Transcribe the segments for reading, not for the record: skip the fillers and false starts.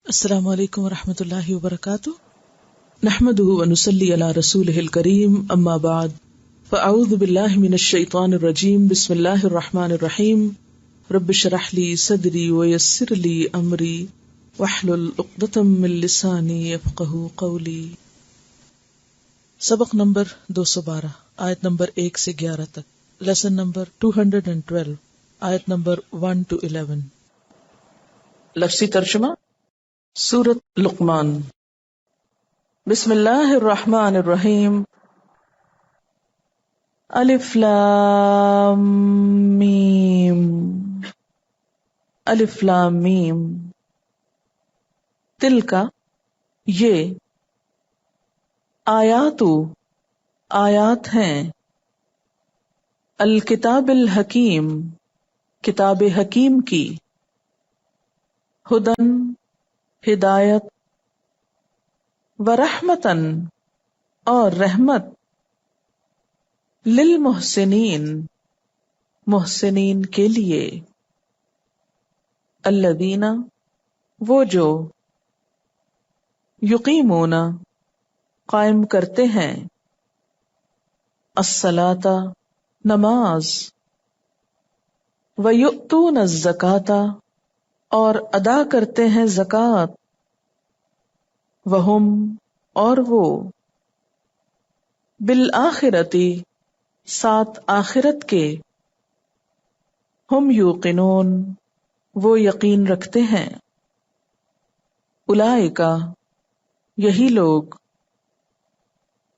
السلام علیکم ورحمۃ اللہ وبرکاتہ، نحمده ونصلی علی رسولہ الکریم، اما بعد فاعوذ باللہ من الشیطان الرجیم، بسم اللہ الرحمن الرحیم، رب اشرح لی صدری ویسر لی امری واحلل عقدۃ من لسانی یفقہوا قولی۔ سبق نمبر 212، آیت نمبر 1 سے 11 تک، لیسن نمبر 212، آیت نمبر 1 to 11۔ لفظی ترجمہ سورۃ لقمان۔ بسم اللہ الرحمن الرحیم، الف لام میم، الف لام میم، تلک یہ، آیات ہیں، الکتاب الحکیم کتاب حکیم کی، ہدن ہدایت، ورحمتن اور رحمت، للمحسنین محسنین کے لیے، الذین وہ جو، یقیمون قائم کرتے ہیں، الصلاۃ نماز، ویؤتون الزکاۃ اور ادا کرتے ہیں زکوٰۃ، وہم اور وہ، بالآخرۃ ساتھ آخرت کے، ہم یوقنون وہ یقین رکھتے ہیں، اولئک یہی لوگ،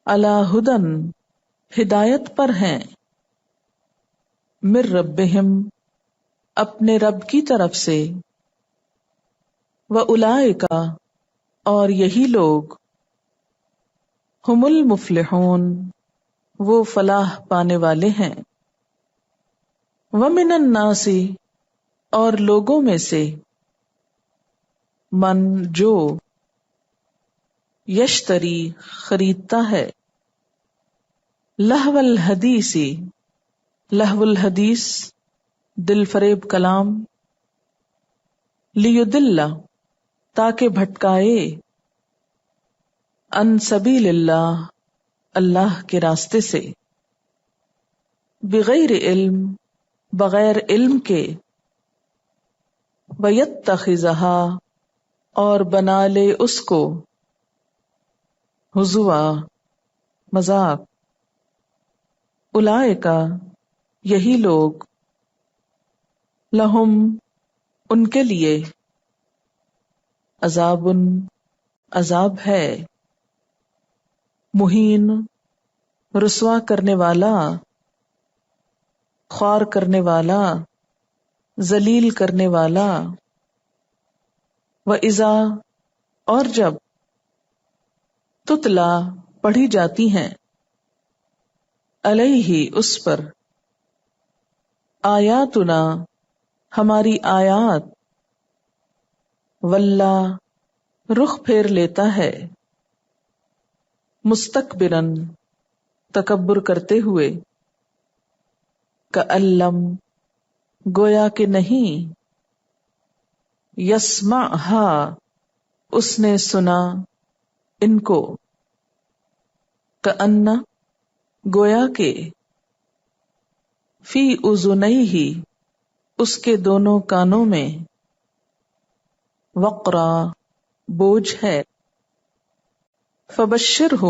علی ھدی ہدایت پر ہیں، من ربہم اپنے رب کی طرف سے، واولئک اور یہی لوگ، ہم المفلحون وہ فلاح پانے والے ہیں، ومن الناس اور لوگوں میں سے، من جو، یشتری خریدتا ہے، لہو الحدیث لہو الحدیث دل فریب کلام، لیدل تاکہ بھٹکائے، ان سبیل اللہ اللہ کے راستے سے، بغیر علم بغیر علم کے، ویتخذھا اور بنا لے اس کو، ہزوا مذاق، اولئک یہی لوگ، لہم ان کے لیے، عذاب عذاب ہے، مہین رسوا کرنے والا، خوار کرنے والا، ذلیل کرنے والا، وَإِذَا اور جب، تتلا پڑھی جاتی ہیں، علیہ اس پر، آیاتنا ہماری آیات، ولا رخ پھیر لیتا ہے، مستکبرن تکبر کرتے ہوئے، کأن لم گویا کہ نہیں، یسمعھا اس نے سنا ان کو، کأن گویا کہ، فی اذنیہ اس کے دونوں کانوں میں، وقرا بوجھ ہے، فبشرہ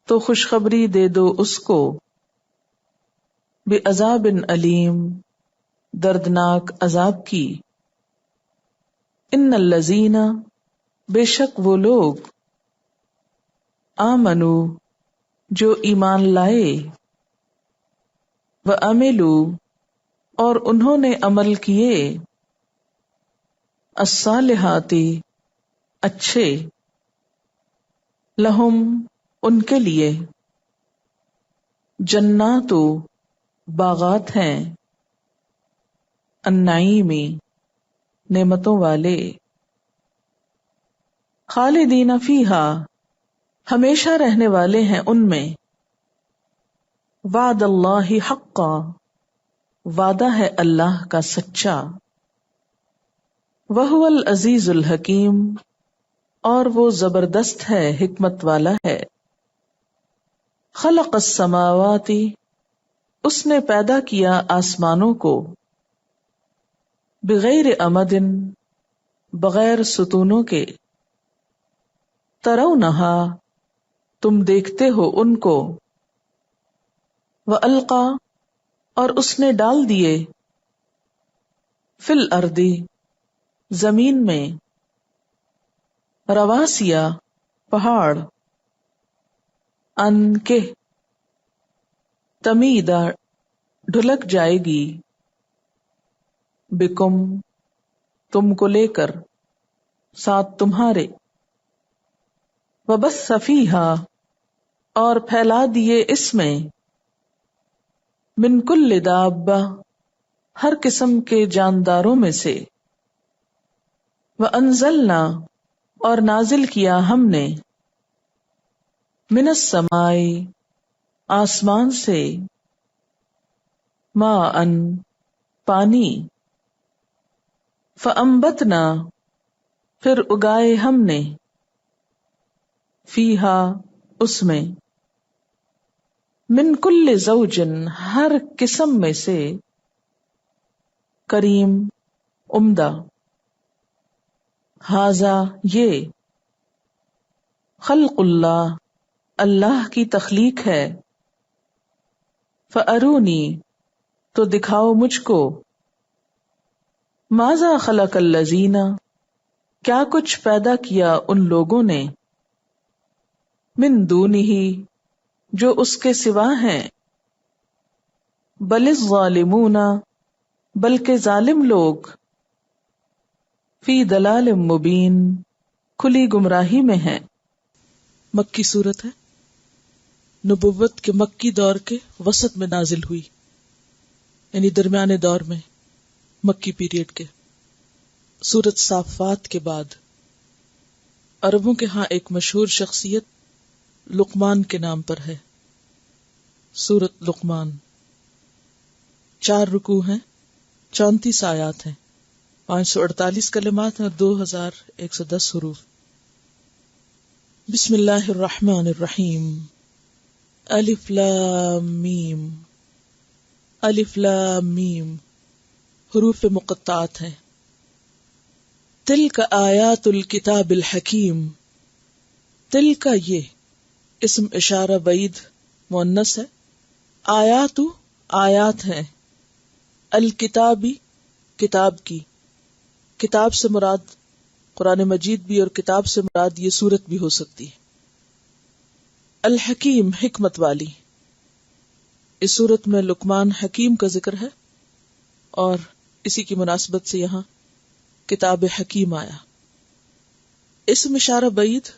تو خوشخبری دے دو اس کو، بعذاب علیم دردناک عذاب کی، ان الذین بے شک وہ لوگ، آمنو جو ایمان لائے، وعملوا اور انہوں نے عمل کیے، الصالحات اچھے، لہم ان کے لیے، جنات باغات ہیں، النعیم نعمتوں والے، خالدین فیہا ہمیشہ رہنے والے ہیں ان میں، وعد اللہ حقا وعدہ ہے اللہ کا سچا، وَهُوَ الْعَزِيزُ الْحَكِيمُ، اور وہ زبردست ہے، حکمت والا ہے. خلق السماوات، اس نے پیدا کیا آسمانوں کو، بغیر عمد، بغیر ستونوں کے، ترونہا، تم دیکھتے ہو ان کو، وَأَلْقَى، اور اس نے ڈال دیے، فی الارض، زمین میں، رواسیا، پہاڑ، ان کے، تمیدا، ڈھلک جائے گی، بکم، تم کو لے کر، ساتھ تمہارے، وبث فیہا، اور پھیلا دیے اس میں، من کل دابہ، ہر قسم کے جانداروں میں سے، وانزلنا، اور نازل کیا ہم نے، من السماء، آسمان سے، ماء، پانی، فانبتنا، پھر اگائے ہم نے، فیہا، اس میں، من کل زوج، ہر قسم میں سے، کریم، عمدہ، ھذا، یہ، خلق اللہ، اللہ کی تخلیق ہے، فارونی، تو دکھاؤ مجھ کو، ماذا خلق الذین، کیا کچھ پیدا کیا ان لوگوں نے، من دونہ، جو اس کے سوا ہیں، بل الظالمون، بلکہ ظالم لوگ، فی ضلال مبین، کھلی گمراہی میں ہیں. مکی صورت ہے، نبوت کے مکی دور کے وسط میں نازل ہوئی، یعنی درمیانے دور میں، مکی پیریڈ کے. سورت صافات کے بعد. عربوں کے ہاں ایک مشہور شخصیت لقمان کے نام پر ہے. سورت لقمان 4 رکوع ہیں، 34 آیات ہیں، 548 کلمات ہیں اور 2110 حروف. بسم اللہ الرحمن الرحیم. الف لام میم. الف لام میم حروف مقطعات ہیں. تلک آیات الکتاب الحکیم. تلک، یہ اسم اشارہ بعید مؤنث ہے. آیات، آیات ہیں، الکتابی، کتاب کی. کتاب سے مراد قرآن مجید بھی اور کتاب سے مراد یہ سورت بھی ہو سکتی ہے. الحکیم، حکمت والی. اس سورت میں لقمان حکیم کا ذکر ہے اور اسی کی مناسبت سے یہاں کتاب حکیم آیا. اسم اشارہ بعید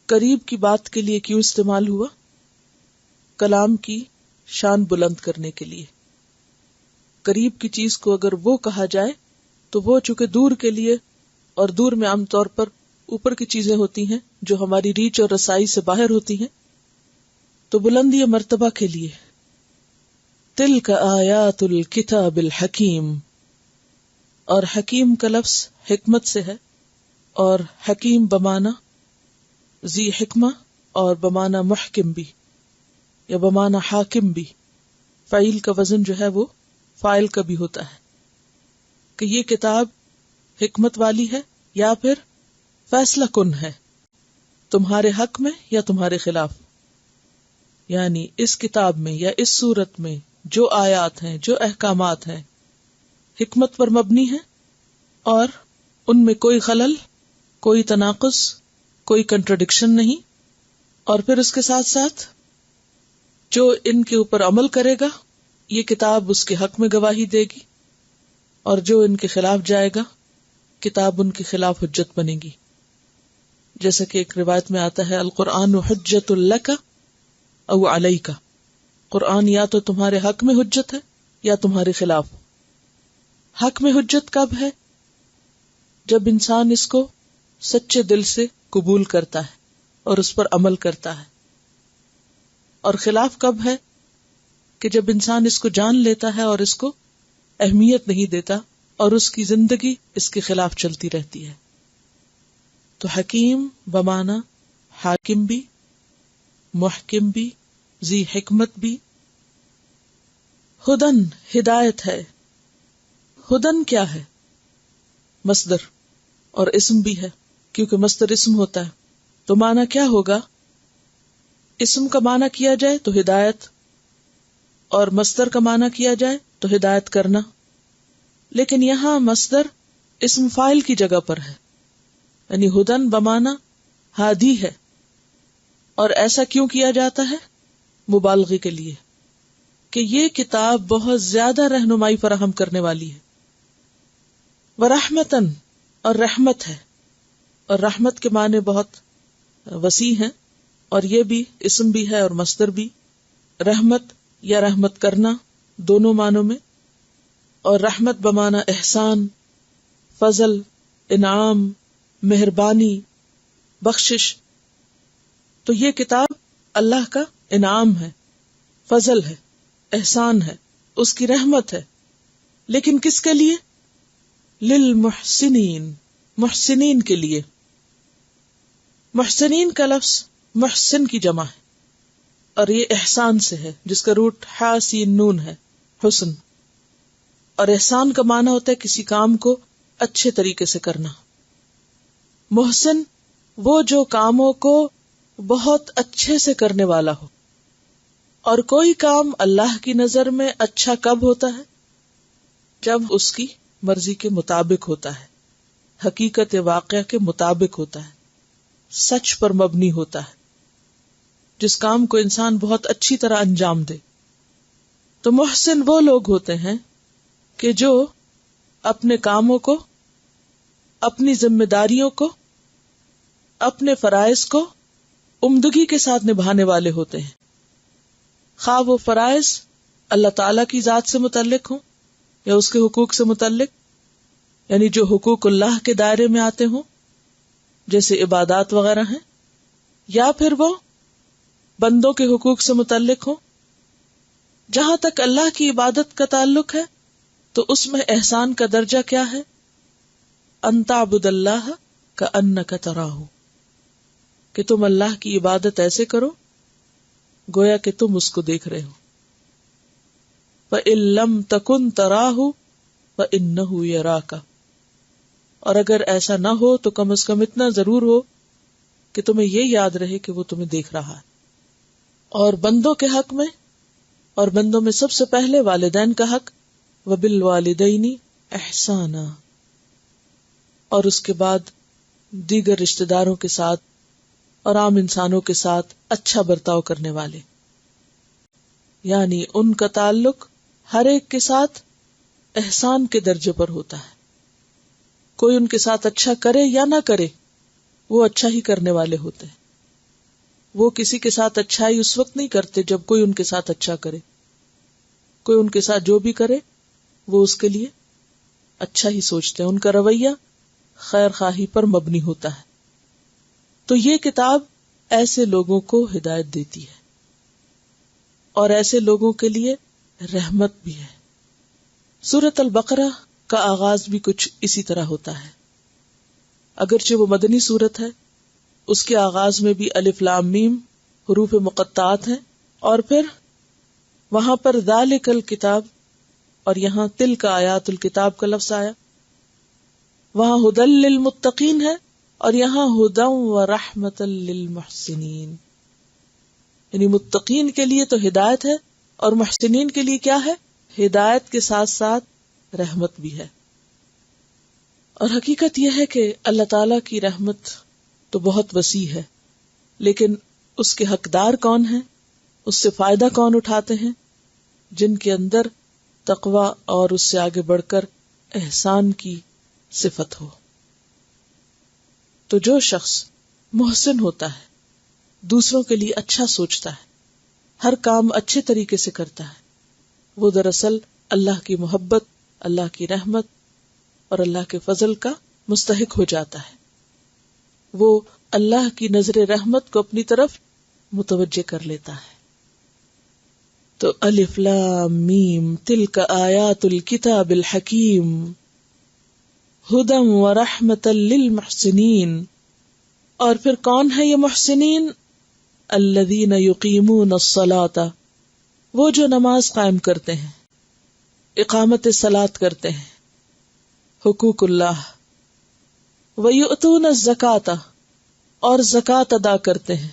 قریب کی بات کے لیے کیوں استعمال ہوا؟ کلام کی شان بلند کرنے کے لیے. قریب کی چیز کو اگر وہ کہا جائے تو وہ چونکہ دور کے لیے، اور دور میں عام طور پر اوپر کی چیزیں ہوتی ہیں جو ہماری ریچ اور رسائی سے باہر ہوتی ہیں، تو بلندی مرتبہ کے لیے. تلک آیات الکتاب الحکیم، اور حکیم کا لفظ حکمت سے ہے، اور حکیم بمانا ذی حکمہ اور بمانا محکم بھی، یا بمانا حاکم بھی. فعیل کا وزن جو ہے وہ فاعل کا بھی ہوتا ہے، کہ یہ کتاب حکمت والی ہے یا پھر فیصلہ کن ہے، تمہارے حق میں یا تمہارے خلاف. یعنی اس کتاب میں یا اس سورت میں جو آیات ہیں، جو احکامات ہیں، حکمت پر مبنی ہیں، اور ان میں کوئی خلل، کوئی تناقض، کوئی کنٹرڈکشن نہیں. اور پھر اس کے ساتھ ساتھ جو ان کے اوپر عمل کرے گا یہ کتاب اس کے حق میں گواہی دے گی، اور جو ان کے خلاف جائے گا کتاب ان کے خلاف حجت بنے گی. جیسا کہ ایک روایت میں آتا ہے، القرآن حجت لک او علیک. قرآن یا تو تمہارے حق میں حجت ہے یا تمہارے خلاف. حق میں حجت کب ہے؟ جب انسان اس کو سچے دل سے قبول کرتا ہے اور اس پر عمل کرتا ہے. اور خلاف کب ہے؟ کہ جب انسان اس کو جان لیتا ہے اور اس کو اہمیت نہیں دیتا اور اس کی زندگی اس کے خلاف چلتی رہتی ہے. تو حکیم بمانا حاکم بھی، محکم بھی، ذی حکمت بھی. ہدن ہدایت ہے. ہدن کیا ہے؟ مصدر اور اسم بھی ہے، کیونکہ مصدر اسم ہوتا ہے. تو معنی کیا ہوگا؟ اسم کا معنی کیا جائے تو ہدایت، اور مصدر کا معنی کیا جائے تو ہدایت کرنا. لیکن یہاں مصدر اسم فاعل کی جگہ پر ہے، یعنی ہدن بمانا ہادی ہے. اور ایسا کیوں کیا جاتا ہے؟ مبالغے کے لیے، کہ یہ کتاب بہت زیادہ رہنمائی فراہم کرنے والی ہے. ورحمتن، اور رحمت ہے. اور رحمت کے معنی بہت وسیع ہیں، اور یہ بھی اسم بھی ہے اور مصدر بھی. رحمت یا رحمت کرنا دونوں معنوں میں. اور رحمت بمانا احسان، فضل، انعام، مہربانی، بخشش. تو یہ کتاب اللہ کا انعام ہے، فضل ہے، احسان ہے، اس کی رحمت ہے. لیکن کس کے لیے؟ للمحسنین، محسنین کے لیے. محسنین کا لفظ محسن کی جمع ہے، اور یہ احسان سے ہے، جس کا روٹ حا سین نون ہے، حسن. اور احسان کا معنی ہوتا ہے کسی کام کو اچھے طریقے سے کرنا. محسن وہ جو کاموں کو بہت اچھے سے کرنے والا ہو. اور کوئی کام اللہ کی نظر میں اچھا کب ہوتا ہے؟ جب اس کی مرضی کے مطابق ہوتا ہے، حقیقت واقعہ کے مطابق ہوتا ہے، سچ پر مبنی ہوتا ہے، جس کام کو انسان بہت اچھی طرح انجام دے. تو محسن وہ لوگ ہوتے ہیں کہ جو اپنے کاموں کو، اپنی ذمہ داریوں کو، اپنے فرائض کو عمدگی کے ساتھ نبھانے والے ہوتے ہیں. خواہ وہ فرائض اللہ تعالیٰ کی ذات سے متعلق ہوں یا اس کے حقوق سے متعلق، یعنی جو حقوق اللہ کے دائرے میں آتے ہوں جیسے عبادات وغیرہ ہیں، یا پھر وہ بندوں کے حقوق سے متعلق ہوں. جہاں تک اللہ کی عبادت کا تعلق ہے تو اس میں احسان کا درجہ کیا ہے؟ ان تعبد اللہ کأنک تراہ، کہ تم اللہ کی عبادت ایسے کرو گویا کہ تم اس کو دیکھ رہے ہو. فَإِن لَّمْ تَكُن تَرَاهُ فَإِنَّهُ يَرَاكَ، اور اگر ایسا نہ ہو تو کم از کم اتنا ضرور ہو کہ تمہیں یہ یاد رہے کہ وہ تمہیں دیکھ رہا ہے. اور بندوں کے حق میں، اور بندوں میں سب سے پہلے والدین کا حق، وَبِالْوَالِدَيْنِ إِحْسَانًا، اور اس کے بعد دیگر رشتہ داروں کے ساتھ اور عام انسانوں کے ساتھ اچھا برتاؤ کرنے والے. یعنی ان کا تعلق ہر ایک کے ساتھ احسان کے درجے پر ہوتا ہے. کوئی ان کے ساتھ اچھا کرے یا نہ کرے، وہ اچھا ہی کرنے والے ہوتے ہیں. وہ کسی کے ساتھ اچھائی اس وقت نہیں کرتے جب کوئی ان کے ساتھ اچھا کرے. کوئی ان کے ساتھ جو بھی کرے وہ اس کے لیے اچھا ہی سوچتے ہیں. ان کا رویہ خیر خواہی پر مبنی ہوتا ہے. تو یہ کتاب ایسے لوگوں کو ہدایت دیتی ہے، اور ایسے لوگوں کے لیے رحمت بھی ہے. سورۃ البقرہ کا آغاز بھی کچھ اسی طرح ہوتا ہے. اگرچہ وہ مدنی سورت ہے، اس کے آغاز میں بھی الف لام میم حروف مقطعات ہیں، اور پھر وہاں پر ذالک الکتاب، اور یہاں تلک آیات الکتاب کا لفظ آیا. وہاں ھدی للمتقین ہے، اور یہاں ھدی ورحمۃ للمحسنین. یعنی متقین کے لیے تو ہدایت ہے، اور محسنین کے لیے کیا ہے؟ ہدایت کے ساتھ ساتھ رحمت بھی ہے. اور حقیقت یہ ہے کہ اللہ تعالی کی رحمت تو بہت وسیع ہے، لیکن اس کے حقدار کون ہیں؟ اس سے فائدہ کون اٹھاتے ہیں؟ جن کے اندر تقوی اور اس سے آگے بڑھ کر احسان کی صفت ہو. تو جو شخص محسن ہوتا ہے، دوسروں کے لیے اچھا سوچتا ہے، ہر کام اچھے طریقے سے کرتا ہے، وہ دراصل اللہ کی محبت، اللہ کی رحمت اور اللہ کے فضل کا مستحق ہو جاتا ہے. وہ اللہ کی نظر رحمت کو اپنی طرف متوجہ کر لیتا ہے. تو الف لام میم تلک آیات الکتاب الحکیم ہدی ورحمۃ للمحسنین، اور پھر کون ہے یہ محسنین؟ الذین یقیمون الصلاۃ، وہ جو نماز قائم کرتے ہیں، اقامت صلاۃ کرتے ہیں، حقوق اللہ، ویؤتون الزکاۃ، اور زکوٰۃ ادا کرتے ہیں،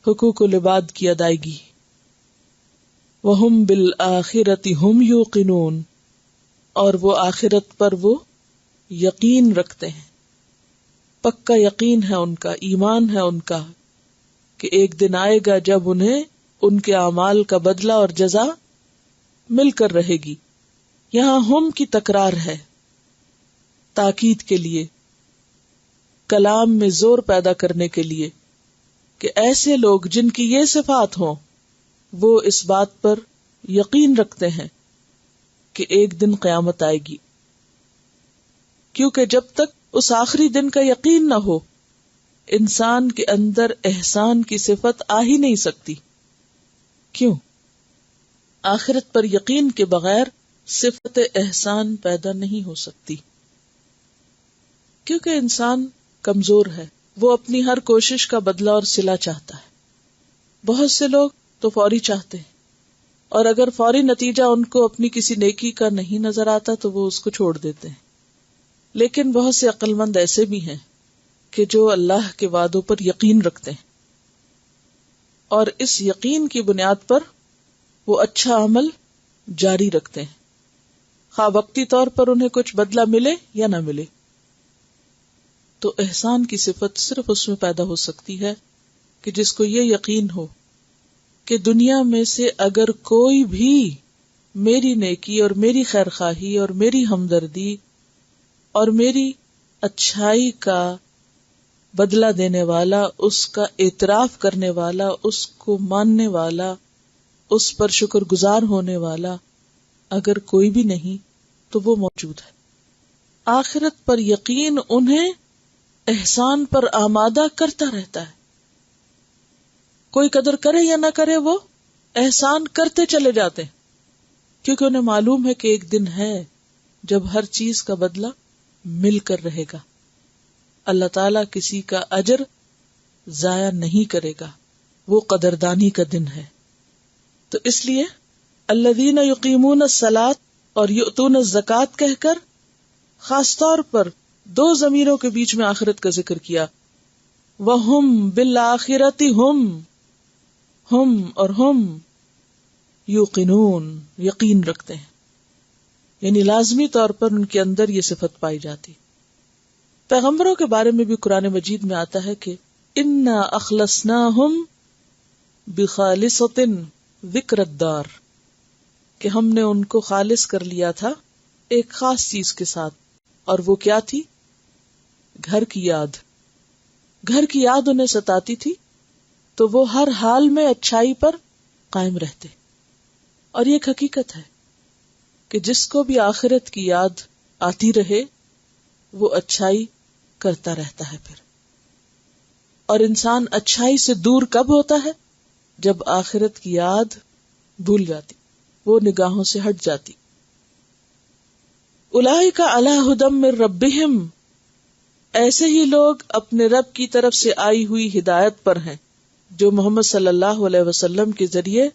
حقوق العباد کی ادائیگی، وہم بالآخرۃ ہم یوقنون، اور وہ آخرت پر وہ یقین رکھتے ہیں، پکا یقین ہے ان کا، ایمان ہے ان کا کہ ایک دن آئے گا جب انہیں ان کے اعمال کا بدلہ اور جزا مل کر رہے گی۔ یہاں ہم کی تکرار ہے تاکید کے لیے، کلام میں زور پیدا کرنے کے لیے کہ ایسے لوگ جن کی یہ صفات ہوں وہ اس بات پر یقین رکھتے ہیں کہ ایک دن قیامت آئے گی، کیونکہ جب تک اس آخری دن کا یقین نہ ہو انسان کے اندر احسان کی صفت آ ہی نہیں سکتی۔ کیوں؟ آخرت پر یقین کے بغیر صفت احسان پیدا نہیں ہو سکتی، کیونکہ انسان کمزور ہے، وہ اپنی ہر کوشش کا بدلہ اور صلہ چاہتا ہے۔ بہت سے لوگ تو فوری چاہتے ہیں، اور اگر فوری نتیجہ ان کو اپنی کسی نیکی کا نہیں نظر آتا تو وہ اس کو چھوڑ دیتے ہیں۔ لیکن بہت سے عقل مند ایسے بھی ہیں کہ جو اللہ کے وعدوں پر یقین رکھتے ہیں، اور اس یقین کی بنیاد پر وہ اچھا عمل جاری رکھتے ہیں، خواہ وقتی طور پر انہیں کچھ بدلہ ملے یا نہ ملے۔ تو احسان کی صفت صرف اس میں پیدا ہو سکتی ہے کہ جس کو یہ یقین ہو کہ دنیا میں سے اگر کوئی بھی میری نیکی اور میری خیرخواہی اور میری ہمدردی اور میری اچھائی کا بدلہ دینے والا، اس کا اعتراف کرنے والا، اس کو ماننے والا، اس پر شکر گزار ہونے والا اگر کوئی بھی نہیں تو وہ موجود ہے۔ آخرت پر یقین انہیں احسان پر آمادہ کرتا رہتا ہے، کوئی قدر کرے یا نہ کرے وہ احسان کرتے چلے جاتے ہیں، کیونکہ انہیں معلوم ہے کہ ایک دن ہے جب ہر چیز کا بدلہ مل کر رہے گا۔ اللہ تعالیٰ کسی کا اجر ضائع نہیں کرے گا، وہ قدردانی کا دن ہے۔ تو اس لیے الذین یقیمون الصلاۃ اور یؤتون الزکاۃ کہہ کر خاص طور پر دو ضمیروں کے بیچ میں آخرت کا ذکر کیا، وَهُمْ بِالْآخِرَةِ ہم اور ہم یوقنون، یقین رکھتے ہیں، یعنی لازمی طور پر ان کے اندر یہ صفت پائی جاتی۔ پیغمبروں کے بارے میں بھی قرآن مجید میں آتا ہے کہ اِنَّا أَخْلَصْنَاهُمْ بِخَالِصَةٍ ذِكْرَ الدَّارِ، کہ ہم نے ان کو خالص کر لیا تھا ایک خاص چیز کے ساتھ، اور وہ کیا تھی؟ گھر کی یاد۔ گھر کی یاد انہیں ستاتی تھی تو وہ ہر حال میں اچھائی پر قائم رہتے، اور یہ ایک حقیقت ہے کہ جس کو بھی آخرت کی یاد آتی رہے وہ اچھائی کرتا رہتا ہے پھر۔ اور انسان اچھائی سے دور کب ہوتا ہے؟ جب آخرت کی یاد بھول جاتی، وہ نگاہوں سے ہٹ جاتی۔ اولئک علی ھدی من ربہم، ایسے ہی لوگ اپنے رب کی طرف سے آئی ہوئی ہدایت پر ہیں جو محمد صلی اللہ علیہ وسلم کے ذریعے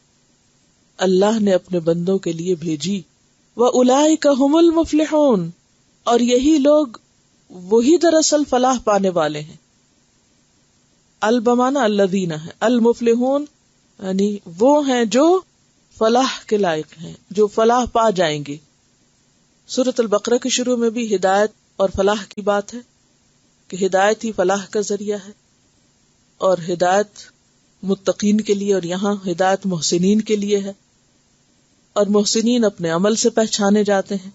اللہ نے اپنے بندوں کے لیے بھیجی۔ وَأُولَئِكَ هُمُ الْمُفْلِحُونَ، اور یہی لوگ وہی دراصل فلاح پانے والے ہیں۔ البمانا الذین ہے، المفلحون یعنی وہ ہیں جو فلاح کے لائق ہیں، جو فلاح پا جائیں گے۔ سورۃ البقرہ کے شروع میں بھی ہدایت اور فلاح کی بات ہے کہ ہدایت ہی فلاح کا ذریعہ ہے، اور ہدایت متقین کے لیے، اور یہاں ہدایت محسنین کے لیے ہے، اور محسنین اپنے عمل سے پہچانے جاتے ہیں،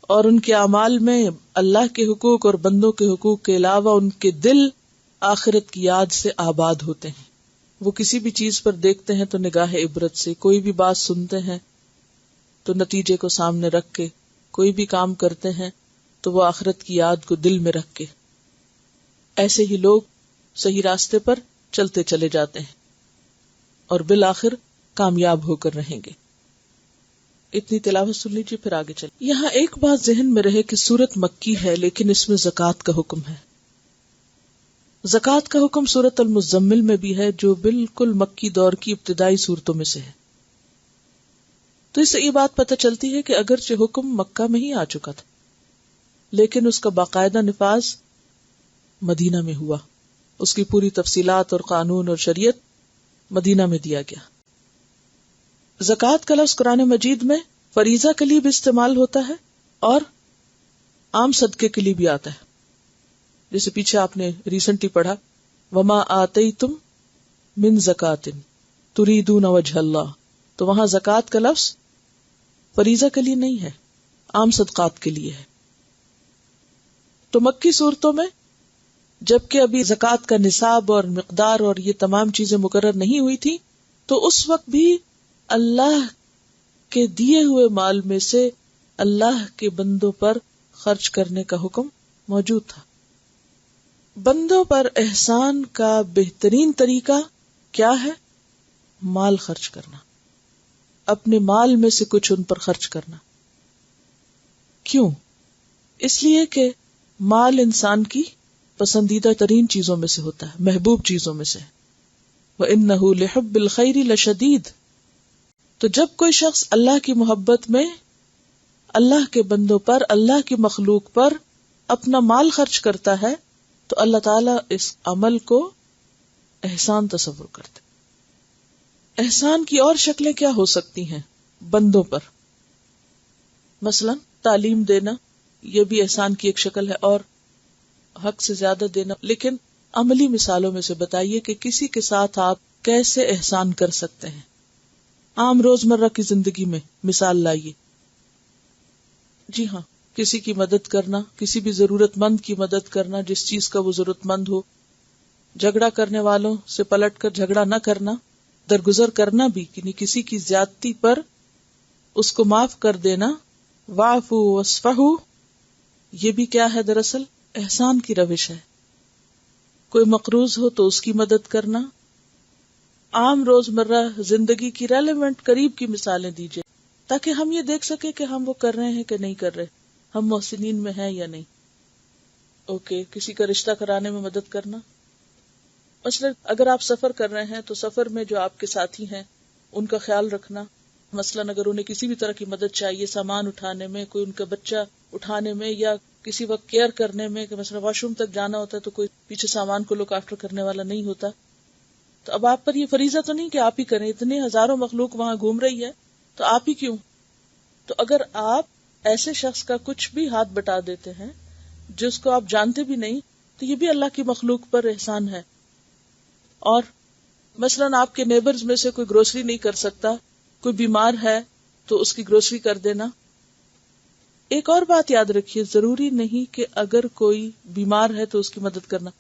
اور ان کے اعمال میں اللہ کے حقوق اور بندوں کے حقوق کے علاوہ ان کے دل آخرت کی یاد سے آباد ہوتے ہیں۔ وہ کسی بھی چیز پر دیکھتے ہیں تو نگاہ عبرت سے، کوئی بھی بات سنتے ہیں تو نتیجے کو سامنے رکھ کے، کوئی بھی کام کرتے ہیں تو وہ آخرت کی یاد کو دل میں رکھ کے۔ ایسے ہی لوگ صحیح راستے پر چلتے چلے جاتے ہیں اور بالآخر کامیاب ہو کر رہیں گے۔ اتنی تلاوت سن لیجیے پھر آگے چلیں. یہاں ایک بات ذہن میں رہے کہ سورت مکی ہے لیکن اس میں زکوٰۃ کا حکم ہے. زکوٰۃ کا حکم سورت المزمل میں بھی ہے جو بالکل مکی دور کی ابتدائی سورتوں میں سے ہے. تو اس سے یہ بات پتہ چلتی ہے کہ اگرچہ حکم مکہ میں ہی آ چکا تھا لیکن اس کا باقاعدہ نفاذ مدینہ میں ہوا. اس کی پوری تفصیلات اور قانون اور شریعت مدینہ میں دیا گیا. زکوٰۃ کا لفظ قرآن مجید میں فریضہ کے لیے بھی استعمال ہوتا ہے اور عام صدقے کے لیے بھی آتا ہے. جیسے پیچھے آپ نے ریسنٹلی پڑھا وما آتیتم من زکوٰۃ تریدون وجہ اللہ، تو وہاں زکوٰۃ کا لفظ فریضہ کے لیے نہیں ہے، عام صدقات کے لیے ہے. تو مکی صورتوں میں جبکہ ابھی زکوٰۃ کا نصاب اور مقدار اور یہ تمام چیزیں مقرر نہیں ہوئی تھی تو اس وقت بھی اللہ کے دیے ہوئے مال میں سے اللہ کے بندوں پر خرچ کرنے کا حکم موجود تھا. بندوں پر احسان کا بہترین طریقہ کیا ہے؟ مال خرچ کرنا، اپنے مال میں سے کچھ ان پر خرچ کرنا. کیوں؟ اس لیے کہ مال انسان کی پسندیدہ ترین چیزوں میں سے ہوتا ہے، محبوب چیزوں میں سے. وَإِنَّهُ لِحُبِّ الْخَيْرِ لَشَدِيدٌ. تو جب کوئی شخص اللہ کی محبت میں اللہ کے بندوں پر، اللہ کی مخلوق پر اپنا مال خرچ کرتا ہے تو اللہ تعالیٰ اس عمل کو احسان تصور کرتے. احسان کی اور شکلیں کیا ہو سکتی ہیں بندوں پر؟ مثلا تعلیم دینا، یہ بھی احسان کی ایک شکل ہے، اور حق سے زیادہ دینا. لیکن عملی مثالوں میں سے بتائیے کہ کسی کے ساتھ آپ کیسے احسان کر سکتے ہیں. عام روزمرہ کی زندگی میں مثال لائیے. جی ہاں، کسی کی مدد کرنا، کسی بھی ضرورت مند کی مدد کرنا جس چیز کا وہ ضرورت مند ہو. جھگڑا کرنے والوں سے پلٹ کر جھگڑا نہ کرنا، درگزر کرنا بھی، یعنی کسی کی زیادتی پر اس کو معاف کر دینا. واعفوا واصفحوا، یہ بھی کیا ہے؟ دراصل احسان کی روش ہے. کوئی مقروض ہو تو اس کی مدد کرنا. عام روزمرہ زندگی کی ریلیونٹ قریب کی مثالیں دیجیے تاکہ ہم یہ دیکھ سکیں کہ ہم وہ کر رہے ہیں کہ نہیں کر رہے، ہم محسنین میں ہیں یا نہیں. اوکے، کسی کا رشتہ کرانے میں مدد کرنا. مثلا اگر آپ سفر کر رہے ہیں تو سفر میں جو آپ کے ساتھی ہیں ان کا خیال رکھنا. مثلا اگر انہیں کسی بھی طرح کی مدد چاہیے، سامان اٹھانے میں، کوئی ان کا بچہ اٹھانے میں، یا کسی وقت کیئر کرنے میں، کہ مثلا واش روم تک جانا ہوتا ہے تو کوئی پیچھے سامان کو لک آفٹر کرنے والا نہیں ہوتا، تو اب آپ پر یہ فریضہ تو نہیں کہ آپ ہی کریں. اتنے ہزاروں مخلوق وہاں گھوم رہی ہے تو آپ ہی کیوں؟ تو اگر آپ ایسے شخص کا کچھ بھی ہاتھ بٹا دیتے ہیں جس کو آپ جانتے بھی نہیں تو یہ بھی اللہ کی مخلوق پر احسان ہے. اور مثلاً آپ کے نیبرز میں سے کوئی گروسری نہیں کر سکتا، کوئی بیمار ہے تو اس کی گروسری کر دینا. ایک اور بات یاد رکھیے، ضروری نہیں کہ اگر کوئی بیمار ہے تو اس کی مدد کرنا.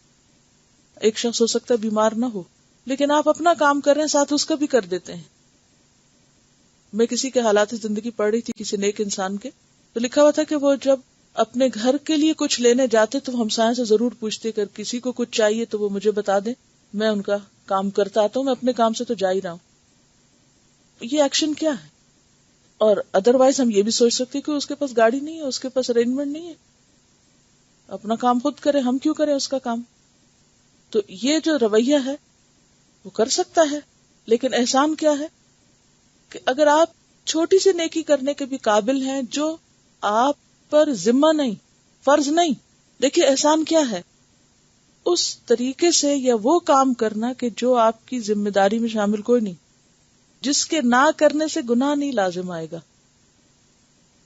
ایک شخص ہو سکتا ہے بیمار نہ ہو لیکن آپ اپنا کام کر رہے ہیں، ساتھ اس کا بھی کر دیتے ہیں. میں کسی کے حالات زندگی پڑھ رہی تھی کسی نیک انسان کے، تو لکھا ہوا تھا کہ وہ جب اپنے گھر کے لیے کچھ لینے جاتے تو ہمسایوں سے ضرور پوچھتے کہ کسی کو کچھ چاہیے تو وہ مجھے بتا دیں، میں ان کا کام کرتا آتا ہوں، میں اپنے کام سے تو جا ہی رہا ہوں. یہ ایکشن کیا ہے؟ اور ادروائز ہم یہ بھی سوچ سکتے کہ اس کے پاس گاڑی نہیں ہے، اس کے پاس ارینجمنٹ نہیں ہے، اپنا کام خود کرے، ہم کیوں کریں اس کا کام؟ تو یہ جو رویہ ہے وہ کر سکتا ہے، لیکن احسان کیا ہے کہ اگر آپ چھوٹی سی نیکی کرنے کے بھی قابل ہیں جو آپ پر ذمہ نہیں، فرض نہیں. دیکھیے احسان کیا ہے؟ اس طریقے سے یا وہ کام کرنا کہ جو آپ کی ذمہ داری میں شامل کوئی نہیں، جس کے نہ کرنے سے گناہ نہیں لازم آئے گا.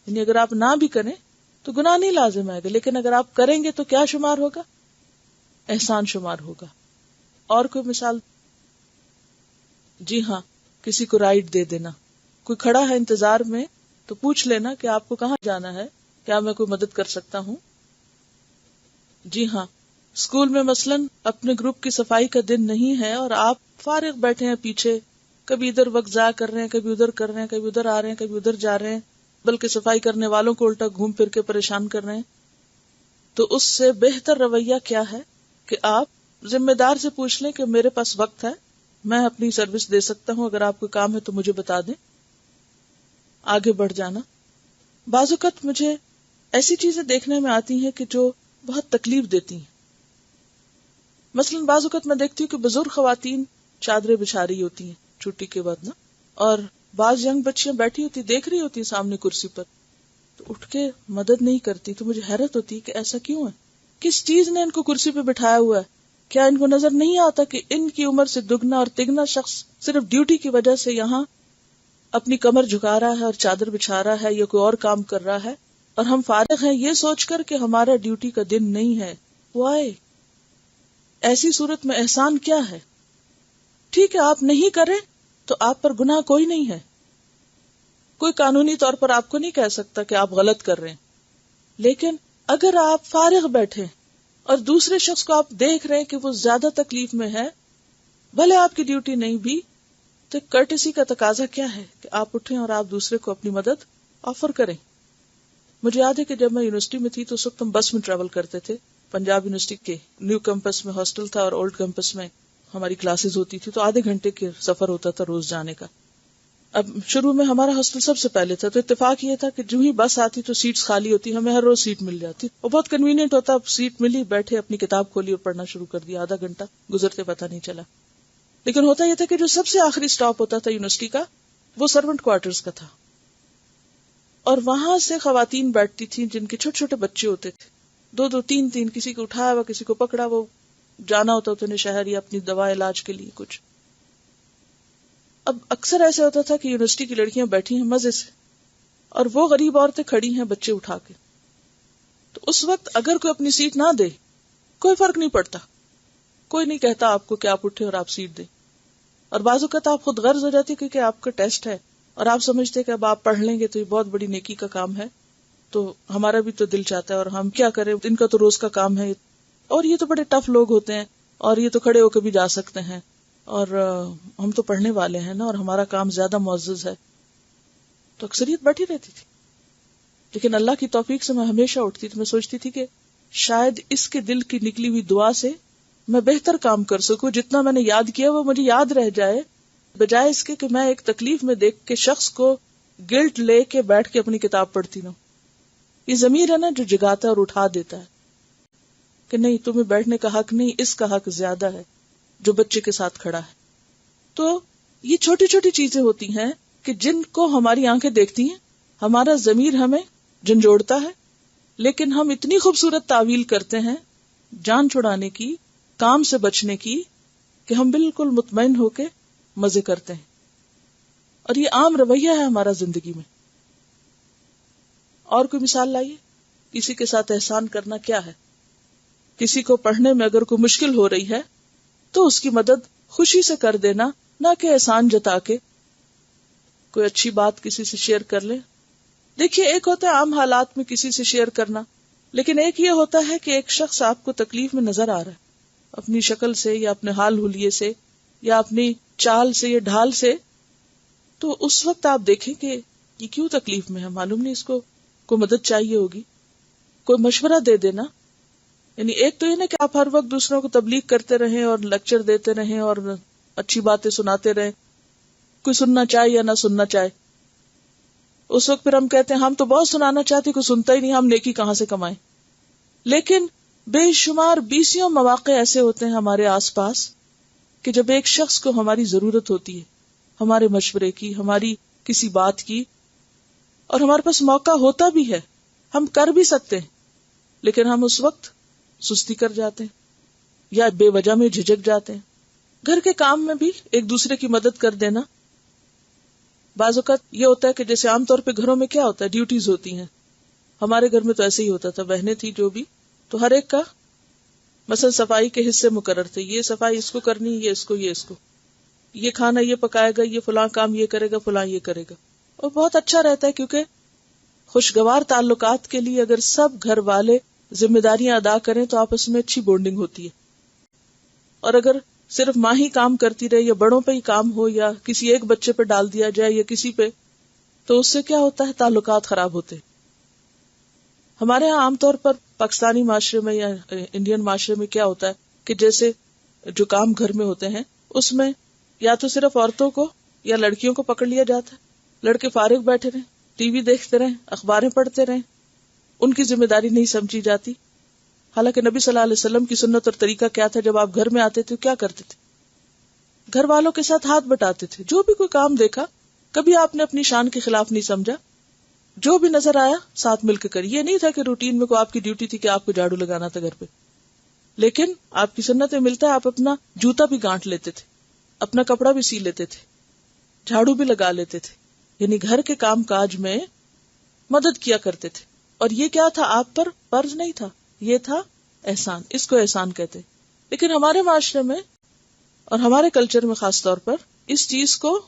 یعنی اگر آپ نہ بھی کریں تو گناہ نہیں لازم آئے گا، لیکن اگر آپ کریں گے تو کیا شمار ہوگا؟ احسان شمار ہوگا. اور کوئی مثال؟ جی ہاں، کسی کو رائڈ دے دینا. کوئی کھڑا ہے انتظار میں تو پوچھ لینا کہ آپ کو کہاں جانا ہے، کیا میں کوئی مدد کر سکتا ہوں. جی ہاں، اسکول میں مثلاً اپنے گروپ کی صفائی کا دن نہیں ہے اور آپ فارغ بیٹھے ہیں پیچھے، کبھی ادھر وقت ضائع کر رہے ہیں، کبھی ادھر کر رہے ہیں، کبھی ادھر آ رہے ہیں، کبھی ادھر جا رہے ہیں، بلکہ صفائی کرنے والوں کو الٹا گھوم پھر کے پریشان کر رہے ہیں. تو اس سے بہتر رویہ کیا ہے کہ آپ ذمہ دار سے پوچھ لیں کہ میرے پاس وقت ہے، میں اپنی سروس دے سکتا ہوں، اگر آپ کو کام ہے تو مجھے بتا دیں. آگے بڑھ جانا. بعض اوقات مجھے ایسی چیزیں دیکھنے میں آتی ہیں کہ جو بہت تکلیف دیتی ہیں. مثلاً بعض اوقات میں دیکھتی ہوں کہ بزرگ خواتین چادریں بچھا رہی ہوتی ہیں چھٹی کے بعد نا، اور بعض ینگ بچیاں بیٹھی ہوتی دیکھ رہی ہوتی سامنے کرسی پر، تو اٹھ کے مدد نہیں کرتی. تو مجھے حیرت ہوتی ہے کہ ایسا کیوں ہے؟ کس چیز نے ان کو کرسی پہ بٹھایا ہوا ہے؟ کیا ان کو نظر نہیں آتا کہ ان کی عمر سے دگنا اور تگنا شخص صرف ڈیوٹی کی وجہ سے یہاں اپنی کمر جھکا رہا ہے اور چادر بچھا رہا ہے یا کوئی اور کام کر رہا ہے، اور ہم فارغ ہیں یہ سوچ کر کہ ہمارا ڈیوٹی کا دن نہیں ہے. وائے؟ ایسی صورت میں احسان کیا ہے؟ ٹھیک ہے آپ نہیں کریں تو آپ پر گناہ کوئی نہیں ہے، کوئی قانونی طور پر آپ کو نہیں کہہ سکتا کہ آپ غلط کر رہے ہیں. لیکن اگر آپ فارغ بیٹھے اور دوسرے شخص کو آپ دیکھ رہے ہیں کہ وہ زیادہ تکلیف میں ہے، بھلے آپ کی ڈیوٹی نہیں بھی، تو کرٹسی کا تقاضا کیا ہے کہ آپ اٹھیں اور آپ دوسرے کو اپنی مدد آفر کریں. مجھے یاد ہے کہ جب میں یونیورسٹی میں تھی تو اس وقت ہم بس میں ٹریول کرتے تھے. پنجاب یونیورسٹی کے نیو کیمپس میں ہاسٹل تھا اور اولڈ کیمپس میں ہماری کلاسز ہوتی تھی، تو آدھے گھنٹے کے سفر ہوتا تھا روز جانے کا. اب شروع میں ہمارا ہاسٹل سب سے پہلے تھا، تو اتفاق یہ تھا کہ جو ہی بس آتی تو سیٹس خالی ہوتی، ہمیں ہر روز سیٹ مل جاتی اور بہت کنوینئنٹ ہوتا. اب سیٹ ملی، بیٹھے، اپنی کتاب کھولی اور پڑھنا شروع کر دیا. آدھا گھنٹہ گزرتے پتہ نہیں چلا. لیکن ہوتا یہ تھا کہ جو سب سے آخری سٹاپ ہوتا تھا یونیورسٹی کا، وہ سرونٹ کوارٹرز کا تھا، اور وہاں سے خواتین بیٹھتی تھیں جن کے چھوٹے چھوٹے بچے ہوتے تھے، 2-2 3-3، کسی کو اٹھایا ہوا کسی کو پکڑا، وہ جانا ہوتا تو انہیں شہر یا اپنی دوا علاج کے لیے کچھ. اب اکثر ایسے ہوتا تھا کہ یونیورسٹی کی لڑکیاں بیٹھی ہیں مزے سے، اور وہ غریب عورتیں کھڑی ہیں بچے اٹھا کے. تو اس وقت اگر کوئی اپنی سیٹ نہ دے، کوئی فرق نہیں پڑتا، کوئی نہیں کہتا آپ کو کہ آپ اٹھے اور آپ سیٹ دیں. اور بعض اوقات آپ خود غرض ہو جاتی کیونکہ آپ کا ٹیسٹ ہے اور آپ سمجھتے کہ اب آپ پڑھ لیں گے تو یہ بہت بڑی نیکی کا کام ہے، تو ہمارا بھی تو دل چاہتا ہے اور ہم کیا کریں، ان کا تو روز کا کام ہے، اور یہ تو بڑے ٹف لوگ ہوتے ہیں اور یہ تو کھڑے ہو کے بھی جا سکتے ہیں، اور ہم تو پڑھنے والے ہیں نا اور ہمارا کام زیادہ معزز ہے. تو اکثریت بیٹھی رہتی تھی. لیکن اللہ کی توفیق سے میں ہمیشہ اٹھتی تھی. میں سوچتی تھی کہ شاید اس کے دل کی نکلی ہوئی دعا سے میں بہتر کام کر سکوں، جتنا میں نے یاد کیا وہ مجھے یاد رہ جائے، بجائے اس کے کہ میں ایک تکلیف میں دیکھ کے شخص کو گلٹ لے کے بیٹھ کے اپنی کتاب پڑھتی نہ. یہ ضمیر ہے نا جو جگاتا ہے اور اٹھا دیتا ہے کہ نہیں تمہیں بیٹھنے کا حق نہیں، اس کا حق زیادہ ہے جو بچے کے ساتھ کھڑا ہے. تو یہ چھوٹی چھوٹی چیزیں ہوتی ہیں کہ جن کو ہماری آنکھیں دیکھتی ہیں، ہمارا ضمیر ہمیں جھنجھوڑتا ہے، لیکن ہم اتنی خوبصورت تعویل کرتے ہیں جان چھڑانے کی، کام سے بچنے کی، کہ ہم بالکل مطمئن ہو کے مزے کرتے ہیں. اور یہ عام رویہ ہے ہمارا زندگی میں. اور کوئی مثال لائیے. کسی کے ساتھ احسان کرنا کیا ہے؟ کسی کو پڑھنے میں اگر کوئی مشکل ہو رہی ہے تو اس کی مدد خوشی سے کر دینا، نہ کہ احسان جتا کے. کوئی اچھی بات کسی سے شیئر کر لے. دیکھیے ایک ہوتا ہے عام حالات میں کسی سے شیئر کرنا، لیکن ایک یہ ہوتا ہے کہ ایک شخص آپ کو تکلیف میں نظر آ رہا ہے اپنی شکل سے یا اپنے حال حلیے سے یا اپنی چال سے یا ڈھال سے، تو اس وقت آپ دیکھیں کہ یہ کیوں تکلیف میں ہے، معلوم نہیں اس کو کوئی مدد چاہیے ہوگی. کوئی مشورہ دے دینا. یعنی ایک تو یہ نا کہ آپ ہر وقت دوسروں کو تبلیغ کرتے رہیں اور لیکچر دیتے رہیں اور اچھی باتیں سناتے رہیں، کوئی سننا چاہے یا نہ سننا چاہے. اس وقت پھر ہم کہتے ہیں ہم تو بہت سنانا چاہتے، کوئی سنتا ہی نہیں، ہم نیکی کہاں سے کمائیں. لیکن بے شمار 20 مواقع ایسے ہوتے ہیں ہمارے آس پاس کہ جب ایک شخص کو ہماری ضرورت ہوتی ہے، ہمارے مشورے کی، ہماری کسی بات کی، اور ہمارے پاس موقع ہوتا بھی ہے، ہم کر بھی سکتے ہیں، لیکن ہم اس وقت سستی کر جاتے ہیں یا بے وجہ میں جھجک جاتے ہیں. گھر کے کام میں بھی ایک دوسرے کی مدد کر دینا. بعض اوقات یہ ہوتا ہے کہ جیسے عام طور پہ گھروں میں کیا ہوتا ہے، ڈیوٹیز ہوتی ہیں. ہمارے گھر میں تو ایسے ہی ہوتا تھا، بہنیں تھی جو بھی، تو ہر ایک کا مثلا صفائی کے حصے مقرر تھے. یہ صفائی اس کو کرنی، یہ اس کو، یہ اس کو، یہ کھانا یہ پکائے گا، یہ فلاں کام یہ کرے گا، فلاں یہ کرے گا. اور بہت اچھا رہتا ہے کیونکہ خوشگوار تعلقات کے لیے اگر سب گھر والے ذمہ داریاں ادا کریں تو آپس میں اچھی بونڈنگ ہوتی ہے. اور اگر صرف ماں ہی کام کرتی رہے یا بڑوں پہ ہی کام ہو یا کسی ایک بچے پہ ڈال دیا جائے یا کسی پہ، تو اس سے کیا ہوتا ہے، تعلقات خراب ہوتے. ہمارے ہاں عام طور پر پاکستانی معاشرے میں یا انڈین معاشرے میں کیا ہوتا ہے کہ جیسے جو کام گھر میں ہوتے ہیں اس میں یا تو صرف عورتوں کو یا لڑکیوں کو پکڑ لیا جاتا ہے، لڑکے فارغ بیٹھے رہیں، ٹی وی دیکھتے رہیں، اخباریں پڑھتے رہیں، ان کی ذمہ داری نہیں سمجھی جاتی. حالانکہ نبی صلی اللہ علیہ وسلم کی سنت اور طریقہ کیا تھا؟ جب آپ گھر میں آتے تھے کیا کرتے تھے؟ گھر والوں کے ساتھ ہاتھ بٹاتے تھے. جو بھی کوئی کام دیکھا کبھی آپ نے اپنی شان کے خلاف نہیں سمجھا، جو بھی نظر آیا ساتھ مل کے کری. یہ نہیں تھا کہ روٹین میں کوئی آپ کی ڈیوٹی تھی کہ آپ کو جھاڑو لگانا تھا گھر پہ. لیکن آپ کی سنت میں ملتا ہے آپ اپنا جوتا بھی گانٹ لیتے تھے، اپنا کپڑا بھی سی لیتے تھے، جھاڑو بھی لگا لیتے تھے. یعنی گھر کے کام کاج میں مدد کیا کرتے تھے. اور یہ کیا تھا؟ آپ پر فرض نہیں تھا، یہ تھا احسان. اس کو احسان کہتے. لیکن ہمارے معاشرے میں اور ہمارے کلچر میں خاص طور پر اس چیز کو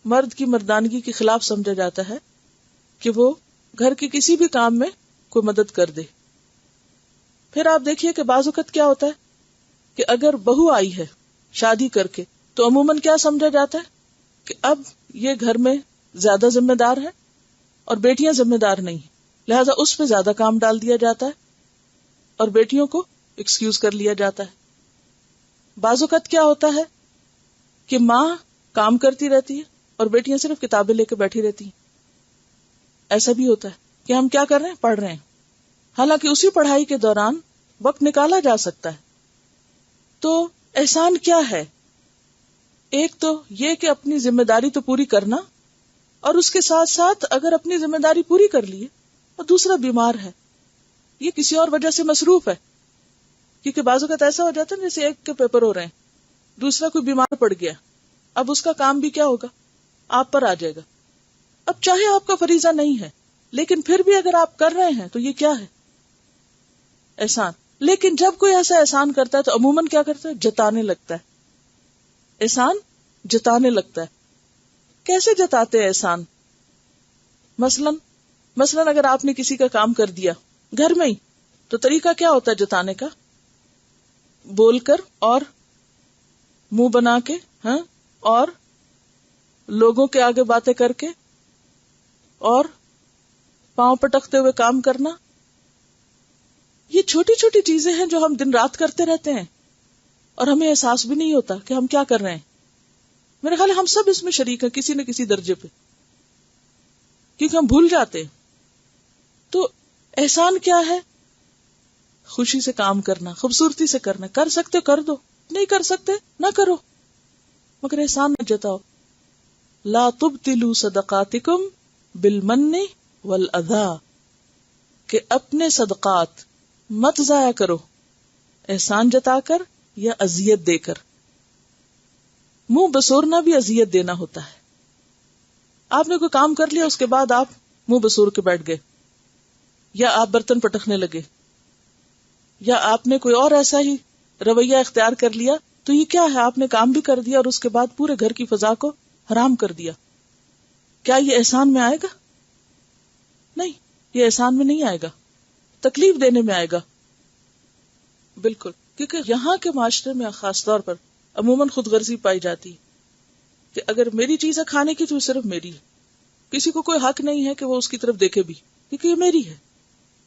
مرد کی مردانگی کے خلاف سمجھا جاتا ہے کہ وہ گھر کے کسی بھی کام میں کوئی مدد کر دے. پھر آپ دیکھیے کہ بعض اوقات کیا ہوتا ہے کہ اگر بہو آئی ہے شادی کر کے تو عموماً کیا سمجھا جاتا ہے کہ اب یہ گھر میں زیادہ ذمہ دار ہے اور بیٹیاں ذمہ دار نہیں، لہذا اس پہ زیادہ کام ڈال دیا جاتا ہے اور بیٹیوں کو ایکسکیوز کر لیا جاتا ہے. بعض اوقات کیا ہوتا ہے کہ ماں کام کرتی رہتی ہے اور بیٹیاں صرف کتابیں لے کے بیٹھی رہتی ہیں. ایسا بھی ہوتا ہے کہ ہم کیا کر رہے ہیں؟ پڑھ رہے ہیں. حالانکہ اسی پڑھائی کے دوران وقت نکالا جا سکتا ہے. تو احسان کیا ہے؟ ایک تو یہ کہ اپنی ذمہ داری تو پوری کرنا، اور اس کے ساتھ ساتھ اگر اپنی ذمہ داری پوری کر لیے اور دوسرا بیمار ہے، یہ کسی اور وجہ سے مصروف ہے، کیونکہ بعض اوقات ایسا ہو جاتا ہے جیسے ایک کے پیپر ہو رہے ہیں، دوسرا کوئی بیمار پڑ گیا، اب اس کا کام بھی کیا ہوگا؟ آپ پر آ جائے گا. اب چاہے آپ کا فریضہ نہیں ہے لیکن پھر بھی اگر آپ کر رہے ہیں تو یہ کیا ہے؟ احسان. لیکن جب کوئی ایسا احسان کرتا ہے تو عموماً کیا کرتا ہے؟ جتانے لگتا ہے. احسان جتانے لگتا ہے. کیسے جتاتے ہیں احسان؟ مثلاً اگر آپ نے کسی کا کام کر دیا گھر میں ہی تو طریقہ کیا ہوتا ہے جتانے کا؟ بول کر اور منہ بنا کے، ہاں، اور لوگوں کے آگے باتیں کر کے اور پاؤں پٹکتے ہوئے کام کرنا. یہ چھوٹی چھوٹی چیزیں ہیں جو ہم دن رات کرتے رہتے ہیں اور ہمیں احساس بھی نہیں ہوتا کہ ہم کیا کر رہے ہیں. میرے خیال ہے ہم سب اس میں شریک ہیں کسی نہ کسی درجے پہ، کیونکہ ہم بھول جاتے ہیں. تو احسان کیا ہے؟ خوشی سے کام کرنا، خوبصورتی سے کرنا. کر سکتے کر دو، نہیں کر سکتے نہ کرو، مگر احسان نہ جتاؤ. لا تبطلوا صدقاتکم بالمن والاذی، کہ اپنے صدقات مت ضائع کرو احسان جتا کر یا اذیت دے کر. منہ بسورنا بھی اذیت دینا ہوتا ہے. آپ نے کوئی کام کر لیا، اس کے بعد آپ منہ بسور کے بیٹھ گئے، یا آپ برتن پٹکنے لگے، یا آپ نے کوئی اور ایسا ہی رویہ اختیار کر لیا، تو یہ کیا ہے؟ آپ نے کام بھی کر دیا اور اس کے بعد پورے گھر کی فضا کو حرام کر دیا. کیا یہ احسان میں آئے گا؟ نہیں، یہ احسان میں نہیں آئے گا، تکلیف دینے میں آئے گا. بالکل، کیونکہ یہاں کے معاشرے میں خاص طور پر عموماً خود غرضی پائی جاتی ہے کہ اگر میری چیز ہے کھانے کی تو صرف میری ہے، کسی کو کوئی حق نہیں ہے کہ وہ اس کی طرف دیکھے بھی، کیونکہ یہ میری ہے.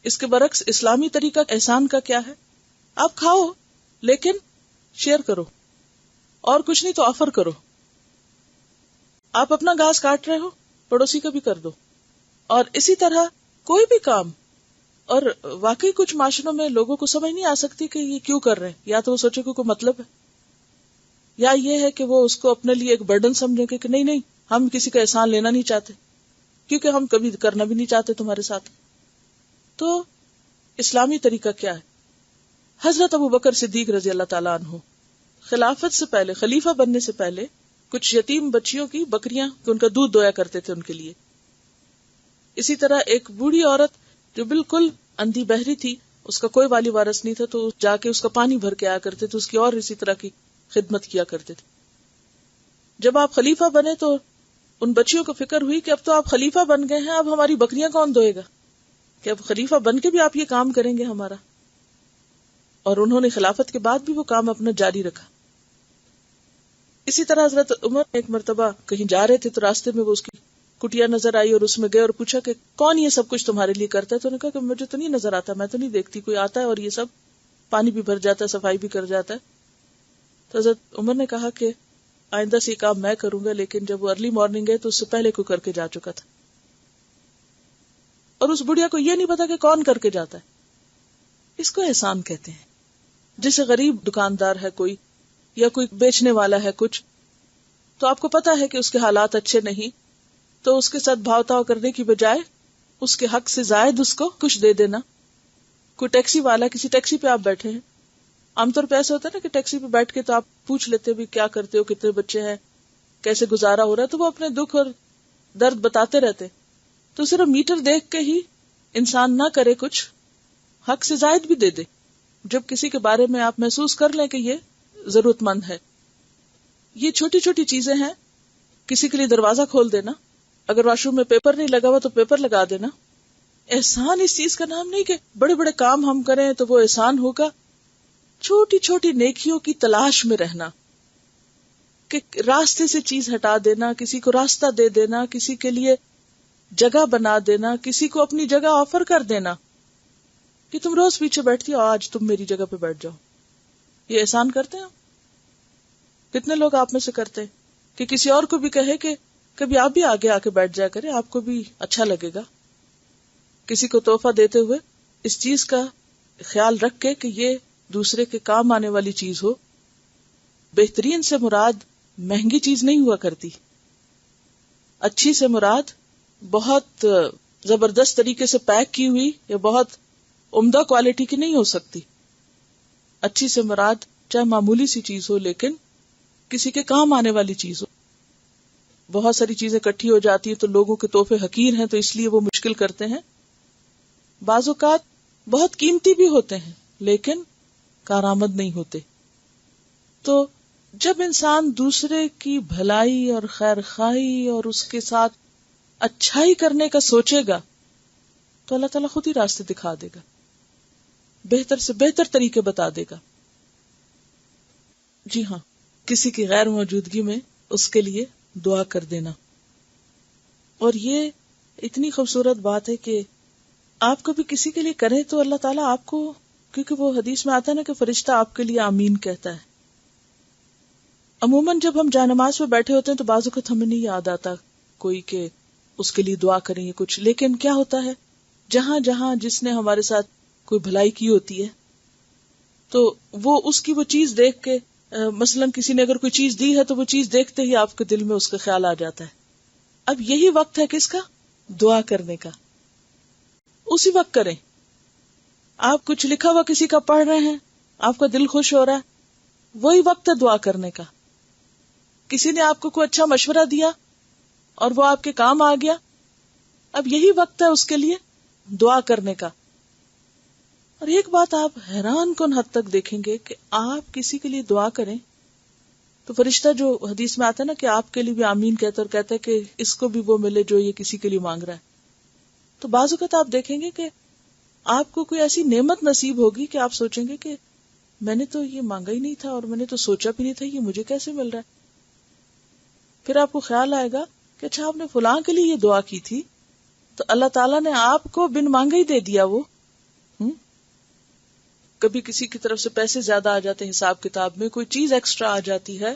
اس کے برعکس اسلامی طریقہ احسان کا کیا ہے؟ آپ کھاؤ لیکن شیئر کرو، اور کچھ نہیں تو آفر کرو. آپ اپنا گھاس کاٹ رہے ہو، پڑوسی کا بھی کر دو. اور اسی طرح کوئی بھی کام. اور واقعی کچھ معاشروں میں لوگوں کو سمجھ نہیں آ سکتی کہ یہ کیوں کر رہے ہیں. یا تو وہ سوچے کہ کوئی مطلب ہے، یا یہ ہے کہ وہ اس کو اپنے لیے ایک برڈن سمجھیں کہ نہیں نہیں، ہم کسی کا احسان لینا نہیں چاہتے کیونکہ ہم کبھی کرنا بھی نہیں چاہتے تمہارے ساتھ. تو اسلامی طریقہ کیا ہے؟ حضرت ابوبکر صدیق رضی اللہ تعالیٰ عنہ خلافت سے پہلے، خلیفہ بننے سے پہلے، کچھ یتیم بچیوں کی بکریاں کہ ان کا دودھ دویا کرتے تھے ان کے لیے. اسی طرح ایک بوڑھی عورت جو بالکل اندھی بہری تھی، اس کا کوئی والی وارث نہیں تھا، تو جا کے اس کا پانی بھر کے آیا کرتے تھے، اس کی اور اسی طرح کی خدمت کیا کرتے تھے. جب آپ خلیفہ بنے تو ان بچیوں کو فکر ہوئی کہ اب تو آپ خلیفہ بن گئے ہیں، اب ہماری بکریاں کون دھوئے گا، کہ اب خلیفہ بن کے بھی آپ یہ کام کریں گے ہمارا. اور انہوں نے خلافت کے بعد بھی وہ کام اپنا جاری رکھا. اسی طرح حضرت عمر ایک مرتبہ کہیں جا رہے تھے تو راستے میں وہ اس کی کٹیا نظر آئی اور اس میں گئے اور پوچھا کہ کون یہ سب کچھ تمہارے لیے کرتا ہے؟ تو انہوں نے کہا کہ مجھے تو نہیں نظر آتا، میں تو نہیں دیکھتی، کوئی آتا ہے اور یہ سب پانی بھی بھر جاتا ہے، صفائی بھی کر جاتا ہے. تو حضرت عمر نے کہا کہ آئندہ سے یہ کام میں کروں گا، لیکن جب وہ ارلی مارننگ گئے تو اس سے پہلے کوئی کر کے جا چکا تھا. اور اس بڑھیا کو یہ نہیں پتا کہ کون کر کے جاتا ہے. اس کو احسان کہتے ہیں. جیسے غریب دکاندار ہے کوئی یا کوئی بیچنے والا ہے کچھ, تو آپ کو پتا ہے کہ اس کے حالات اچھے نہیں, تو اس کے ساتھ بھاؤ تاؤ کرنے کی بجائے اس کے حق سے زائد اس کو کچھ دے دینا. کوئی ٹیکسی والا, کسی ٹیکسی پہ آپ بیٹھے ہیں, عام طور پہ ایسا ہوتا ہے نا کہ ٹیکسی پہ بیٹھ کے تو آپ پوچھ لیتے بھی کیا کرتے ہو, کتنے بچے ہیں, کیسے گزارا ہو رہا ہے, تو وہ اپنے دکھ اور درد بتاتے رہتے. تو صرف میٹر دیکھ کے ہی انسان نہ کرے کچھ, حق سے زائد بھی دے دے. جب کسی کے بارے میں آپ محسوس کر لیں کہ یہ ضرورت مند ہے. یہ چھوٹی چھوٹی چیزیں ہیں. کسی کے لیے دروازہ کھول دینا, اگر واش روم میں پیپر نہیں لگا ہوا تو پیپر لگا دینا. احسان اس چیز کا نام نہیں کہ بڑے بڑے کام ہم کریں تو وہ احسان ہوگا. چھوٹی چھوٹی نیکیوں کی تلاش میں رہنا, کہ راستے سے چیز ہٹا دینا, کسی کو راستہ دے دینا, کسی کے لیے جگہ بنا دینا, کسی کو اپنی جگہ آفر کر دینا کہ تم روز پیچھے بیٹھتی ہو, آج تم میری جگہ پہ بیٹھ جاؤ. یہ احسان کرتے ہیں. کتنے لوگ آپ میں سے کرتے ہیں کہ کسی اور کو بھی کہے کہ کبھی آپ بھی آگے آ کے بیٹھ جایا کریں, آپ کو بھی اچھا لگے گا. کسی کو تحفہ دیتے ہوئے اس چیز کا خیال رکھ کے کہ یہ دوسرے کے کام آنے والی چیز ہو. بہترین سے مراد مہنگی چیز نہیں ہوا کرتی. اچھی سے مراد بہت زبردست طریقے سے پیک کی ہوئی یا بہت عمدہ کوالٹی کی نہیں ہو سکتی. اچھی سے مراد چاہے معمولی سی چیز ہو لیکن کسی کے کام آنے والی چیز ہو. بہت ساری چیزیں اکٹھی ہو جاتی ہیں تو لوگوں کے تحفے حقیر ہیں تو اس لیے وہ مشکل کرتے ہیں. بعض اوقات بہت قیمتی بھی ہوتے ہیں لیکن کارآمد نہیں ہوتے. تو جب انسان دوسرے کی بھلائی اور خیر خواہی اور اس کے ساتھ اچھائی کرنے کا سوچے گا تو اللہ تعالیٰ خود ہی راستے دکھا دے گا, بہتر سے بہتر طریقے بتا دے گا. جی ہاں, کسی کی غیر موجودگی میں اس کے لیے دعا کر دینا. اور یہ اتنی خوبصورت بات ہے کہ آپ کبھی کسی کے لیے کریں تو اللہ تعالیٰ آپ کو, کیونکہ وہ حدیث میں آتا ہے نا کہ فرشتہ آپ کے لیے آمین کہتا ہے. عموماً جب ہم جانماز پہ بیٹھے ہوتے ہیں تو بعض اوقات ہمیں نہیں یاد آتا کوئی کہ اس کے لیے دعا کریں یا کچھ, لیکن کیا ہوتا ہے جہاں جہاں جس نے ہمارے ساتھ کوئی بھلائی کی ہوتی ہے تو وہ اس کی وہ چیز دیکھ کے, مثلاً کسی نے اگر کوئی چیز دی ہے تو وہ چیز دیکھتے ہی آپ کے دل میں اس کا خیال آ جاتا ہے. اب یہی وقت ہے کس کا؟ دعا کرنے کا. اسی وقت کریں. آپ کچھ لکھا ہوا کسی کا پڑھ رہے ہیں, آپ کا دل خوش ہو رہا ہے, وہی وقت ہے دعا کرنے کا. کسی نے آپ کو کوئی اچھا مشورہ دیا اور وہ آپ کے کام آ گیا, اب یہی وقت ہے اس کے لیے دعا کرنے کا. اور ایک بات آپ حیران کن حد تک دیکھیں گے کہ آپ کسی کے لیے دعا کریں تو فرشتہ جو حدیث میں آتا ہے نا کہ آپ کے لیے بھی آمین کہتا ہے اور کہتا ہے کہ اس کو بھی وہ ملے جو یہ کسی کے لیے مانگ رہا ہے. تو بعض اوقات آپ دیکھیں گے کہ آپ کو کوئی ایسی نعمت نصیب ہوگی کہ آپ سوچیں گے کہ میں نے تو یہ مانگا ہی نہیں تھا اور میں نے تو سوچا بھی نہیں تھا یہ مجھے کیسے مل رہا ہے. پھر آپ کو خیال آئے گا کہ اچھا آپ نے فلاں کے لیے یہ دعا کی تھی تو اللہ تعالیٰ نے آپ کو بن مانگے ہی دے دیا. وہ کبھی کسی کی طرف سے پیسے زیادہ آ جاتے ہیں, حساب کتاب میں کوئی چیز ایکسٹرا آ جاتی ہے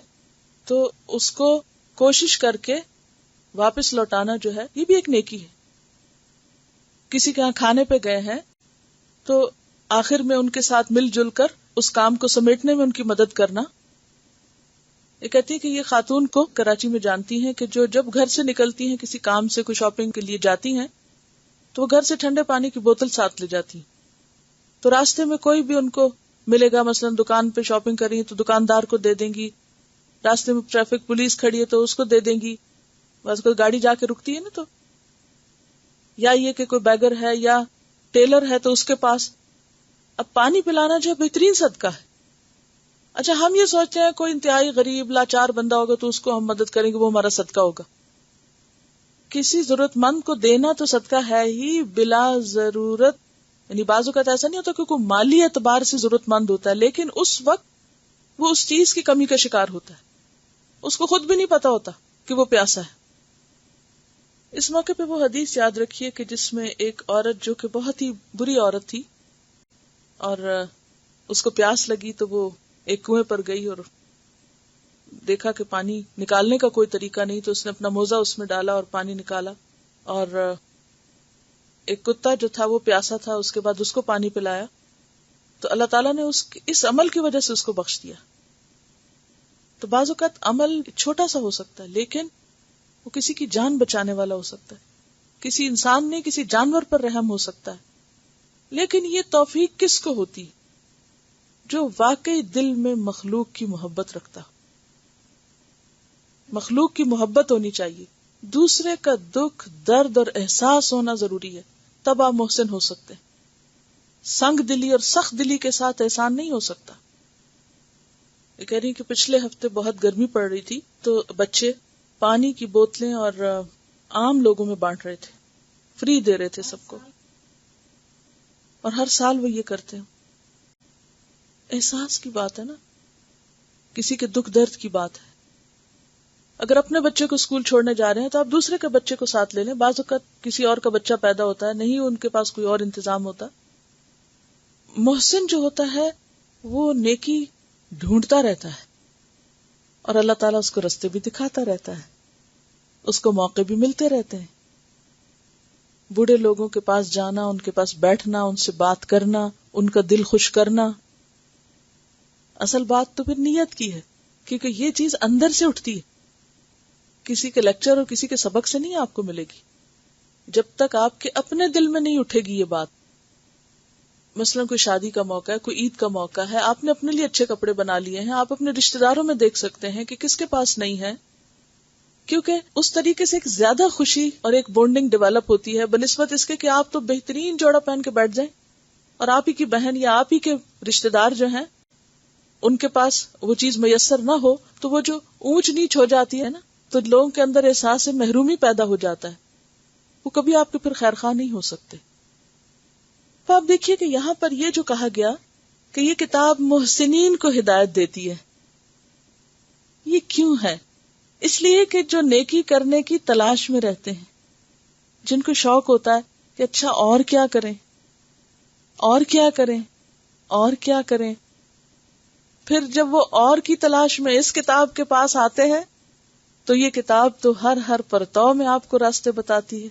تو اس کو کوشش کر کے واپس لوٹانا جو ہے یہ بھی ایک نیکی ہے. کسی کے یہاں کھانے پہ گئے ہیں تو آخر میں ان کے ساتھ مل جل کر اس کام کو سمیٹنے میں ان کی مدد کرنا. یہ کہتی ہے کہ یہ خاتون کو کراچی میں جانتی ہیں کہ جو جب گھر سے نکلتی ہیں کسی کام سے کوئی شاپنگ کے لیے جاتی ہیں تو وہ گھر سے ٹھنڈے پانی کی بوتل ساتھ لے جاتی ہیں. تو راستے میں کوئی بھی ان کو ملے گا, مثلا دکان پہ شاپنگ کر رہی ہے تو دکاندار کو دے دیں گی, راستے میں ٹریفک پولیس کھڑی ہے تو اس کو دے دیں گی, بس کوئی گاڑی جا کے رکتی ہے نا تو, یا یہ کہ کوئی بیگر ہے یا ٹیلر ہے تو اس کے پاس. اب پانی پلانا جو بہترین صدقہ ہے. اچھا ہم یہ سوچتے ہیں کوئی انتہائی غریب لاچار بندہ ہوگا تو اس کو ہم مدد کریں گے, وہ ہمارا صدقہ ہوگا. کسی ضرورت مند کو دینا تو صدقہ ہے ہی بلا ضرورت. یعنی بعض اوقات ایسا نہیں ہوتا کہ کوئی مالی اعتبار سے ضرورت مند ہوتا ہے لیکن اس وقت وہ اس چیز کی کمی کا شکار ہوتا ہے, اس کو خود بھی نہیں پتا ہوتا کہ وہ پیاسا ہے. اس موقع پہ وہ حدیث یاد رکھیے کہ جس میں ایک عورت جو کہ بہت ہی بری عورت تھی اور اس کو پیاس لگی تو وہ ایک کنویں پر گئی اور دیکھا کہ پانی نکالنے کا کوئی طریقہ نہیں تو اس نے اپنا موزہ اس میں ڈالا اور پانی نکالا اور ایک کتا جو تھا وہ پیاسا تھا، اس کے بعد اس کو پانی پلایا، تو اللہ تعالیٰ نے اس عمل کی وجہ سے اس کو بخش دیا. تو بعض اوقات عمل چھوٹا سا ہو سکتا ہے لیکن وہ کسی کی جان بچانے والا ہو سکتا ہے، کسی انسان نے کسی جانور پر رحم ہو سکتا ہے. لیکن یہ توفیق کس کو ہوتی؟ جو واقعی دل میں مخلوق کی محبت رکھتا. مخلوق کی محبت ہونی چاہیے، دوسرے کا دکھ درد اور احساس ہونا ضروری ہے، تب آپ محسن ہو سکتے ہیں. سنگ دلی اور سخت دلی کے ساتھ احسان نہیں ہو سکتا. یہ کہہ رہی کہ پچھلے ہفتے بہت گرمی پڑ رہی تھی تو بچے پانی کی بوتلیں اور عام لوگوں میں بانٹ رہے تھے، فری دے رہے تھے سب کو، اور ہر سال وہ یہ کرتے ہیں. احساس کی بات ہے نا، کسی کے دکھ درد کی بات ہے. اگر اپنے بچے کو اسکول چھوڑنے جا رہے ہیں تو آپ دوسرے کے بچے کو ساتھ لے لیں. بعض اوقات کسی اور کا بچہ پیدا ہوتا ہے، نہیں ان کے پاس کوئی اور انتظام ہوتا. محسن جو ہوتا ہے وہ نیکی ڈھونڈتا رہتا ہے اور اللہ تعالیٰ اس کو رستے بھی دکھاتا رہتا ہے، اس کو موقع بھی ملتے رہتے ہیں. بوڑھے لوگوں کے پاس جانا، ان کے پاس بیٹھنا، ان سے بات کرنا، ان کا دل خوش کرنا. اصل بات تو پھر نیت کی ہے، کیونکہ یہ چیز اندر سے اٹھتی ہے، کسی کے لیکچر اور کسی کے سبق سے نہیں آپ کو ملے گی. جب تک آپ کے اپنے دل میں نہیں اٹھے گی یہ بات. مثلا کوئی شادی کا موقع ہے، کوئی عید کا موقع ہے، آپ نے اپنے لیے اچھے کپڑے بنا لیے ہیں، آپ اپنے رشتہ داروں میں دیکھ سکتے ہیں کہ کس کے پاس نہیں ہے، کیونکہ اس طریقے سے ایک زیادہ خوشی اور ایک بونڈنگ ڈیولپ ہوتی ہے بنسبت اس کے کہ آپ تو بہترین جوڑا پہن کے بیٹھ جائیں اور آپ ہی کی بہن یا آپ ہی کے رشتہ دار جو ہیں ان کے پاس وہ چیز میسر نہ ہو، تو وہ جو اونچ نیچ ہو جاتی ہے نا، تو لوگوں کے اندر احساس محرومی پیدا ہو جاتا ہے، وہ کبھی آپ کے پھر خیر خواہ نہیں ہو سکتے. تو آپ دیکھیے کہ یہاں پر یہ جو کہا گیا کہ یہ کتاب محسنین کو ہدایت دیتی ہے، یہ کیوں ہے؟ اس لیے کہ جو نیکی کرنے کی تلاش میں رہتے ہیں، جن کو شوق ہوتا ہے کہ اچھا اور کیا کریں اور کیا کریں اور کیا کریں، پھر جب وہ اور کی تلاش میں اس کتاب کے پاس آتے ہیں تو یہ کتاب تو ہر پرتو میں آپ کو راستے بتاتی ہے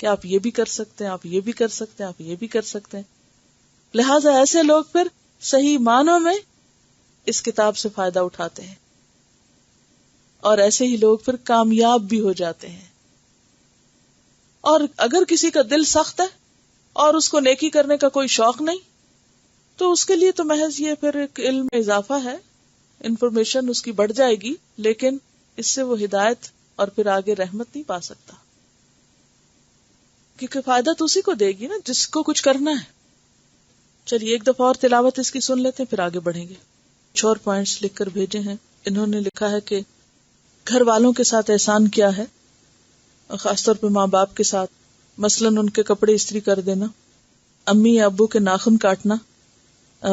کہ آپ یہ بھی کر سکتے ہیں، آپ یہ بھی کر سکتے ہیں، آپ یہ بھی کر سکتے ہیں. لہٰذا ایسے لوگ پھر صحیح معنوں میں اس کتاب سے فائدہ اٹھاتے ہیں اور ایسے ہی لوگ پھر کامیاب بھی ہو جاتے ہیں. اور اگر کسی کا دل سخت ہے اور اس کو نیکی کرنے کا کوئی شوق نہیں تو اس کے لیے تو محض یہ پھر ایک علم میں اضافہ ہے، انفارمیشن اس کی بڑھ جائے گی، لیکن اس سے وہ ہدایت اور پھر آگے رحمت نہیں پا سکتا، کیونکہ فائدہ تو اسی کو دے گی نا جس کو کچھ کرنا ہے. چلیے ایک دفعہ اور تلاوت اس کی سن لیتے ہیں، پھر آگے بڑھیں گے. کچھ اور پوائنٹس لکھ کر بھیجے ہیں. انہوں نے لکھا ہے کہ گھر والوں کے ساتھ احسان کیا ہے، خاص طور پہ ماں باپ کے ساتھ، مثلاً ان کے کپڑے استری کر دینا، امی یا ابو کے ناخن کاٹنا،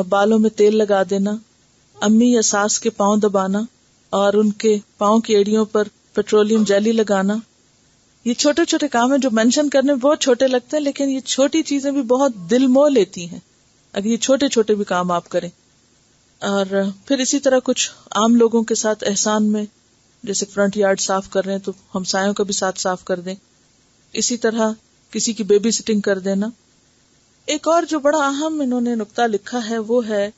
بالوں میں تیل لگا دینا، امی یا ساس کے پاؤں دبانا اور ان کے پاؤں کی ایڑیوں پر پیٹرولیم جیلی لگانا. یہ چھوٹے چھوٹے کام ہیں جو مینشن کرنے بہت چھوٹے لگتے ہیں، لیکن یہ چھوٹی چیزیں بھی بہت دل موہ لیتی ہیں اگر یہ چھوٹے چھوٹے بھی کام آپ کریں. اور پھر اسی طرح کچھ عام لوگوں کے ساتھ احسان میں، جیسے فرنٹ یارڈ صاف کر رہے ہیں تو ہمسایوں کا بھی ساتھ صاف کر دیں. اسی طرح کسی کی بیبی سٹنگ کر دینا. ایک اور جو بڑا اہم انہوں نے نقطہ لکھا ہے وہ ہے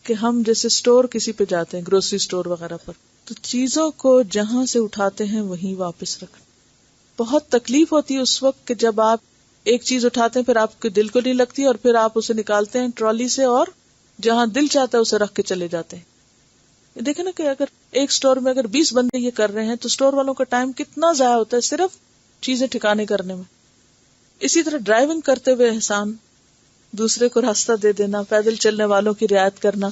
کہ ہم جیسے سٹور کسی پہ جاتے ہیں، گروسری سٹور وغیرہ پر، تو چیزوں کو جہاں سے اٹھاتے ہیں وہیں واپس رکھنا. بہت تکلیف ہوتی ہے اس وقت کہ جب آپ ایک چیز اٹھاتے ہیں پھر آپ کے دل کو نہیں لگتی اور پھر آپ اسے نکالتے ہیں ٹرالی سے اور جہاں دل چاہتا ہے اسے رکھ کے چلے جاتے ہیں. دیکھیں نا کہ اگر ایک سٹور میں اگر 20 بندے یہ کر رہے ہیں تو سٹور والوں کا ٹائم کتنا ضائع ہوتا ہے صرف چیزیں ٹھکانے کرنے میں. اسی طرح ڈرائیونگ کرتے ہوئے احسان، دوسرے کو راستہ دے دینا، پیدل چلنے والوں کی رعایت کرنا.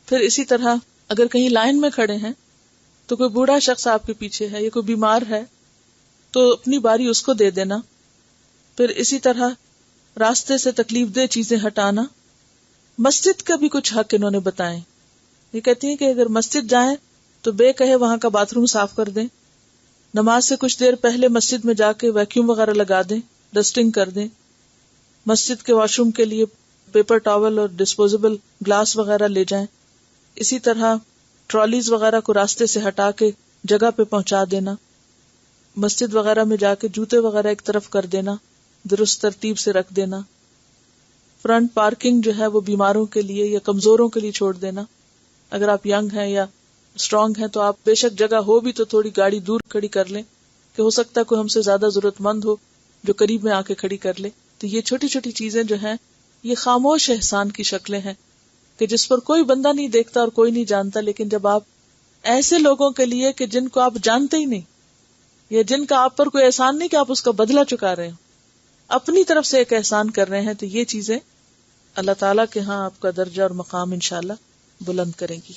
پھر اسی طرح اگر کہیں لائن میں کھڑے ہیں تو کوئی بوڑھا شخص آپ کے پیچھے ہے یا کوئی بیمار ہے تو اپنی باری اس کو دے دینا. پھر اسی طرح راستے سے تکلیف دہ چیزیں ہٹانا. مسجد کا بھی کچھ حق انہوں نے بتائے. یہ کہتی ہیں کہ اگر مسجد جائیں تو بے کہے وہاں کا باتھ روم صاف کر دیں، نماز سے کچھ دیر پہلے مسجد میں جا کے ویکیوم وغیرہ لگا دیں، ڈسٹنگ کر دیں. مسجد کے واش روم کے لیے پیپر ٹاول اور ڈسپوزیبل گلاس وغیرہ لے جائیں. اسی طرح ٹرالیز وغیرہ کو راستے سے ہٹا کے جگہ پہ پہنچا دینا. مسجد وغیرہ میں جا کے جوتے وغیرہ ایک طرف کر دینا درست ترتیب سے رکھ دینا. فرنٹ پارکنگ جو ہے وہ بیماروں کے لیے یا کمزوروں کے لیے چھوڑ دینا. اگر آپ ینگ ہیں یا اسٹرانگ ہیں تو آپ بے شک جگہ ہو بھی تو تھوڑی گاڑی دور کھڑی کر لیں کہ ہو سکتا ہے کوئی ہم سے زیادہ ضرورت مند ہو جو قریب میں آ کے کھڑی کر لے. تو یہ چھوٹی چھوٹی چیزیں جو ہیں یہ خاموش احسان کی شکلیں ہیں کہ جس پر کوئی بندہ نہیں دیکھتا اور کوئی نہیں جانتا، لیکن جب آپ ایسے لوگوں کے لیے کہ جن کو آپ جانتے ہی نہیں یا جن کا آپ پر کوئی احسان نہیں کہ آپ اس کا بدلہ چکا رہے ہیں، اپنی طرف سے ایک احسان کر رہے ہیں، تو یہ چیزیں اللہ تعالیٰ کے ہاں آپ کا درجہ اور مقام انشاءاللہ بلند کریں گی.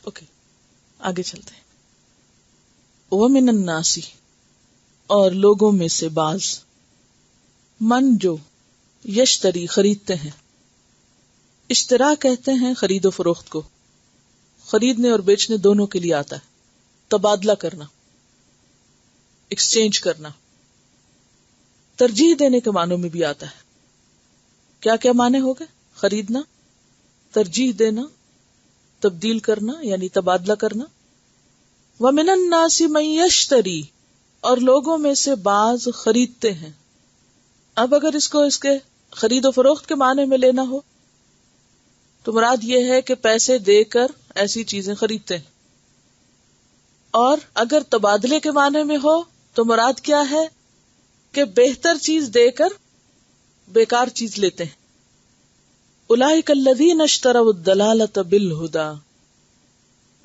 اوکے آگے چلتے ہیں. وَمِنَ النَّاسِ اور لوگوں میں سے بعض، من جو یشتری خریدتے ہیں. اشترا کہتے ہیں خرید و فروخت کو، خریدنے اور بیچنے دونوں کے لیے آتا ہے. تبادلہ کرنا، ایکسچینج کرنا. ترجیح دینے کے معنوں میں بھی آتا ہے. کیا کیا معنی ہو گئے؟ خریدنا، ترجیح دینا، تبدیل کرنا یعنی تبادلہ کرنا. وَمِنَ النَّاسِ مَن يَشْتَرِي اور لوگوں میں سے بعض خریدتے ہیں. اب اگر اس کو اس کے خرید و فروخت کے معنی میں لینا ہو تو مراد یہ ہے کہ پیسے دے کر ایسی چیزیں خریدتے ہیں، اور اگر تبادلے کے معنی میں ہو تو مراد کیا ہے کہ بہتر چیز دے کر بیکار چیز لیتے ہیں. اولئک الذین اشتروا الضلالۃ بالہدی،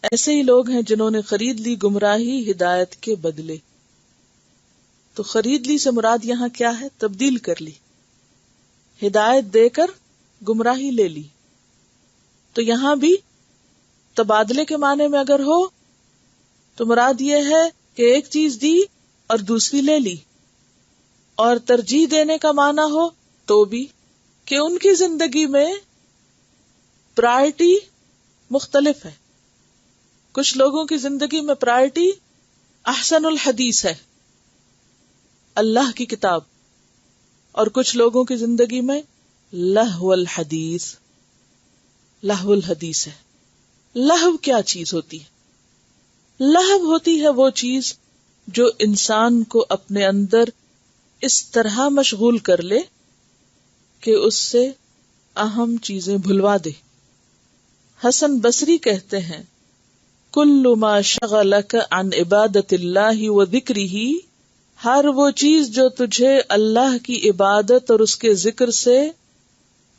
ایسے ہی لوگ ہیں جنہوں نے خرید لی گمراہی ہدایت کے بدلے. تو خرید لی سے مراد یہاں کیا ہے؟ تبدیل کر لی، ہدایت دے کر گمراہی لے لی. تو یہاں بھی تبادلے کے معنی میں اگر ہو تو مراد یہ ہے کہ ایک چیز دی اور دوسری لے لی. اور ترجیح دینے کا معنی ہو تو بھی کہ ان کی زندگی میں پرائرٹی مختلف ہے. کچھ لوگوں کی زندگی میں پرائرٹی احسن الحدیث ہے، اللہ کی کتاب، اور کچھ لوگوں کی زندگی میں لہو الحدیث، لہو الحدیث ہے. لہو کیا چیز ہوتی ہے؟ لہو ہوتی ہے وہ چیز جو انسان کو اپنے اندر اس طرح مشغول کر لے کہ اس سے اہم چیزیں بھلوا دے. حسن بصری کہتے ہیں کل ما شغلک عن عبادت اللہ و ذکرہ، ہر وہ چیز جو تجھے اللہ کی عبادت اور اس کے ذکر سے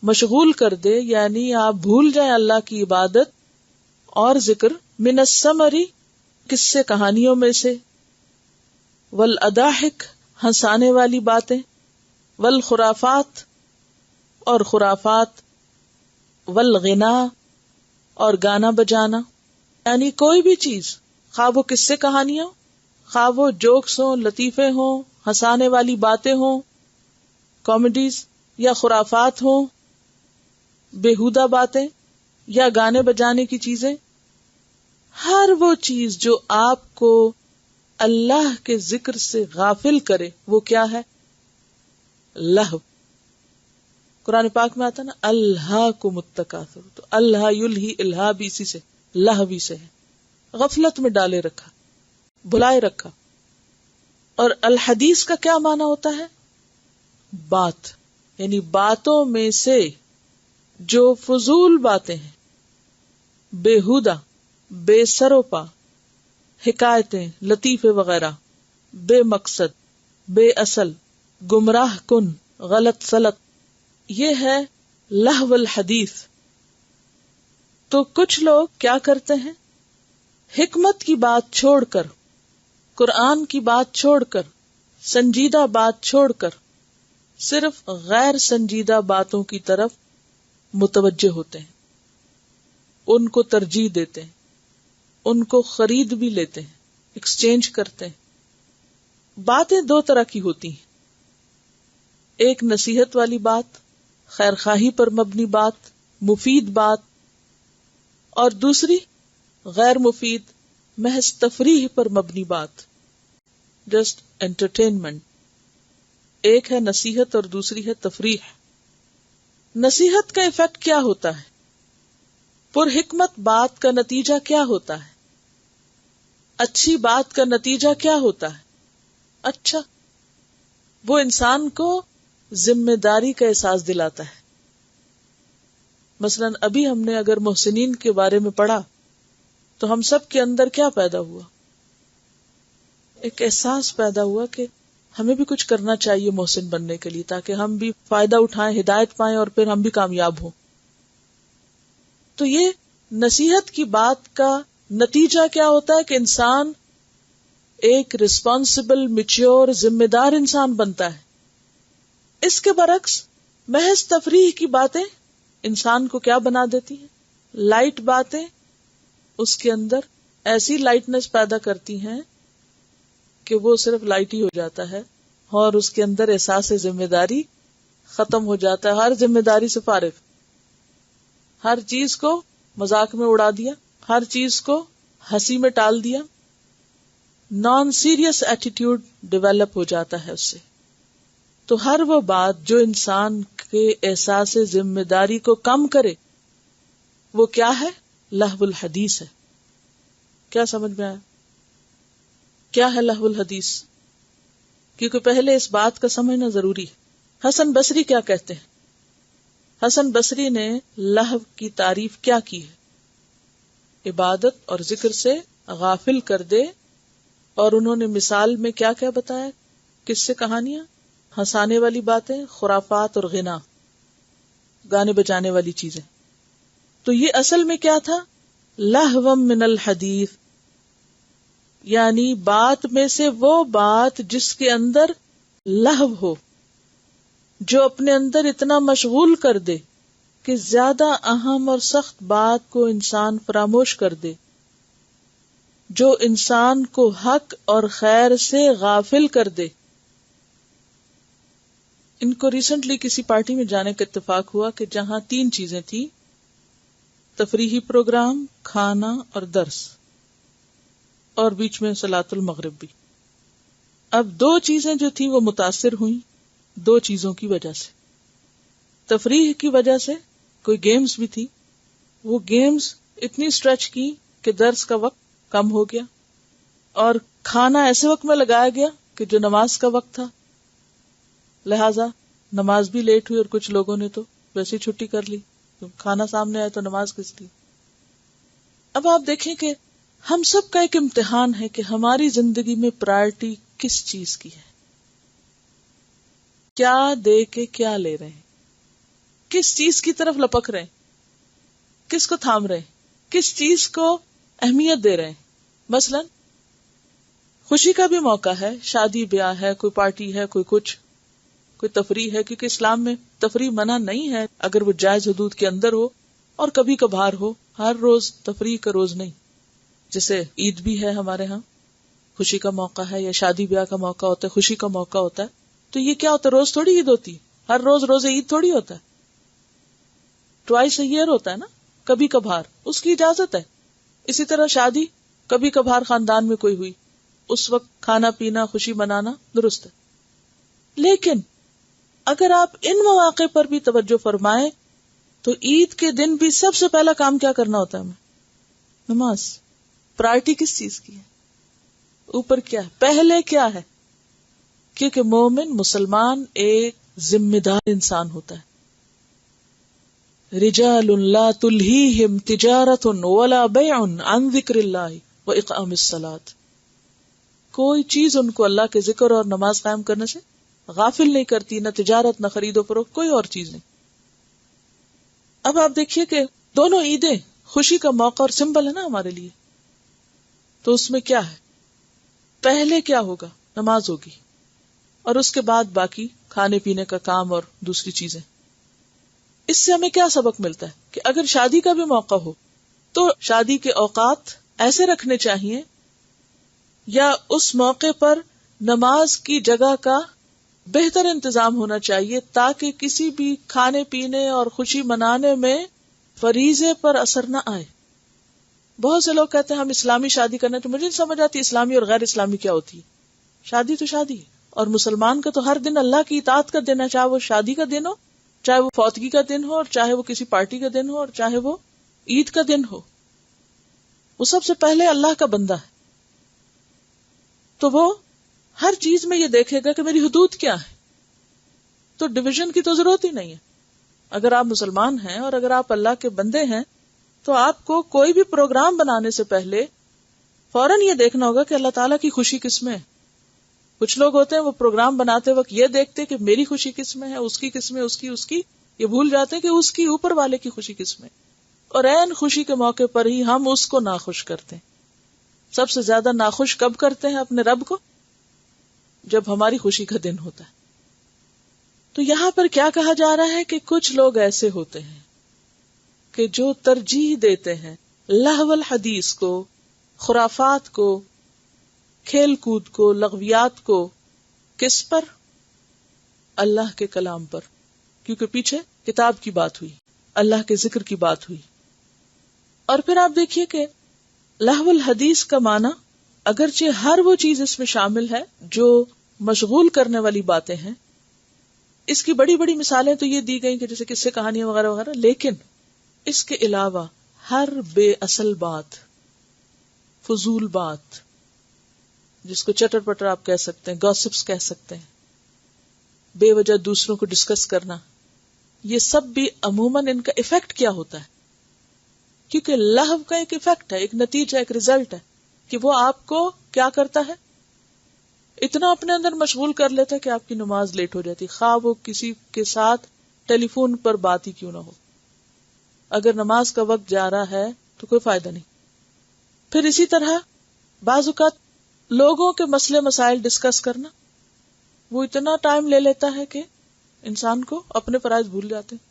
مشغول کر دے، یعنی آپ بھول جائیں اللہ کی عبادت اور ذکر. من السمر قصے کہانیوں میں سے، والاضاحک ہنسانے والی باتیں، والخرافات اور خرافات، والغنا اور گانا بجانا. یعنی کوئی بھی چیز، خواہ وہ قصے کہانیاں، خواہ وہ جوکس ہوں، لطیفے ہوں، ہنسانے والی باتیں ہوں، کامیڈیز، یا خرافات ہوں، بےہودہ باتیں، یا گانے بجانے کی چیزیں، ہر وہ چیز جو آپ کو اللہ کے ذکر سے غافل کرے وہ کیا ہے؟ لہو. قرآن پاک میں آتا نا الہاکم التکاثر، تو اللہ یلہی، الہا بھی اسی سے، لہو بھی سے ہے، غفلت میں ڈالے رکھا، بھلائے رکھا. اور الحدیث کا کیا معنی ہوتا ہے؟ بات، یعنی باتوں میں سے جو فضول باتیں ہیں، بےہودہ، بے سر و پا، حکایتیں، لطیفے وغیرہ، بے مقصد، بے اصل، گمراہ کن، غلط سلط، یہ ہے لہو الحدیث. تو کچھ لوگ کیا کرتے ہیں؟ حکمت کی بات چھوڑ کر، قرآن کی بات چھوڑ کر، سنجیدہ بات چھوڑ کر صرف غیر سنجیدہ باتوں کی طرف متوجہ ہوتے ہیں، ان کو ترجیح دیتے ہیں، ان کو خرید بھی لیتے ہیں، ایکسچینج کرتے ہیں. باتیں دو طرح کی ہوتی ہیں، ایک نصیحت والی بات، خیر خواہی پر مبنی بات، مفید بات، اور دوسری غیر مفید، محض تفریح پر مبنی بات، جسٹ انٹرٹینمنٹ. ایک ہے نصیحت اور دوسری ہے تفریح. نصیحت کا ایفیکٹ کیا ہوتا ہے؟ پر حکمت بات کا نتیجہ کیا ہوتا ہے؟ اچھی بات کا نتیجہ کیا ہوتا ہے؟ اچھا. وہ انسان کو ذمہ داری کا احساس دلاتا ہے. مثلاً ابھی ہم نے اگر محسنین کے بارے میں پڑھا تو ہم سب کے اندر کیا پیدا ہوا؟ ایک احساس پیدا ہوا کہ ہمیں بھی کچھ کرنا چاہیے محسن بننے کے لیے، تاکہ ہم بھی فائدہ اٹھائیں، ہدایت پائیں اور پھر ہم بھی کامیاب ہوں. تو یہ نصیحت کی بات کا نتیجہ کیا ہوتا ہے کہ انسان ایک رسپانسبل، میچور، ذمہ دار انسان بنتا ہے. اس کے برعکس محض تفریح کی باتیں انسان کو کیا بنا دیتی ہیں؟ لائٹ باتیں اس کے اندر ایسی لائٹنس پیدا کرتی ہیں کہ وہ صرف لائٹ ہی ہو جاتا ہے، اور اس کے اندر احساس ذمہ داری ختم ہو جاتا ہے. ہر ذمہ داری سے فارغ، ہر چیز کو مذاق میں اڑا دیا، ہر چیز کو ہنسی میں ٹال دیا. نان سیریس ایٹیٹیوڈ ڈیولپ ہو جاتا ہے اس سے. تو ہر وہ بات جو انسان کے احساس ذمہ داری کو کم کرے وہ کیا ہے؟ لہو الحدیث ہے. کیا سمجھ میں آیا؟ کیا ہے لہو الحدیث؟ کیونکہ پہلے اس بات کا سمجھنا ضروری ہے. حسن بصری کیا کہتے ہیں؟ حسن بصری نے لہو کی تعریف کیا کی ہے؟ عبادت اور ذکر سے غافل کر دے. اور انہوں نے مثال میں کیا کیا بتایا؟ کس سے؟ کہانیاں، ہنسانے والی باتیں، خرافات اور غنا، گانے بجانے والی چیزیں. تو یہ اصل میں کیا تھا؟ لہو من الحدیث، یعنی بات میں سے وہ بات جس کے اندر لہو ہو، جو اپنے اندر اتنا مشغول کر دے کہ زیادہ اہم اور سخت بات کو انسان فراموش کر دے، جو انسان کو حق اور خیر سے غافل کر دے. ان کو ریسنٹلی کسی پارٹی میں جانے کا اتفاق ہوا کہ جہاں 3 چیزیں تھیں، تفریحی پروگرام، کھانا اور درس، اور بیچ میں صلاۃ المغرب بھی. اب 2 چیزیں جو تھیں وہ متاثر ہوئیں 2 چیزوں کی وجہ سے. تفریح کی وجہ سے کوئی گیمز بھی تھی، وہ گیمز اتنی سٹریچ کی کہ درس کا وقت کم ہو گیا، اور کھانا ایسے وقت میں لگایا گیا کہ جو نماز کا وقت تھا، لہذا نماز بھی لیٹ ہوئی اور کچھ لوگوں نے تو ویسے ہی چھٹی کر لی. کھانا سامنے آئے تو نماز کس لیے؟ اب آپ دیکھیں کہ ہم سب کا ایک امتحان ہے کہ ہماری زندگی میں پرائرٹی کس چیز کی ہے، کیا دے کے کیا لے رہے ہیں، کس چیز کی طرف لپک رہے ہیں، کس کو تھام رہے ہیں، کس چیز کو اہمیت دے رہے ہیں. مثلا خوشی کا بھی موقع ہے، شادی بیاہ ہے، کوئی پارٹی ہے، کوئی تفریح ہے، کیونکہ اسلام میں تفریح منع نہیں ہے اگر وہ جائز حدود کے اندر ہو اور کبھی کبھار ہو. ہر روز تفریح کا روز نہیں. جیسے عید بھی ہے ہمارے ہاں، خوشی کا موقع ہے، یا شادی بیاہ کا موقع ہوتا ہے، خوشی کا موقع ہوتا ہے. تو یہ کیا ہوتا ہے؟ روز تھوڑی عید ہوتی، ہر روز عید تھوڑی ہوتا ہے. ٹوائس اے ایئر ہوتا ہے نا، کبھی کبھار اس کی اجازت ہے. اسی طرح شادی کبھی کبھار خاندان میں کوئی ہوئی، اس وقت کھانا پینا، خوشی منانا درست ہے. لیکن اگر آپ ان مواقع پر بھی توجہ فرمائیں تو عید کے دن بھی سب سے پہلا کام کیا کرنا ہوتا ہے ہمیں؟ نماز. پرائرٹی کس چیز کی ہے؟ اوپر کیا ہے؟ پہلے کیا ہے؟ کیونکہ مومن، مسلمان ایک ذمہ دار انسان ہوتا ہے. رجال لا تلہیہم تجارت ولا بیع عن ذکر اللہ واقام الصلاۃ. کوئی چیز ان کو اللہ کے ذکر اور نماز قائم کرنے سے غافل نہیں کرتی، نہ تجارت، نہ خرید و فروخت، کوئی اور چیز نہیں. اب آپ دیکھیے کہ دونوں عیدیں خوشی کا موقع اور سمبل ہے نا ہمارے لیے. تو اس میں کیا ہے؟ پہلے کیا ہوگا؟ نماز ہوگی، اور اس کے بعد باقی کھانے پینے کا کام اور دوسری چیزیں. اس سے ہمیں کیا سبق ملتا ہے کہ اگر شادی کا بھی موقع ہو تو شادی کے اوقات ایسے رکھنے چاہیے، یا اس موقع پر نماز کی جگہ کا بہتر انتظام ہونا چاہیے تاکہ کسی بھی کھانے پینے اور خوشی منانے میں فریضے پر اثر نہ آئے. بہت سے لوگ کہتے ہیں ہم اسلامی شادی کرنا، تو مجھے نہیں سمجھ آتی اسلامی اور غیر اسلامی کیا ہوتی ہے. شادی تو شادی ہے، اور مسلمان کا تو ہر دن اللہ کی اطاعت کا دن ہے، چاہے وہ شادی کا دن ہو، چاہے وہ فوتگی کا دن ہو، اور چاہے وہ کسی پارٹی کا دن ہو، اور چاہے وہ عید کا دن ہو. وہ سب سے پہلے اللہ کا بندہ ہے، تو وہ ہر چیز میں یہ دیکھے گا کہ میری حدود کیا ہے. تو ڈویژن کی تو ضرورت ہی نہیں ہے. اگر آپ مسلمان ہیں اور اگر آپ اللہ کے بندے ہیں تو آپ کو کوئی بھی پروگرام بنانے سے پہلے فوراً یہ دیکھنا ہوگا کہ اللہ تعالیٰ کی خوشی کس میں ہے. کچھ لوگ ہوتے ہیں وہ پروگرام بناتے وقت یہ دیکھتے کہ میری خوشی کس میں ہے, اس کی کس میں, اس کی یہ بھول جاتے ہیں کہ اس کی اوپر والے کی خوشی کس میں, اور عین خوشی کے موقع پر ہی ہم اس کو ناخوش کرتے ہیں. سب سے زیادہ ناخوش کب کرتے ہیں اپنے رب کو؟ جب ہماری خوشی کا دن ہوتا ہے. تو یہاں پر کیا کہا جا رہا ہے کہ کچھ لوگ ایسے ہوتے ہیں کہ جو ترجیح دیتے ہیں لہو الحدیث کو, خرافات کو, کھیل کود کو, لغویات کو. کس پر؟ اللہ کے کلام پر, کیونکہ پیچھے کتاب کی بات ہوئی, اللہ کے ذکر کی بات ہوئی. اور پھر آپ دیکھیے کہ لہو الحدیث کا معنی اگرچہ ہر وہ چیز اس میں شامل ہے جو مشغول کرنے والی باتیں ہیں. اس کی بڑی بڑی مثالیں تو یہ دی گئی کہ جیسے قصے کہانیاں وغیرہ وغیرہ, لیکن اس کے علاوہ ہر بے اصل بات, فضول بات, جس کو چٹر پٹر آپ کہہ سکتے ہیں, گاسپس کہہ سکتے ہیں, بے وجہ دوسروں کو ڈسکس کرنا, یہ سب بھی عموماً ان کا ایفیکٹ کیا ہوتا ہے؟ کیونکہ لہو کا ایک ایفیکٹ ہے, ایک نتیجہ, ایک ریزلٹ ہے کہ وہ آپ کو کیا کرتا ہے, اتنا اپنے اندر مشغول کر لیتا ہے کہ آپ کی نماز لیٹ ہو جاتی, خواہ وہ کسی کے ساتھ ٹیلی فون پر بات ہی کیوں نہ ہو. اگر نماز کا وقت جا رہا ہے تو کوئی فائدہ نہیں. پھر اسی طرح بعض اوقات لوگوں کے مسئلے مسائل ڈسکس کرنا, وہ اتنا ٹائم لے لیتا ہے کہ انسان کو اپنے فرائض بھول جاتے ہیں.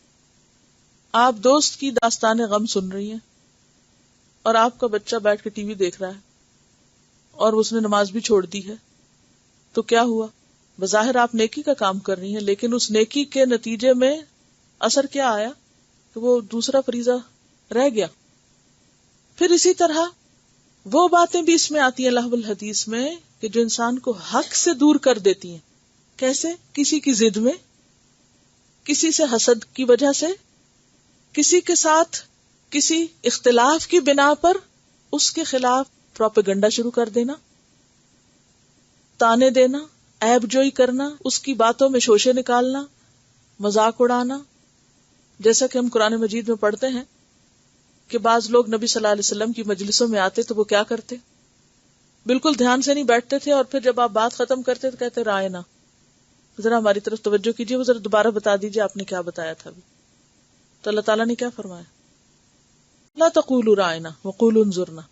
آپ دوست کی داستان غم سن رہی ہیں اور آپ کا بچہ بیٹھ کے ٹی وی دیکھ رہا ہے اور اس نے نماز بھی چھوڑ دی ہے, تو کیا ہوا؟ بظاہر آپ نیکی کا کام کر رہی ہیں, لیکن اس نیکی کے نتیجے میں اثر کیا آیا کہ وہ دوسرا فریضہ رہ گیا. پھر اسی طرح وہ باتیں بھی اس میں آتی ہیں لہو الحدیث میں کہ جو انسان کو حق سے دور کر دیتی ہیں. کیسے؟ کسی کی ضد میں, کسی سے حسد کی وجہ سے, کسی کے ساتھ کسی اختلاف کی بنا پر اس کے خلاف پروپیگنڈا شروع کر دینا, تانے دینا, عیب جوئی کرنا, اس کی باتوں میں شوشے نکالنا, مذاق اڑانا. جیسا کہ ہم قرآن مجید میں پڑھتے ہیں کہ بعض لوگ نبی صلی اللہ علیہ وسلم کی مجلسوں میں آتے تو وہ کیا کرتے, بالکل دھیان سے نہیں بیٹھتے تھے, اور پھر جب آپ بات ختم کرتے تو کہتے رائنا, ذرا ہماری طرف توجہ کیجیے, وہ ذرا دوبارہ بتا دیجیے آپ نے کیا بتایا تھا ابھی. تو اللہ تعالیٰ نے کیا فرمایا, لا تقولوا رائنا وقولوا انظرنا.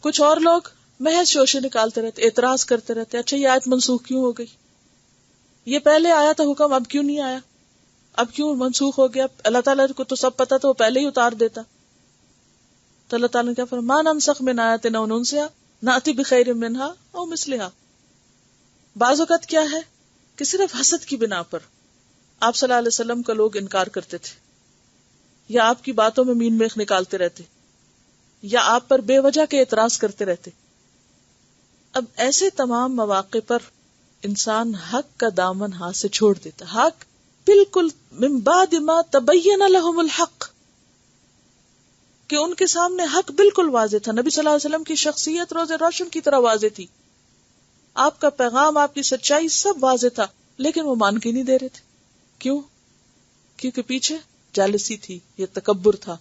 کچھ اور لوگ محض شوشے نکالتے رہتے, اعتراض کرتے رہتے, اچھا یہ آیت منسوخ کیوں ہو گئی, یہ پہلے آیا تھا حکم اب کیوں نہیں آیا, اب کیوں منسوخ ہو گیا, اللہ تعالیٰ کو تو سب پتا تھا, وہ پہلے ہی اتار دیتا. تو اللہ تعالیٰ نے کیا فرمایا, ما ننسخ من آیت او ننسها نأتی بخیر منها او مثلها. بعض اوقات کیا ہے کہ صرف حسد کی بنا پر آپ صلی اللہ علیہ وسلم کا لوگ انکار کرتے تھے, یا آپ کی باتوں میں مین میخ نکالتے رہتے, یا آپ پر بے وجہ کے اعتراض کرتے رہتے. اب ایسے تمام مواقع پر انسان حق کا دامن ہاتھ سے چھوڑ دیتا. حق بالکل من بعد ما تبین لهم الحق, کہ ان کے سامنے حق بالکل واضح تھا. نبی صلی اللہ علیہ وسلم کی شخصیت روز روشن کی طرح واضح تھی, آپ کا پیغام, آپ کی سچائی سب واضح تھا, لیکن وہ مان کے نہیں دے رہے تھے. کیوں؟ کیونکہ پیچھے جالسی تھی, یہ تکبر تھا.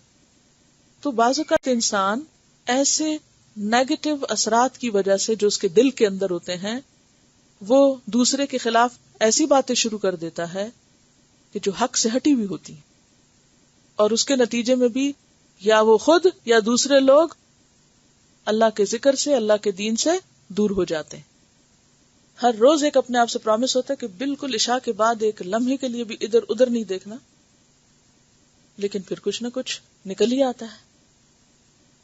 تو بعض اوقات انسان ایسے نیگیٹو اثرات کی وجہ سے جو اس کے دل کے اندر ہوتے ہیں, وہ دوسرے کے خلاف ایسی باتیں شروع کر دیتا ہے کہ جو حق سے ہٹی ہوئی ہوتی ہیں, اور اس کے نتیجے میں بھی یا وہ خود یا دوسرے لوگ اللہ کے ذکر سے, اللہ کے دین سے دور ہو جاتے ہیں. ہر روز ایک اپنے آپ سے پرامس ہوتا ہے کہ بالکل عشاء کے بعد ایک لمحے کے لیے بھی ادھر ادھر نہیں دیکھنا, لیکن پھر کچھ نہ کچھ نکل ہی آتا ہے.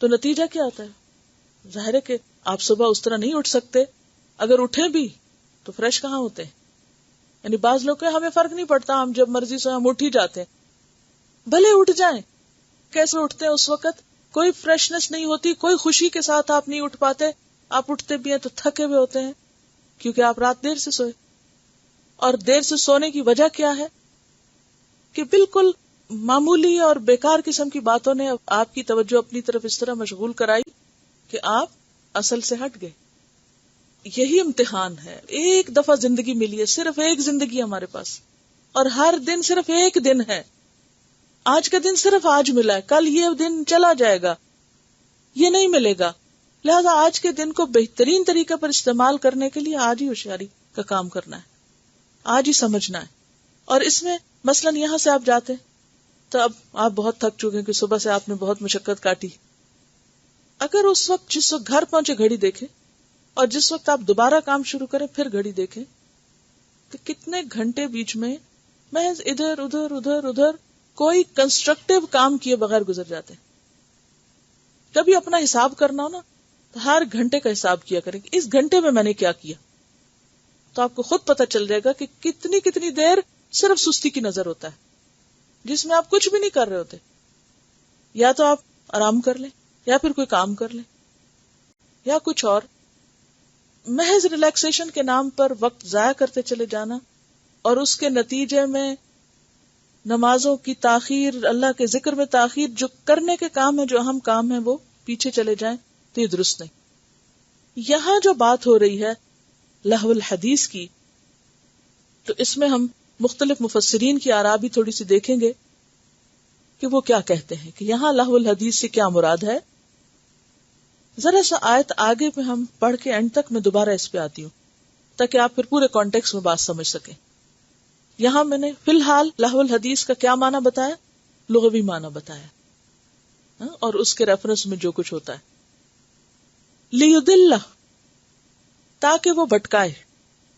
تو نتیجہ کیا ہوتا ہے؟ ظاہر ہے کہ آپ صبح اس طرح نہیں اٹھ سکتے, اگر اٹھیں بھی تو فریش کہاں ہوتے ہیں. یعنی بعض لوگ ہمیں فرق نہیں پڑتا, ہم جب مرضی سے ہم اٹھ ہی جاتے ہیں, بھلے اٹھ جائیں. کیسے اٹھتے ہیں؟ اس وقت کوئی فریشنس نہیں ہوتی, کوئی خوشی کے ساتھ آپ نہیں اٹھ پاتے. آپ اٹھتے بھی ہیں تو تھکے ہوئے ہوتے ہیں, کیونکہ آپ رات دیر سے سوئے. اور دیر سے سونے کی وجہ کیا ہے کہ بالکل معمولی اور بیکار قسم کی باتوں نے آپ کی توجہ اپنی طرف اس طرح مشغول کرائی کہ آپ اصل سے ہٹ گئے. یہی امتحان ہے. ایک دفعہ زندگی ملی ہے, صرف ایک زندگی ہمارے پاس, اور ہر دن صرف ایک دن ہے. آج کا دن صرف آج ملا ہے، کل یہ دن چلا جائے گا، یہ نہیں ملے گا. لہذا آج کے دن کو بہترین طریقے پر استعمال کرنے کے لیے آج ہی ہوشیاری کا کام کرنا ہے، آج ہی سمجھنا ہے. اور اس میں مثلاً یہاں سے آپ جاتے تو اب آپ بہت تھک چکے ہیں کہ صبح سے آپ نے بہت مشقت کاٹی. اگر اس وقت جس وقت گھر پہنچے گھڑی دیکھیں اور جس وقت آپ دوبارہ کام شروع کریں پھر گھڑی دیکھیں کہ کتنے گھنٹے بیچ میں محض ادھر ادھر ادھر ادھر کوئی کنسٹرکٹیو کام کیے بغیر گزر جاتے ہیں. کبھی اپنا حساب کرنا ہو نا تو ہر گھنٹے کا حساب کیا کریں کہ اس گھنٹے میں نے کیا کیا، تو آپ کو خود پتہ چل جائے گا کہ کتنی دیر صرف سستی کی نظر ہوتا ہے جس میں آپ کچھ بھی نہیں کر رہے ہوتے. یا تو آپ آرام کر لیں یا پھر کوئی کام کر لیں یا کچھ اور. محض ریلیکسیشن کے نام پر وقت ضائع کرتے چلے جانا اور اس کے نتیجے میں نمازوں کی تاخیر، اللہ کے ذکر میں تاخیر، جو کرنے کے کام ہیں، جو اہم کام ہیں وہ پیچھے چلے جائیں تو یہ درست نہیں. یہاں جو بات ہو رہی ہے لہو الحدیث کی، تو اس میں ہم مختلف مفسرین کی آراء بھی تھوڑی سی دیکھیں گے کہ وہ کیا کہتے ہیں کہ یہاں لہو الحدیث سے کیا مراد ہے. ذرا سا آیت آگے میں ہم پڑھ کے اینڈ تک میں دوبارہ اس پہ آتی ہوں تاکہ آپ پھر پورے کانٹیکس میں بات سمجھ سکیں. یہاں میں نے فی الحال لہو الحدیث کا کیا معنی بتایا، لغوی معنی بتایا، اور اس کے ریفرنس میں جو کچھ ہوتا ہے. لیدل، تاکہ وہ بھٹکائے،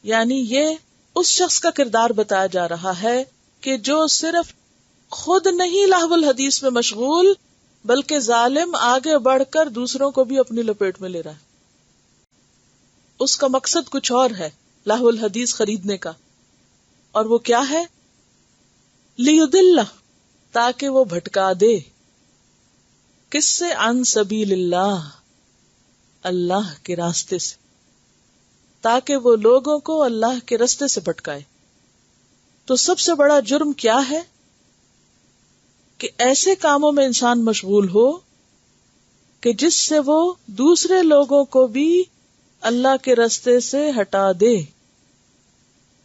یعنی یہ اس شخص کا کردار بتایا جا رہا ہے کہ جو صرف خود نہیں لہو الحدیث میں مشغول بلکہ ظالم آگے بڑھ کر دوسروں کو بھی اپنی لپیٹ میں لے رہا ہے. اس کا مقصد کچھ اور ہے لہو الحدیث خریدنے کا، اور وہ کیا ہے؟ لیدل، تاکہ وہ بھٹکا دے. کس سے؟ عن سبیل اللہ، اللہ کے راستے سے، تاکہ وہ لوگوں کو اللہ کے راستے سے بھٹکائے. تو سب سے بڑا جرم کیا ہے کہ ایسے کاموں میں انسان مشغول ہو کہ جس سے وہ دوسرے لوگوں کو بھی اللہ کے راستے سے ہٹا دے،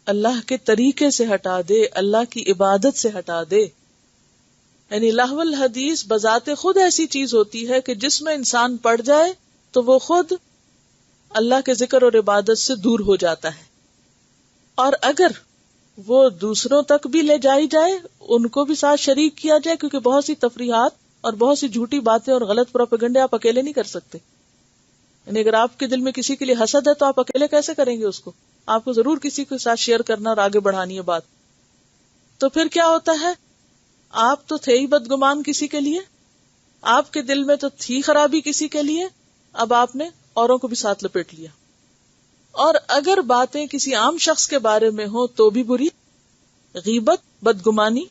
اللہ کے طریقے سے ہٹا دے، اللہ کی عبادت سے ہٹا دے. یعنی لہو الحدیث بذات خود ایسی چیز ہوتی ہے کہ جس میں انسان پڑ جائے تو وہ خود اللہ کے ذکر اور عبادت سے دور ہو جاتا ہے. اور اگر وہ دوسروں تک بھی لے جائی جائے، ان کو بھی ساتھ شریک کیا جائے، کیونکہ بہت سی تفریحات اور بہت سی جھوٹی باتیں اور غلط پروپیگنڈے آپ اکیلے نہیں کر سکتے. یعنی اگر آپ کے دل میں کسی کے لیے حسد ہے تو آپ اکیلے کیسے کریں گے اس کو؟ آپ کو ضرور کسی کے ساتھ شیئر کرنا اور آگے بڑھانی ہے بات. تو پھر کیا ہوتا ہے؟ آپ تو تھے ہی بدگمان کسی کے لیے، آپ کے دل میں تو تھی خرابی کسی کے لیے، اب آپ نے اوروں کو بھی ساتھ لپیٹ لیا. اور اگر باتیں کسی عام شخص کے بارے میں ہوں تو بھی بری، غیبت، بدگمانی،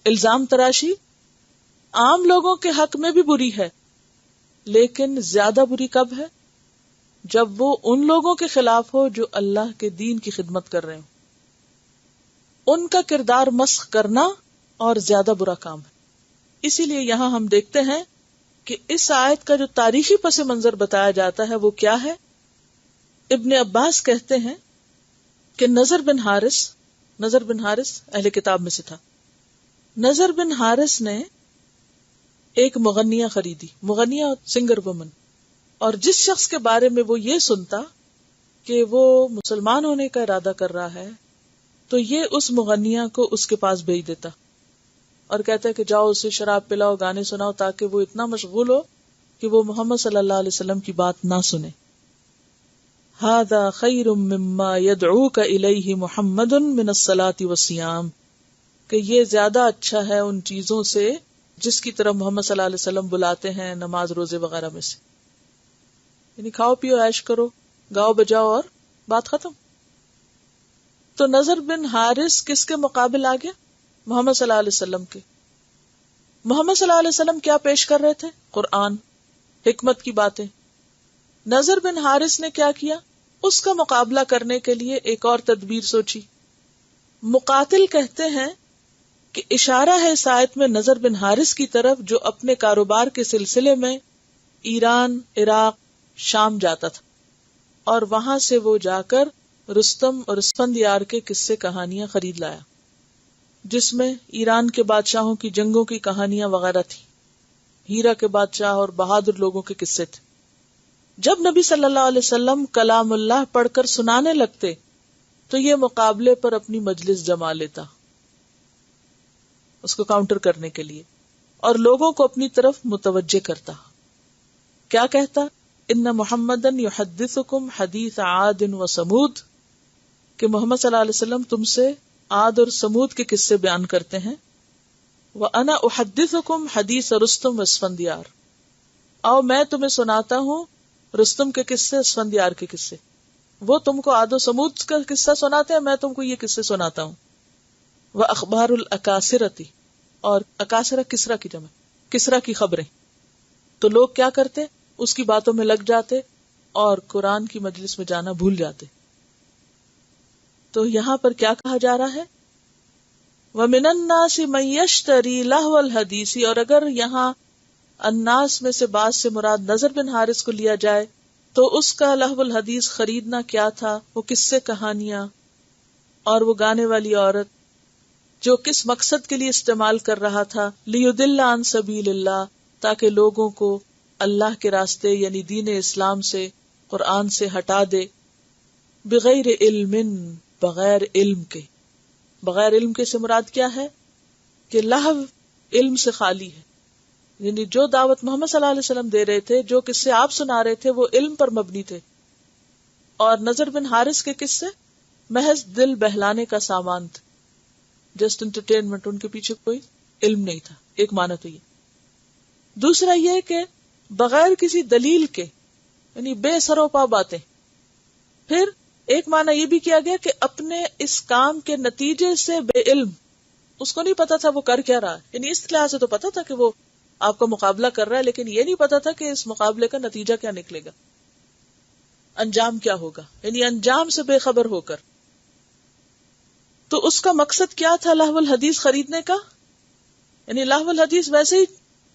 الزام تراشی عام لوگوں کے حق میں بھی بری ہے، لیکن زیادہ بری کب ہے؟ جب وہ ان لوگوں کے خلاف ہو جو اللہ کے دین کی خدمت کر رہے ہوں. ان کا کردار مسخ کرنا اور زیادہ برا کام ہے. اسی لیے یہاں ہم دیکھتے ہیں کہ اس آیت کا جو تاریخی پس منظر بتایا جاتا ہے وہ کیا ہے. ابن عباس کہتے ہیں کہ نضر بن حارث اہل کتاب میں سے تھا. نضر بن حارث نے ایک مغنیہ خریدی، مغنیہ سنگر وومن، اور جس شخص کے بارے میں وہ یہ سنتا کہ وہ مسلمان ہونے کا ارادہ کر رہا ہے تو یہ اس مغنیہ کو اس کے پاس بھیج دیتا اور کہتا ہے کہ جاؤ اسے شراب پلاؤ، گانے سناؤ، تاکہ وہ اتنا مشغول ہو کہ وہ محمد صلی اللہ علیہ وسلم کی بات نہ سنے. ھذا خیر مما یدعوک الیہ محمد من الصلاۃ والصیام، کہ یہ زیادہ اچھا ہے ان چیزوں سے جس کی طرف محمد صلی اللہ علیہ وسلم بلاتے ہیں، نماز، روزے وغیرہ میں سے. یعنی کھاؤ پیو، عیش کرو، گاؤ بجاؤ اور بات ختم. تو نضر بن حارث کس کے مقابل آ گیا؟ محمد صلی اللہ علیہ وسلم کے. محمد صلی اللہ علیہ وسلم کیا پیش کر رہے تھے؟ قرآن، حکمت کی باتیں. نضر بن حارث نے کیا کیا؟ اس کا مقابلہ کرنے کے لیے ایک اور تدبیر سوچی. مقاتل کہتے ہیں کہ اشارہ ہے اس آیت میں نضر بن حارث کی طرف، جو اپنے کاروبار کے سلسلے میں ایران، عراق، شام جاتا تھا اور وہاں سے وہ جا کر رستم اور اسفندیار کے قصے کہانیاں خرید لایا. جس میں ایران کے بادشاہوں کی جنگوں کی کہانیاں وغیرہ تھی، ہیرا کے بادشاہ اور بہادر لوگوں کے قصے تھے. جب نبی صلی اللہ علیہ وسلم کلام اللہ پڑھ کر سنانے لگتے تو یہ مقابلے پر اپنی مجلس جما لیتا اس کو کاؤنٹر کرنے کے لیے، اور لوگوں کو اپنی طرف متوجہ کرتا. کیا کہتا؟ ان محمدن یحدثکم حدیث عاد و سمود، کہ محمد صلی اللہ علیہ وسلم تم سے عاد اور سمود کے قصے بیان کرتے ہیں. وانا احدثکم حدیث رستم و اسفندیار، اور میں تمہیں سناتا ہوں رستم کے قصے، اسفندیار کے قصے. وہ تم کو عاد و سمود کا قصہ سناتے ہیں، میں تم کو یہ قصے سناتا ہوں. واخبار الاکاسرتی، اور اکاسرہ کسرا کی جمع، کسرا کی خبریں. تو لوگ کیا کرتے؟ اس کی باتوں میں لگ جاتے اور قرآن کی مجلس میں جانا بھول جاتے. تو یہاں پر کیا کہا جا رہا ہے؟ وَمِنَ النَّاسِ مَن يَشْتَرِي لَهْوَ الْحَدِيثِ، اور اگر یہاں الناس میں سے بعض سے مراد نضر بن حارث کو لیا جائے تو اس کا لہو الحدیث خریدنا کیا تھا؟ وہ قصے کہانیاں اور وہ گانے والی عورت جو کس مقصد کے لیے استعمال کر رہا تھا؟ لِيُضِلَّ عَن سَبِيلِ اللَّهِ، تاکہ لوگوں کو اللہ کے راستے یعنی دین اسلام سے، قرآن سے ہٹا دے. بغیر علم، بغیر علم کے. بغیر علم کے سے مراد کیا ہے؟ کہ لہو علم سے خالی ہے، یعنی جو دعوت محمد صلی اللہ علیہ وسلم دے رہے تھے، جو قصے آپ سنا رہے تھے، وہ علم پر مبنی تھے. اور نضر بن حارث کے قصے محض دل بہلانے کا سامان تھے، جسٹ انٹرٹینمنٹ، ان کے پیچھے کوئی علم نہیں تھا. ایک معنی تو یہ. دوسرا یہ کہ بغیر کسی دلیل کے، یعنی بے سروپا باتیں. پھر ایک معنی یہ بھی کیا گیا کہ اپنے اس کام کے نتیجے سے بے علم، اس کو نہیں پتا تھا وہ کر کیا رہا ہے. یعنی اس لحاظ سے تو پتا تھا کہ وہ آپ کا مقابلہ کر رہا ہے، لیکن یہ نہیں پتا تھا کہ اس مقابلے کا نتیجہ کیا نکلے گا، انجام کیا ہوگا. یعنی انجام سے بے خبر ہو کر. تو اس کا مقصد کیا تھا لہو الحدیث خریدنے کا؟ یعنی لہو الحدیث ویسے ہی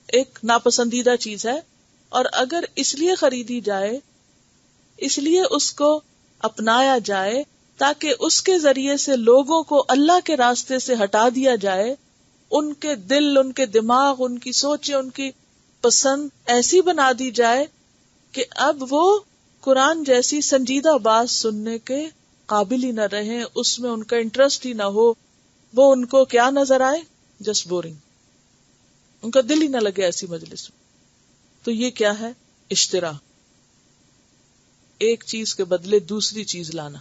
ایک ناپسندیدہ چیز ہے، اور اگر اس لیے خریدی جائے، اس لیے اس کو اپنایا جائے تاکہ اس کے ذریعے سے لوگوں کو اللہ کے راستے سے ہٹا دیا جائے، ان کے دل، ان کے دماغ، ان کی سوچیں، ان کی پسند ایسی بنا دی جائے کہ اب وہ قرآن جیسی سنجیدہ بات سننے کے قابل ہی نہ رہیں، اس میں ان کا انٹرسٹ ہی نہ ہو، وہ ان کو کیا نظر آئے؟ جسٹ بورنگ، ان کا دل ہی نہ لگے ایسی مجلس میں. تو یہ کیا ہے؟ اشترا، ایک چیز کے بدلے دوسری چیز لانا.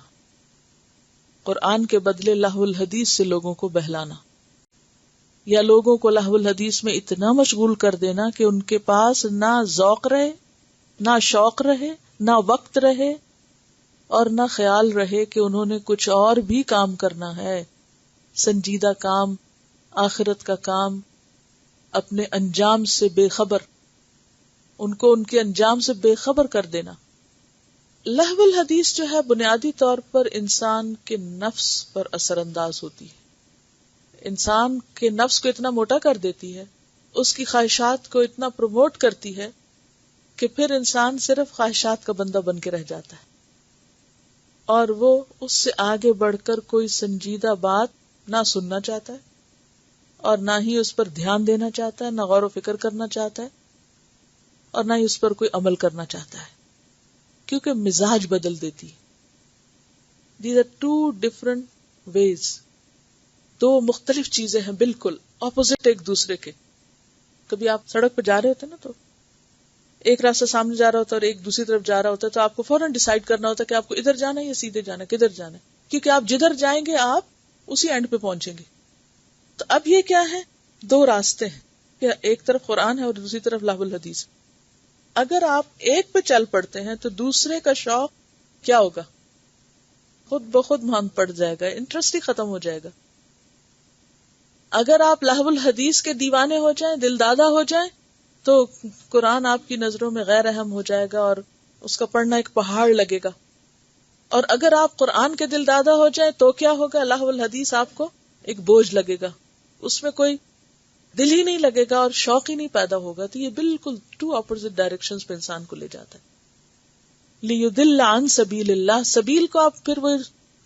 قرآن کے بدلے لہو الحدیث سے لوگوں کو بہلانا، یا لوگوں کو لہو الحدیث میں اتنا مشغول کر دینا کہ ان کے پاس نہ ذوق رہے، نہ شوق رہے، نہ وقت رہے، اور نہ خیال رہے کہ انہوں نے کچھ اور بھی کام کرنا ہے، سنجیدہ کام، آخرت کا کام. اپنے انجام سے بے خبر، ان کو ان کے انجام سے بے خبر کر دینا. لہو الحدیث جو ہے بنیادی طور پر انسان کے نفس پر اثر انداز ہوتی ہے، انسان کے نفس کو اتنا موٹا کر دیتی ہے، اس کی خواہشات کو اتنا پروموٹ کرتی ہے کہ پھر انسان صرف خواہشات کا بندہ بن کے رہ جاتا ہے، اور وہ اس سے آگے بڑھ کر کوئی سنجیدہ بات نہ سننا چاہتا ہے، اور نہ ہی اس پر دھیان دینا چاہتا ہے، نہ غور و فکر کرنا چاہتا ہے، اور نہ ہی اس پر کوئی عمل کرنا چاہتا ہے، کیونکہ مزاج بدل دیتی ہے. These are two different ways. دو مختلف چیزیں ہیں، بالکل اپوزٹ ایک دوسرے کے. کبھی آپ سڑک پہ جا رہے ہوتے ہیں نا، تو ایک راستہ سامنے جا رہا ہوتا ہے اور ایک دوسری طرف جا رہا ہوتا ہے، تو آپ کو فوراً ڈیسائیڈ کرنا ہوتا ہے کہ آپ کو ادھر جانا ہے یا سیدھے جانا ہے، کدھر جانا ہے، کیونکہ آپ جدھر جائیں گے آپ اسی اینڈ پہ پہنچیں گے. تو اب یہ کیا ہے؟ دو راستے ہیں، کہ ایک طرف قرآن ہے اور دوسری طرف لہو الحدیث. اگر آپ ایک پہ چل پڑتے ہیں تو دوسرے کا شوق کیا ہوگا؟ خود بخود مان پڑ جائے گا، انٹرسٹ ہی ختم ہو جائے گا. اگر آپ لہو الحدیث کے دیوانے ہو جائیں، دل دادا ہو جائیں، تو قرآن آپ کی نظروں میں غیر اہم ہو جائے گا اور اس کا پڑھنا ایک پہاڑ لگے گا. اور اگر آپ قرآن کے دل دادا ہو جائیں تو کیا ہوگا؟ لہو الحدیث آپ کو ایک بوجھ لگے گا، اس میں کوئی دل ہی نہیں لگے گا اور شوق ہی نہیں پیدا ہوگا. تو یہ بالکل ٹو اپوزٹ ڈائریکشنز پہ انسان کو لے جاتا ہے. لیضل عن سبیل اللہ، سبیل کو آپ پھر وہ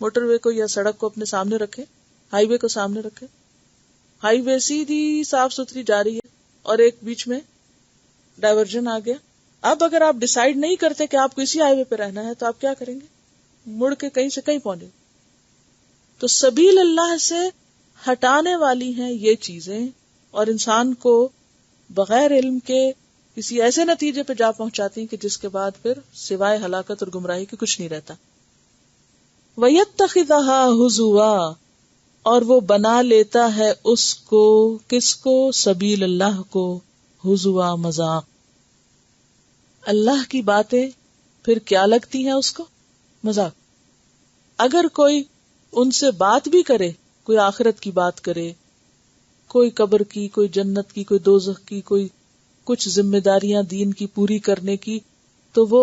موٹر وے کو یا سڑک کو اپنے سامنے رکھیں، ہائی وے کو سامنے رکھیں، ہائی وے سیدھی صاف ستھری جا رہی ہے اور ایک بیچ میں ڈائیورژن آ گیا. اب اگر آپ ڈیسائیڈ نہیں کرتے کہ آپ کو اسی ہائی وے پہ رہنا ہے تو آپ کیا کریں گے؟ مڑ کے کہیں سے کہیں پہنچے. تو سبیل اللہ سے ہٹانے والی ہیں یہ چیزیں، اور انسان کو بغیر علم کے کسی ایسے نتیجے پہ جا پہنچاتی ہیں کہ جس کے بعد پھر سوائے ہلاکت اور گمراہی کے کچھ نہیں رہتا. وَيَتَّخِذَهَا هُزُوًا، اور وہ بنا لیتا ہے اس کو، کس کو؟ سبیل اللہ کو، ہزوا، مذاق. اللہ کی باتیں پھر کیا لگتی ہیں اس کو؟ مذاق. اگر کوئی ان سے بات بھی کرے، کوئی آخرت کی بات کرے، کوئی قبر کی، کوئی جنت کی، کوئی دوزخ کی، کوئی کچھ ذمہ داریاں دین کی پوری کرنے کی، تو وہ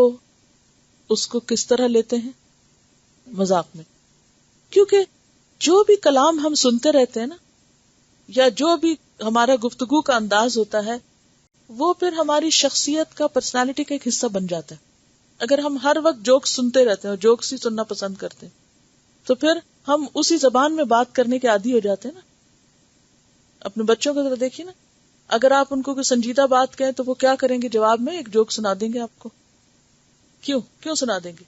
اس کو کس طرح لیتے ہیں؟ مذاق میں. کیونکہ جو بھی کلام ہم سنتے رہتے ہیں نا، یا جو بھی ہمارا گفتگو کا انداز ہوتا ہے، وہ پھر ہماری شخصیت کا، پرسنالٹی کا ایک حصہ بن جاتا ہے. اگر ہم ہر وقت جوکس سنتے رہتے ہیں اور جوکس ہی سننا پسند کرتے ہیں تو پھر ہم اسی زبان میں بات کرنے کے عادی ہو جاتے ہیں نا. اپنے بچوں کو ذرا دیکھیے نا، اگر آپ ان کو کوئی سنجیدہ بات کہیں تو وہ کیا کریں گے؟ جواب میں ایک جوک سنا دیں گے آپ کو. کیوں سنا دیں گے؟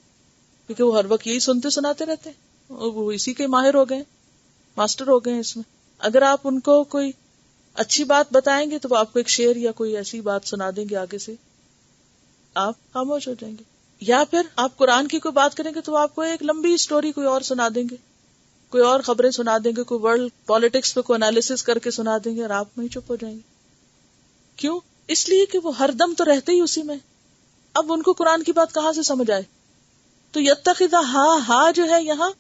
کیونکہ وہ ہر وقت یہی سنتے سناتے رہتے ہیں، وہ اسی کے ماہر ہو گئے، ماسٹر ہو گئے ہیں اس میں. اگر آپ ان کو کوئی اچھی بات بتائیں گے تو وہ آپ کو ایک شعر یا کوئی ایسی بات سنا دیں گے، آگے سے آپ خاموش ہو جائیں گے. یا پھر آپ قرآن کی کوئی بات کریں گے تو وہ آپ کو ایک لمبی سٹوری کوئی اور سنا دیں گے، کوئی اور خبریں سنا دیں گے، کوئی ورلڈ پالیٹکس پہ کوئی انالیسس کر کے سنا دیں گے، اور آپ وہیں چپ ہو جائیں گے. کیوں؟ اس لیے کہ وہ ہر دم تو رہتے ہی اسی میں. اب ان کو قرآن کی بات کہاں سے سمجھ آئے؟ تو یتخذ ہا جو ہے یہاں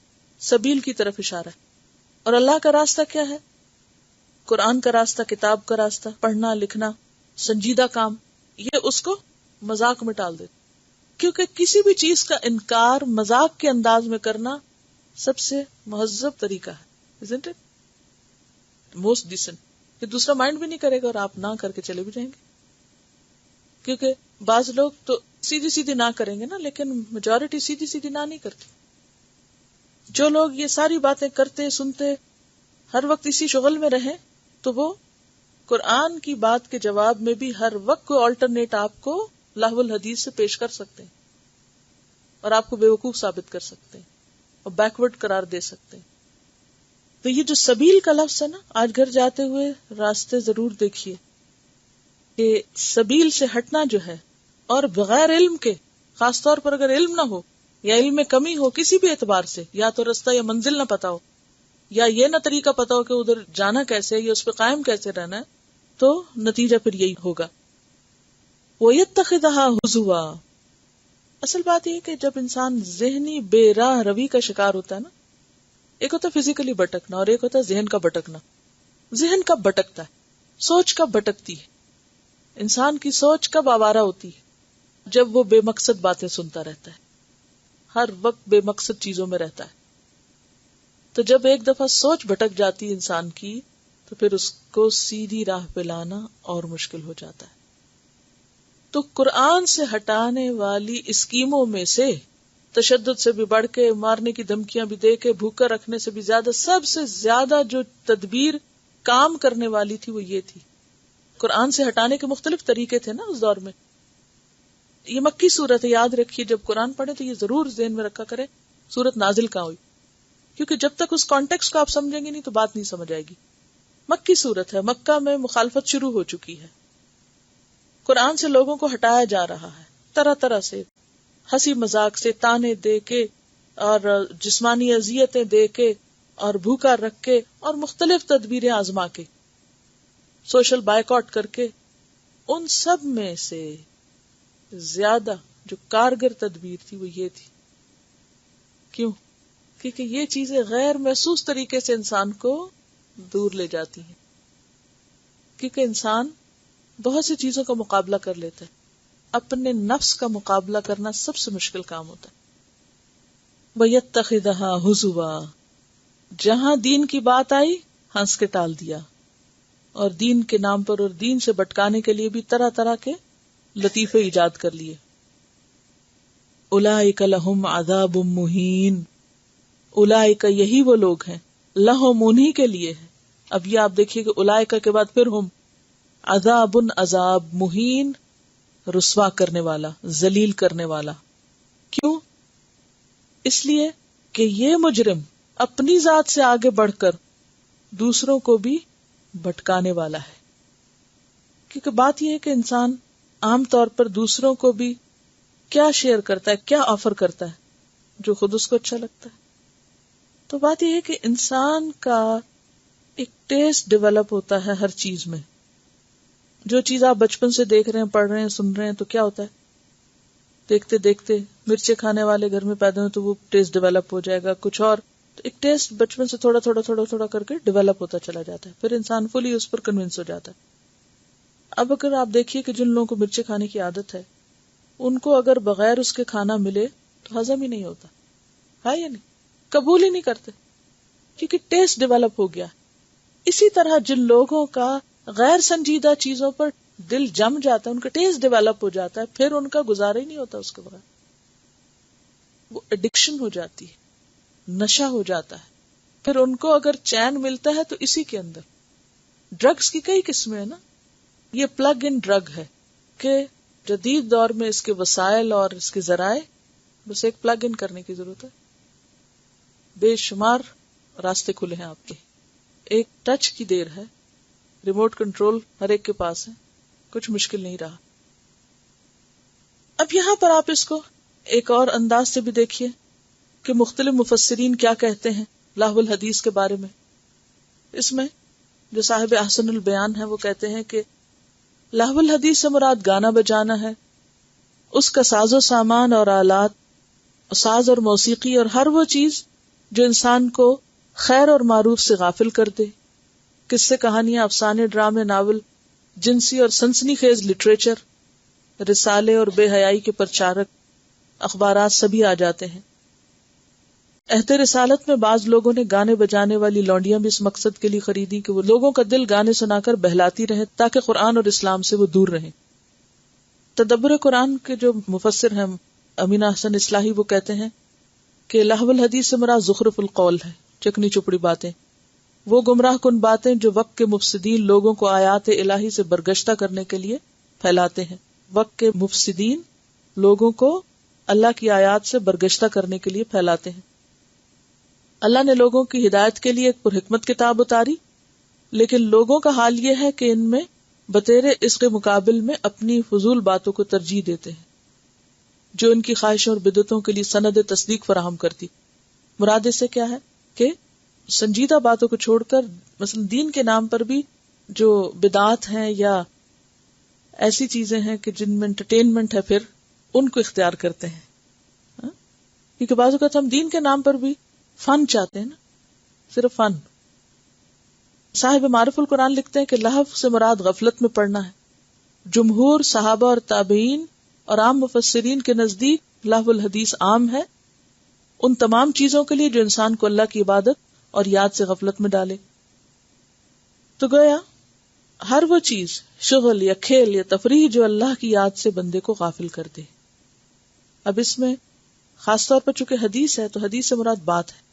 سبیل کی طرف اشارہ ہے. اور اللہ کا راستہ کیا ہے؟ قرآن کا راستہ، کتاب کا راستہ، پڑھنا لکھنا، سنجیدہ کام. یہ اس کو مذاق میں ٹال دیتے، کیونکہ کسی بھی چیز کا انکار مذاق کے انداز میں کرنا سب سے مہذب طریقہ ہے، isn't it? Most decent. کہ دوسرا مائنڈ بھی نہیں کرے گا اور آپ نہ کر کے چلے بھی جائیں گے. کیونکہ بعض لوگ تو سیدھی سیدھی نہ کریں گے نا، لیکن میجورٹی سیدھی سیدھی نہ نہیں کرتی. جو لوگ یہ ساری باتیں کرتے سنتے ہر وقت اسی شغل میں رہیں تو وہ قرآن کی بات کے جواب میں بھی ہر وقت کوئی آلٹرنیٹ آپ کو لہو الحدیث سے پیش کر سکتے ہیں اور آپ کو بیوقوف ثابت کر سکتے ہیں اور بیکورڈ قرار دے سکتے ہیں. تو یہ جو سبیل کا لفظ ہے نا، آج گھر جاتے ہوئے راستے ضرور دیکھیے کہ سبیل سے ہٹنا جو ہے، اور بغیر علم کے، خاص طور پر اگر علم نہ ہو یا علم میں کمی ہو کسی بھی اعتبار سے، یا تو رستہ یا منزل نہ پتا ہو، یا یہ نہ طریقہ پتا ہو کہ ادھر جانا کیسے یا اس پہ قائم کیسے رہنا ہے، تو نتیجہ پھر یہی ہوگا. وَيَتَّخِذَهَا هُزُوًا. اصل بات یہ کہ جب انسان ذہنی بے راہ روی کا شکار ہوتا ہے نا، ایک ہوتا ہے فزیکلی بھٹکنا اور ایک ہوتا ہے ذہن کا بھٹکنا. ذہن کب بھٹکتا ہے؟ سوچ کب بھٹکتی ہے؟ انسان کی سوچ کب آوارہ ہوتی ہے؟ جب وہ بے مقصد باتیں سنتا رہتا ہے، ہر وقت بے مقصد چیزوں میں رہتا ہے. تو جب ایک دفعہ سوچ بھٹک جاتی انسان کی تو پھر اس کو سیدھی راہ پہ لانا اور مشکل ہو جاتا ہے. تو قرآن سے ہٹانے والی اسکیموں میں سے تشدد سے بھی بڑھ کے، مارنے کی دھمکیاں بھی دے کے، بھوکا رکھنے سے بھی زیادہ، سب سے زیادہ جو تدبیر کام کرنے والی تھی وہ یہ تھی. قرآن سے ہٹانے کے مختلف طریقے تھے نا اس دور میں. یہ مکی صورت ہے، یاد رکھیے جب قرآن پڑھے تو یہ ضرور ذہن میں رکھا کرے صورت نازل کہاں ہوئی، کیونکہ جب تک اس کانٹیکسٹ کو آپ سمجھیں گے نہیں تو بات نہیں سمجھ آئے گی. مکی صورت ہے، مکہ میں مخالفت شروع ہو چکی ہے، قرآن سے لوگوں کو ہٹایا جا رہا ہے، طرح طرح سے ہنسی مذاق سے، تانے دے کے اور جسمانی اذیتیں دے کے اور بھوکا رکھ کے اور مختلف تدبیریں آزما کے، سوشل بائیکاٹ کر کے. ان سب میں سے زیادہ جو کارگر تدبیر تھی وہ یہ تھی. کیوں؟ کیونکہ یہ چیزیں غیر محسوس طریقے سے انسان کو دور لے جاتی ہیں. کیونکہ انسان بہت سی چیزوں کا مقابلہ کر لیتا ہے، اپنے نفس کا مقابلہ کرنا سب سے مشکل کام ہوتا ہے. وَيَتَّخِذَهَا هُزُوًا. جہاں دین کی بات آئی ہنس کے ٹال دیا، اور دین کے نام پر اور دین سے بھٹکانے کے لیے بھی طرح طرح کے لطیفے ایجاد کر لیے. اولئک لہم عذاب مہین. اولئک یہی وہ لوگ ہیں، لہم انہی کے لیے ہے، اب یہ آپ دیکھیے کہ اولئک کے بعد پھر ہم عذاب عذاب مہین، رسوا کرنے والا، ذلیل کرنے والا. کیوں؟ اس لیے کہ یہ مجرم اپنی ذات سے آگے بڑھ کر دوسروں کو بھی بھٹکانے والا ہے. کیونکہ بات یہ ہے کہ انسان عام طور پر دوسروں کو بھی کیا شیئر کرتا ہے، کیا آفر کرتا ہے جو خود اس کو اچھا لگتا ہے. تو بات یہ ہے کہ انسان کا ایک ٹیسٹ ڈیولپ ہوتا ہے ہر چیز میں. جو چیز آپ بچپن سے دیکھ رہے ہیں، پڑھ رہے ہیں، سن رہے ہیں، تو کیا ہوتا ہے، دیکھتے دیکھتے مرچیں کھانے والے گھر میں پیدا ہوں تو وہ ٹیسٹ ڈیولپ ہو جائے گا. کچھ اور تو ایک ٹیسٹ بچپن سے تھوڑا تھوڑا تھوڑا تھوڑا کر کے ڈیولپ ہوتا چلا جاتا ہے، پھر انسان فلی اس پر کنونس ہو جاتا ہے. اب اگر آپ دیکھیے کہ جن لوگوں کو مرچیں کھانے کی عادت ہے، ان کو اگر بغیر اس کے کھانا ملے تو ہضم ہی نہیں ہوتا ہے یا نہیں، قبول ہی نہیں کرتے، کیونکہ ٹیسٹ ڈیولپ ہو گیا. اسی طرح جن لوگوں کا غیر سنجیدہ چیزوں پر دل جم جاتا ہے، ان کا ٹیسٹ ڈیولپ ہو جاتا ہے، پھر ان کا گزارا ہی نہیں ہوتا اس کے بغیر. وہ ایڈکشن ہو جاتی ہے، نشہ ہو جاتا ہے. پھر ان کو اگر چین ملتا ہے تو اسی کے اندر. ڈرگز کی کئی قسمیں ہیں نا، یہ پلگ ان ڈرگ ہے کہ جدید دور میں اس کے وسائل اور اس کے ذرائع، بس ایک پلگ ان کرنے کی ضرورت ہے. بے شمار راستے کھلے ہیں آپ کے، ایک ٹچ کی دیر ہے، ریموٹ کنٹرول ہر ایک کے پاس ہے، کچھ مشکل نہیں رہا. اب یہاں پر آپ اس کو ایک اور انداز سے بھی دیکھیے کہ مختلف مفسرین کیا کہتے ہیں لہو الحدیث کے بارے میں. اس میں جو صاحب احسن البیان ہے وہ کہتے ہیں کہ لہو الحدیث سے مراد گانا بجانا ہے، اس کا ساز و سامان اور آلات، ساز اور موسیقی اور ہر وہ چیز جو انسان کو خیر اور معروف سے غافل کر دے. قصے، کہانیاں، افسانے، ڈرامے، ناول، جنسی اور سنسنی خیز لٹریچر، رسالے اور بے حیائی کے پرچارک، اخبارات سبھی آ جاتے ہیں. عہد رسالت میں بعض لوگوں نے گانے بجانے والی لونڈیاں بھی اس مقصد کے لیے خریدی کہ وہ لوگوں کا دل گانے سنا کر بہلاتی رہیں تاکہ قرآن اور اسلام سے وہ دور رہیں. تدبر قرآن کے جو مفسر ہیں امین احسن اصلاحی، وہ کہتے ہیں کہ لہو الحدیث سے مراد زخرف القول ہے، چکنی چپڑی باتیں، وہ گمراہ کن باتیں جو وقت کے مفسدین لوگوں کو آیات الہی سے برگشتہ کرنے کے لیے پھیلاتے ہیں. وقت کے مفسدین لوگوں کو اللہ کی آیات سے برگشتہ کرنے کے لیے پھیلاتے ہیں. اللہ نے لوگوں کی ہدایت کے لیے ایک پرحکمت کتاب اتاری، لیکن لوگوں کا حال یہ ہے کہ ان میں بطیرے اس کے مقابل میں اپنی فضول باتوں کو ترجیح دیتے ہیں جو ان کی خواہشوں اور بدعتوں کے لیے سند تصدیق فراہم کرتی. مراد اس سے کیا ہے کہ سنجیدہ باتوں کو چھوڑ کر مثلا دین کے نام پر بھی جو بدعات ہیں یا ایسی چیزیں ہیں کہ جن میں انٹرٹینمنٹ ہے، پھر ان کو اختیار کرتے ہیں. کیونکہ بعض اوقات ہم دین کے نام پر بھی فن چاہتے ہیں نا، صرف فن. صاحب معرف القرآن لکھتے ہیں کہ لہو سے مراد غفلت میں پڑنا ہے. جمہور صحابہ اور تابعین اور عام مفسرین کے نزدیک لہو الحدیث عام ہے ان تمام چیزوں کے لیے جو انسان کو اللہ کی عبادت اور یاد سے غفلت میں ڈالے. تو گویا ہر وہ چیز، شغل یا کھیل یا تفریح جو اللہ کی یاد سے بندے کو غافل کر دے. اب اس میں خاص طور پر چونکہ حدیث ہے تو حدیث سے مراد بات ہے،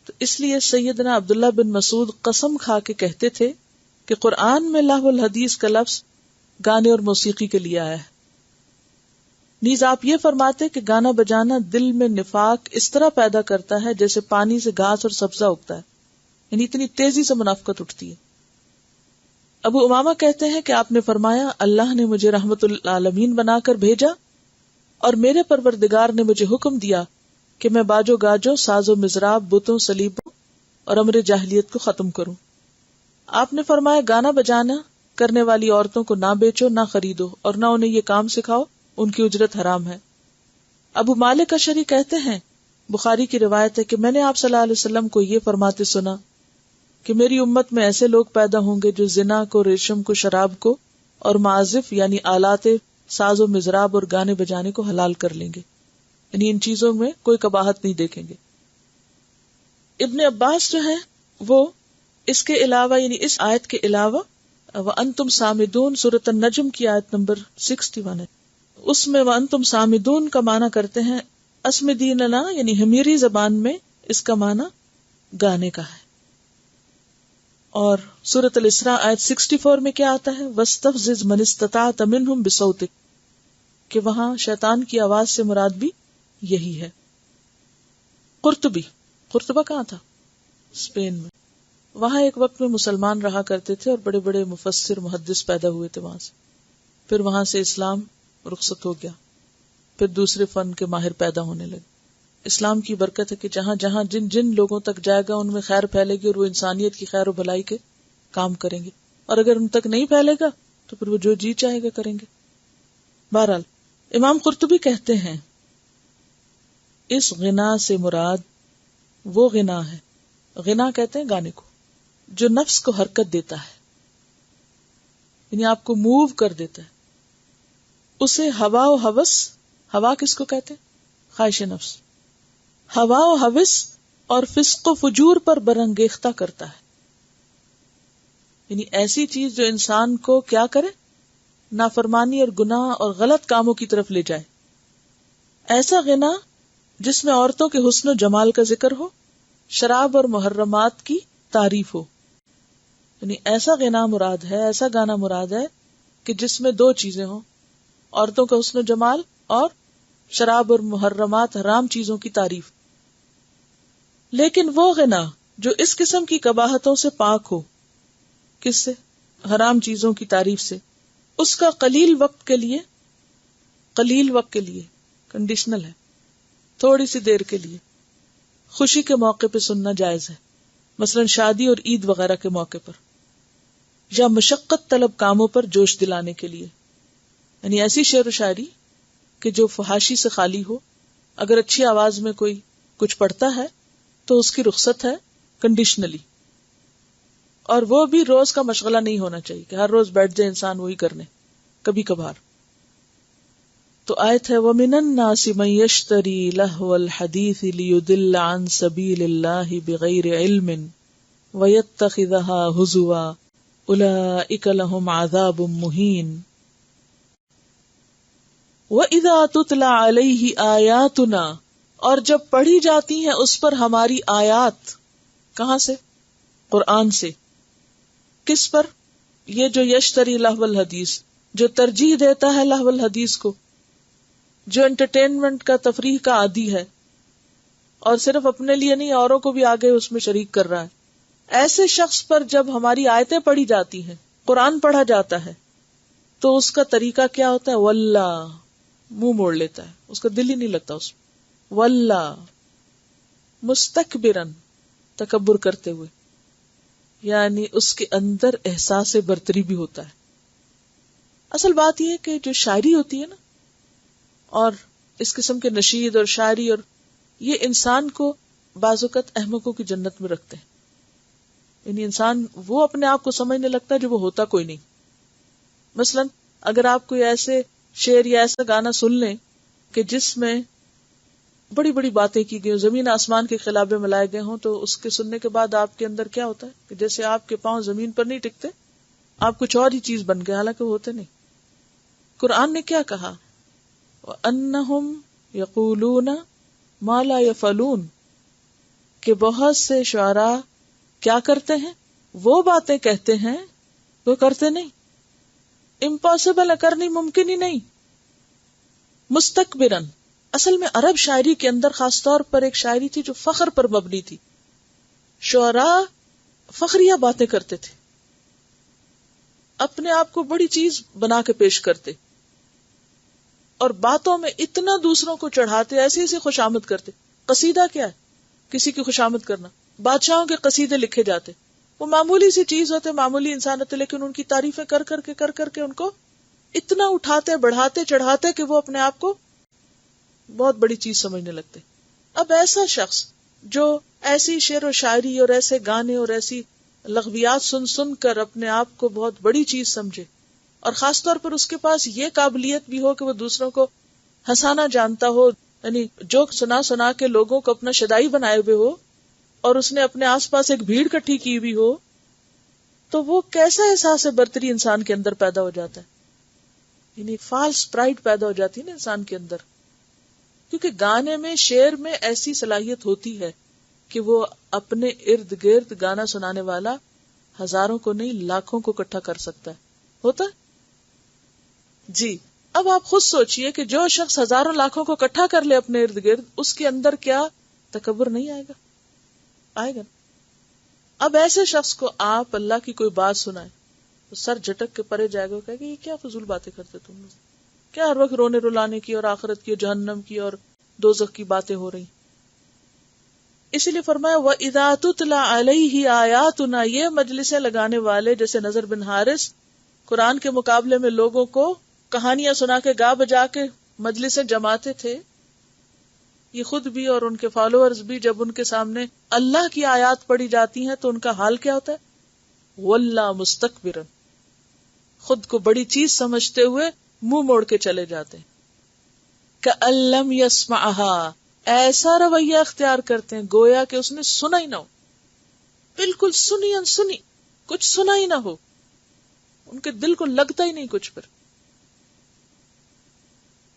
تو اس لیے سیدنا عبداللہ بن مسعود قسم کھا کے کہتے تھے کہ قرآن میں لہو الحدیث کا لفظ گانے اور موسیقی کے لیے آیا ہے. نیز آپ یہ فرماتے کہ گانا بجانا دل میں نفاق اس طرح پیدا کرتا ہے جیسے پانی سے گھاس اور سبزہ اگتا ہے، یعنی اتنی تیزی سے منافقت اٹھتی ہے. ابو امامہ کہتے ہیں کہ آپ نے فرمایا اللہ نے مجھے رحمت للعالمین بنا کر بھیجا اور میرے پروردگار نے مجھے حکم دیا کہ میں باجو گاجو، ساز و مزراب، بتوں، صلیبوں اور امر جاہلیت کو ختم کروں. آپ نے فرمایا گانا بجانا کرنے والی عورتوں کو نہ بیچو، نہ خریدو اور نہ انہیں یہ کام سکھاؤ، ان کی اجرت حرام ہے. ابو مالک اشعری کہتے ہیں، بخاری کی روایت ہے کہ میں نے آپ صلی اللہ علیہ وسلم کو یہ فرماتے سنا کہ میری امت میں ایسے لوگ پیدا ہوں گے جو زنا کو، ریشم کو، شراب کو اور معازف یعنی آلات ساز و مزراب اور گانے بجانے کو حلال کر لیں گے، یعنی ان چیزوں میں کوئی قباحت نہیں دیکھیں گے. ابن عباس جو ہیں وہ اس کے علاوہ یعنی اس آیت کے علاوہ وَأَنْتُمْ سَامِدُونَ سورۃ النجم کی آیت نمبر 61 ہے، اس میں وَأَنْتُمْ سَامِدُونَ کا معنی کرتے ہیں اسمدیننا، یعنی ہمیری زبان میں اس کا معنی گانے کا ہے. اور سورۃ الاسراء آیت 64 میں کیا آتا ہے؟ وَاسْتَفْزِزْ مَنِ اسْتَطَعْتَ مِنْهُمْ بِصَوْتِكَ، کہ وہاں شیطان کی آواز سے مراد بھی یہی ہے. قرطبہ کہاں تھا؟ اسپین میں. وہاں ایک وقت میں مسلمان رہا کرتے تھے اور بڑے بڑے مفسر محدث پیدا ہوئے تھے وہاں سے. پھر وہاں سے اسلام رخصت ہو گیا، پھر دوسرے فن کے ماہر پیدا ہونے لگے. اسلام کی برکت ہے کہ جہاں جہاں جن جن لوگوں تک جائے گا ان میں خیر پھیلے گی اور وہ انسانیت کی خیر و بھلائی کے کام کریں گے، اور اگر ان تک نہیں پھیلے گا تو پھر وہ جو جی چاہے گا کریں گے. بہرحال امام قرطبی کہتے ہیں اس غنا سے مراد وہ غنا ہے، غنا کہتے ہیں گانے کو، جو نفس کو حرکت دیتا ہے، یعنی آپ کو موو کر دیتا ہے. اسے ہوا و ہوس، ہوا کس کو کہتے ہیں؟ خواہش نفس. ہوا و ہوس اور فسق و فجور پر برانگیختہ کرتا ہے، یعنی ایسی چیز جو انسان کو کیا کرے؟ نافرمانی اور گناہ اور غلط کاموں کی طرف لے جائے. ایسا غنا جس میں عورتوں کے حسن و جمال کا ذکر ہو، شراب اور محرمات کی تعریف ہو. یعنی ایسا غنا مراد ہے، ایسا گانا مراد ہے کہ جس میں دو چیزیں ہوں، عورتوں کا حسن و جمال اور شراب اور محرمات حرام چیزوں کی تعریف. لیکن وہ غنا جو اس قسم کی قباحتوں سے پاک ہو، کس سے؟ حرام چیزوں کی تعریف سے، اس کا قلیل وقت کے لیے کنڈیشنل ہے، تھوڑی سی دیر کے لیے خوشی کے موقع پہ سننا جائز ہے، مثلا شادی اور عید وغیرہ کے موقع پر، یا مشقت طلب کاموں پر جوش دلانے کے لیے. یعنی ایسی شعر و شاعری کہ جو فحاشی سے خالی ہو. اگر اچھی آواز میں کوئی کچھ پڑھتا ہے تو اس کی رخصت ہے کنڈیشنلی، اور وہ بھی روز کا مشغلہ نہیں ہونا چاہیے کہ ہر روز بیٹھ جائے انسان وہی کرنے، کبھی کبھار. تو آیت ہے وَمِنَ النَّاسِ مَن يَشْتَرِي لَهْوَ الْحَدِيثِ لِيُضِلَّ عَن سَبِيلِ اللَّهِ بِغَيْرِ عِلْمٍ وَيَتَّخِذَهَا هُزُوًا أُولَئِكَ لَهُمْ عَذَابٌ مُهِينٌ. وَإِذَا تُتْلَى عَلَيْهِ آيَاتُنَا، اور جب پڑھی جاتی ہیں اس پر ہماری آیات. کہاں سے؟ قرآن سے. کس پر؟ یہ جو یشتری لہو الحدیث، جو ترجیح دیتا ہے لہو الحدیث کو، جو انٹرٹینمنٹ کا، تفریح کا عادی ہے، اور صرف اپنے لیے نہیں اوروں کو بھی آگے اس میں شریک کر رہا ہے. ایسے شخص پر جب ہماری آیتیں پڑھی جاتی ہیں، قرآن پڑھا جاتا ہے، تو اس کا طریقہ کیا ہوتا ہے؟ واللہ، منہ موڑ لیتا ہے، اس کا دل ہی نہیں لگتا اس میں. واللہ، مستکبرن، تکبر کرتے ہوئے، یعنی اس کے اندر احساس برتری بھی ہوتا ہے. اصل بات یہ ہے کہ جو شاعری ہوتی ہے نا، اور اس قسم کے نشید اور شاعری، اور یہ انسان کو بعض اوقات احمقوں کی جنت میں رکھتے ہیں. یعنی انسان وہ اپنے آپ کو سمجھنے لگتا ہے جو وہ ہوتا کوئی نہیں. مثلا اگر آپ کوئی ایسے شعر یا ایسا گانا سن لیں کہ جس میں بڑی بڑی باتیں کی گئی، زمین آسمان کے خلابے ملائے گئے ہوں، تو اس کے سننے کے بعد آپ کے اندر کیا ہوتا ہے کہ جیسے آپ کے پاؤں زمین پر نہیں ٹکتے، آپ کچھ اور ہی چیز بن گئے، حالانکہ وہ ہوتے نہیں. قرآن نے کیا کہا؟ وَأَنَّهُمْ يَقُولُونَ مَا لَا يَفْعَلُونَ، کہ بہت سے شعراء کیا کرتے ہیں؟ وہ باتیں کہتے ہیں وہ کرتے نہیں. امپاسبل ہے، کرنی ممکن ہی نہیں. مستکبرن، اصل میں عرب شاعری کے اندر خاص طور پر ایک شاعری تھی جو فخر پر مبنی تھی. شعراء فخریہ باتیں کرتے تھے، اپنے آپ کو بڑی چیز بنا کے پیش کرتے، اور باتوں میں اتنا دوسروں کو چڑھاتے، ایسی ایسی خوشامد کرتے. قصیدہ کیا ہے؟ کسی کی خوشامد کرنا. بادشاہوں کے قصیدے لکھے جاتے، وہ معمولی سی چیز ہوتے، معمولی انسان ہوتے، لیکن ان کی تعریفیں کر کر کے ان کو اتنا اٹھاتے، بڑھاتے، چڑھاتے کہ وہ اپنے آپ کو بہت بڑی چیز سمجھنے لگتے. اب ایسا شخص جو ایسی شعر و شاعری اور ایسے گانے اور ایسی لغویات سن کر اپنے آپ کو بہت بڑی چیز سمجھے، اور خاص طور پر اس کے پاس یہ قابلیت بھی ہو کہ وہ دوسروں کو ہنسانا جانتا ہو، یعنی جوک سنا کے لوگوں کو اپنا شدائی بنائے ہوئے ہو، اور اس نے اپنے آس پاس ایک بھیڑ کٹھی کی ہوئی ہو، تو وہ کیسا احساس برتری انسان کے اندر پیدا ہو جاتا ہے. یعنی فالس پرائڈ پیدا ہو جاتی ہے نا انسان کے اندر، کیونکہ گانے میں، شعر میں ایسی صلاحیت ہوتی ہے کہ وہ اپنے ارد گرد گانا سنانے والا ہزاروں کو نہیں لاکھوں کو اکٹھا کر سکتا ہے. ہوتا ہے جی. اب آپ خود سوچئے کہ جو شخص ہزاروں لاکھوں کو اکٹھا کر لے اپنے ارد گرد، اس کے اندر کیا تکبر نہیں آئے گا؟ آئے گا. اب ایسے شخص کو آپ اللہ کی کوئی بات سنائیں تو سر جھٹک کے پرے جائے گا، کہے گا یہ کیا فضول باتیں کرتے تم لوگ، کیا ہر وقت رونے رلانے کی اور آخرت کی اور جہنم کی اور دوزخ کی باتیں ہو رہی. اسی لیے فرمایا وَإِذَا تُتْلَى عَلَيْهِ آيَاتُنَا، یہ مجلسیں لگانے والے جیسے نضر بن حارث قرآن کے مقابلے میں لوگوں کو کہانیاں سنا کے گا بجا کے مجلسیں جماتے تھے، یہ خود بھی اور ان کے فالوورز بھی جب ان کے سامنے اللہ کی آیات پڑھی جاتی ہیں تو ان کا حال کیا ہوتا ہے؟ وَلَّا مُسْتَكْبِرًا، خود کو بڑی چیز سمجھتے ہوئے منہ موڑ کے چلے جاتے ہیں. كَأَن لَّمْ يَسْمَعْهَا، ایسا رویہ اختیار کرتے ہیں گویا کہ اس نے سنا ہی نہ ہو، بالکل سنی انسنی، کچھ سنا ہی نہ ہو، ان کے دل کو لگتا ہی نہیں کچھ. پر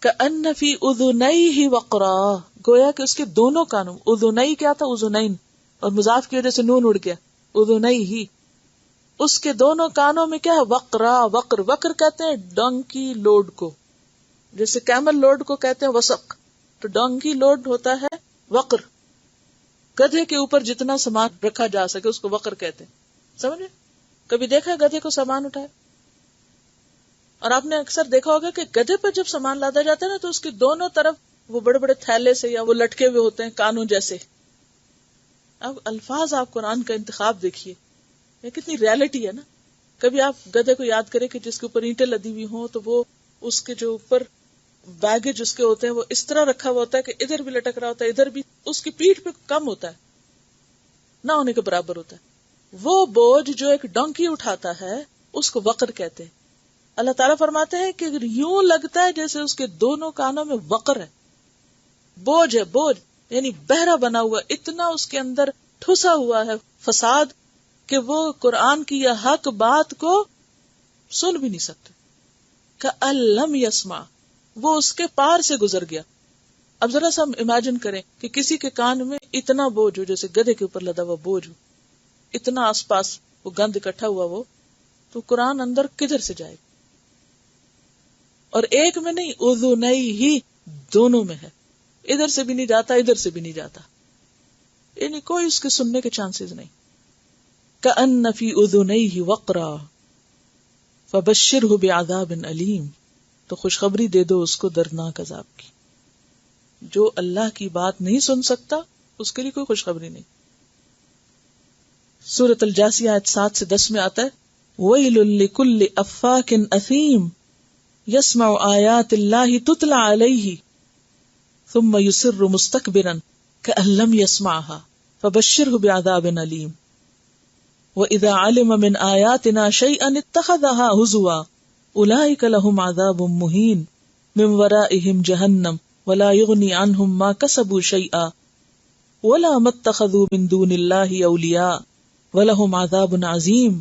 كَأَنَّ فِي أُذُنَيْهِ وَقْرًا، گویا کہ اس کے دونوں کانوں، اذنئی کیا تھا؟ اذنین، اور مضاف کی وجہ سے نون اڑ گیا، اذنیہ، اس کے دونوں کانوں میں کیا ہے؟ وقرا. وقر، وقر کہتے ہیں ڈونکی لوڈ کو، جیسے کیمل لوڈ کو کہتے ہیں وسق، تو ڈونکی لوڈ ہوتا ہے وقر. گدھے کے اوپر جتنا سامان رکھا جا سکے اس کو وقر کہتے ہیں. سمجھے؟ کبھی دیکھا گدھے کو سامان اٹھائے؟ اور آپ نے اکثر دیکھا ہوگا کہ گدھے پر جب سامان لادا جاتا ہے نا تو اس کی دونوں طرف وہ بڑے بڑے تھیلے سے یا وہ لٹکے ہوئے ہوتے ہیں کانوں جیسے. اب الفاظ آپ قرآن کا انتخاب دیکھیے، یہ کتنی ریالٹی ہے نا. کبھی آپ گدھے کو یاد کریں کہ جس کے اوپر اینٹیں لدی ہوئی ہوں تو وہ اس کے جو اوپر بیگیج اس کے ہوتے ہیں وہ اس طرح رکھا ہوا ہوتا ہے کہ ادھر بھی لٹک رہا ہوتا ہے، ادھر بھی، اس کی پیٹھ پہ کم ہوتا ہے، نہ ہونے کے برابر ہوتا ہے. وہ بوجھ جو ایک ڈونکی اٹھاتا ہے اس کو وقر کہتے ہیں. اللہ تعالیٰ فرماتے ہیں کہ یوں لگتا ہے جیسے اس کے دونوں کانوں میں وقر ہے، بوجھ ہے، بوجھ یعنی بہرا بنا ہوا، اتنا اس کے اندر ٹھسا ہوا ہے فساد کہ وہ قرآن کی یہ حق بات کو سن بھی نہیں سکتے. کأن لم یسمع، وہ اس کے پار سے گزر گیا. اب ذرا سا ہم امیجن کریں کہ کسی کے کان میں اتنا بوجھ ہو، جیسے گدھے کے اوپر لدا ہوا بوجھ ہو، اتنا آس پاس وہ گند اکٹھا ہوا وہ، تو قرآن اندر کدھر سے جائے گا؟ اور ایک میں نہیں، اذنئی ہی، دونوں میں ہے، ادھر سے بھی نہیں جاتا ادھر سے بھی نہیں جاتا، یعنی کوئی اس کے سننے کے چانسز نہیں. کأن فی اذنیہ وقرا فبشرہ بعذاب علیم، تو خوشخبری دے دو اس کو دردناک عذاب کی. جو اللہ کی بات نہیں سن سکتا اس کے لیے کوئی خوشخبری نہیں. سورۃ الجاثیہ آیت 7 سے 10 میں آتا ہے وَيْلٌ لِكُلِّ أَفَّاكٍ أَثِيمٍ يَسْمَعُ آيَاتِ اللَّهِ تُتْلَى عَلَيْهِ ثُمَّ يُصِرُّ مُسْتَكْبِرًا كَأَن لَّمْ يَسْمَعْهَا فَبَشِّرْهُ بِعَذَابٍ أَلِيمٍ وَإِذَا عَلِمَ مِنْ آيَاتِنَا شَيْئًا اتَّخَذَهَا هُزُوًا أُولَٰئِكَ لَهُمْ عَذَابٌ مُّهِينٌ مِّن وَرَائِهِمْ جَهَنَّمُ وَلَا يُغْنِي عَنْهُم مَّا كَسَبُوا شَيْئًا وَلَا مَا اتَّخَذُوا مِن دُونِ اللَّهِ أَوْلِيَاءَ وَلَهُمْ عَذَابٌ عَظِيمٌ.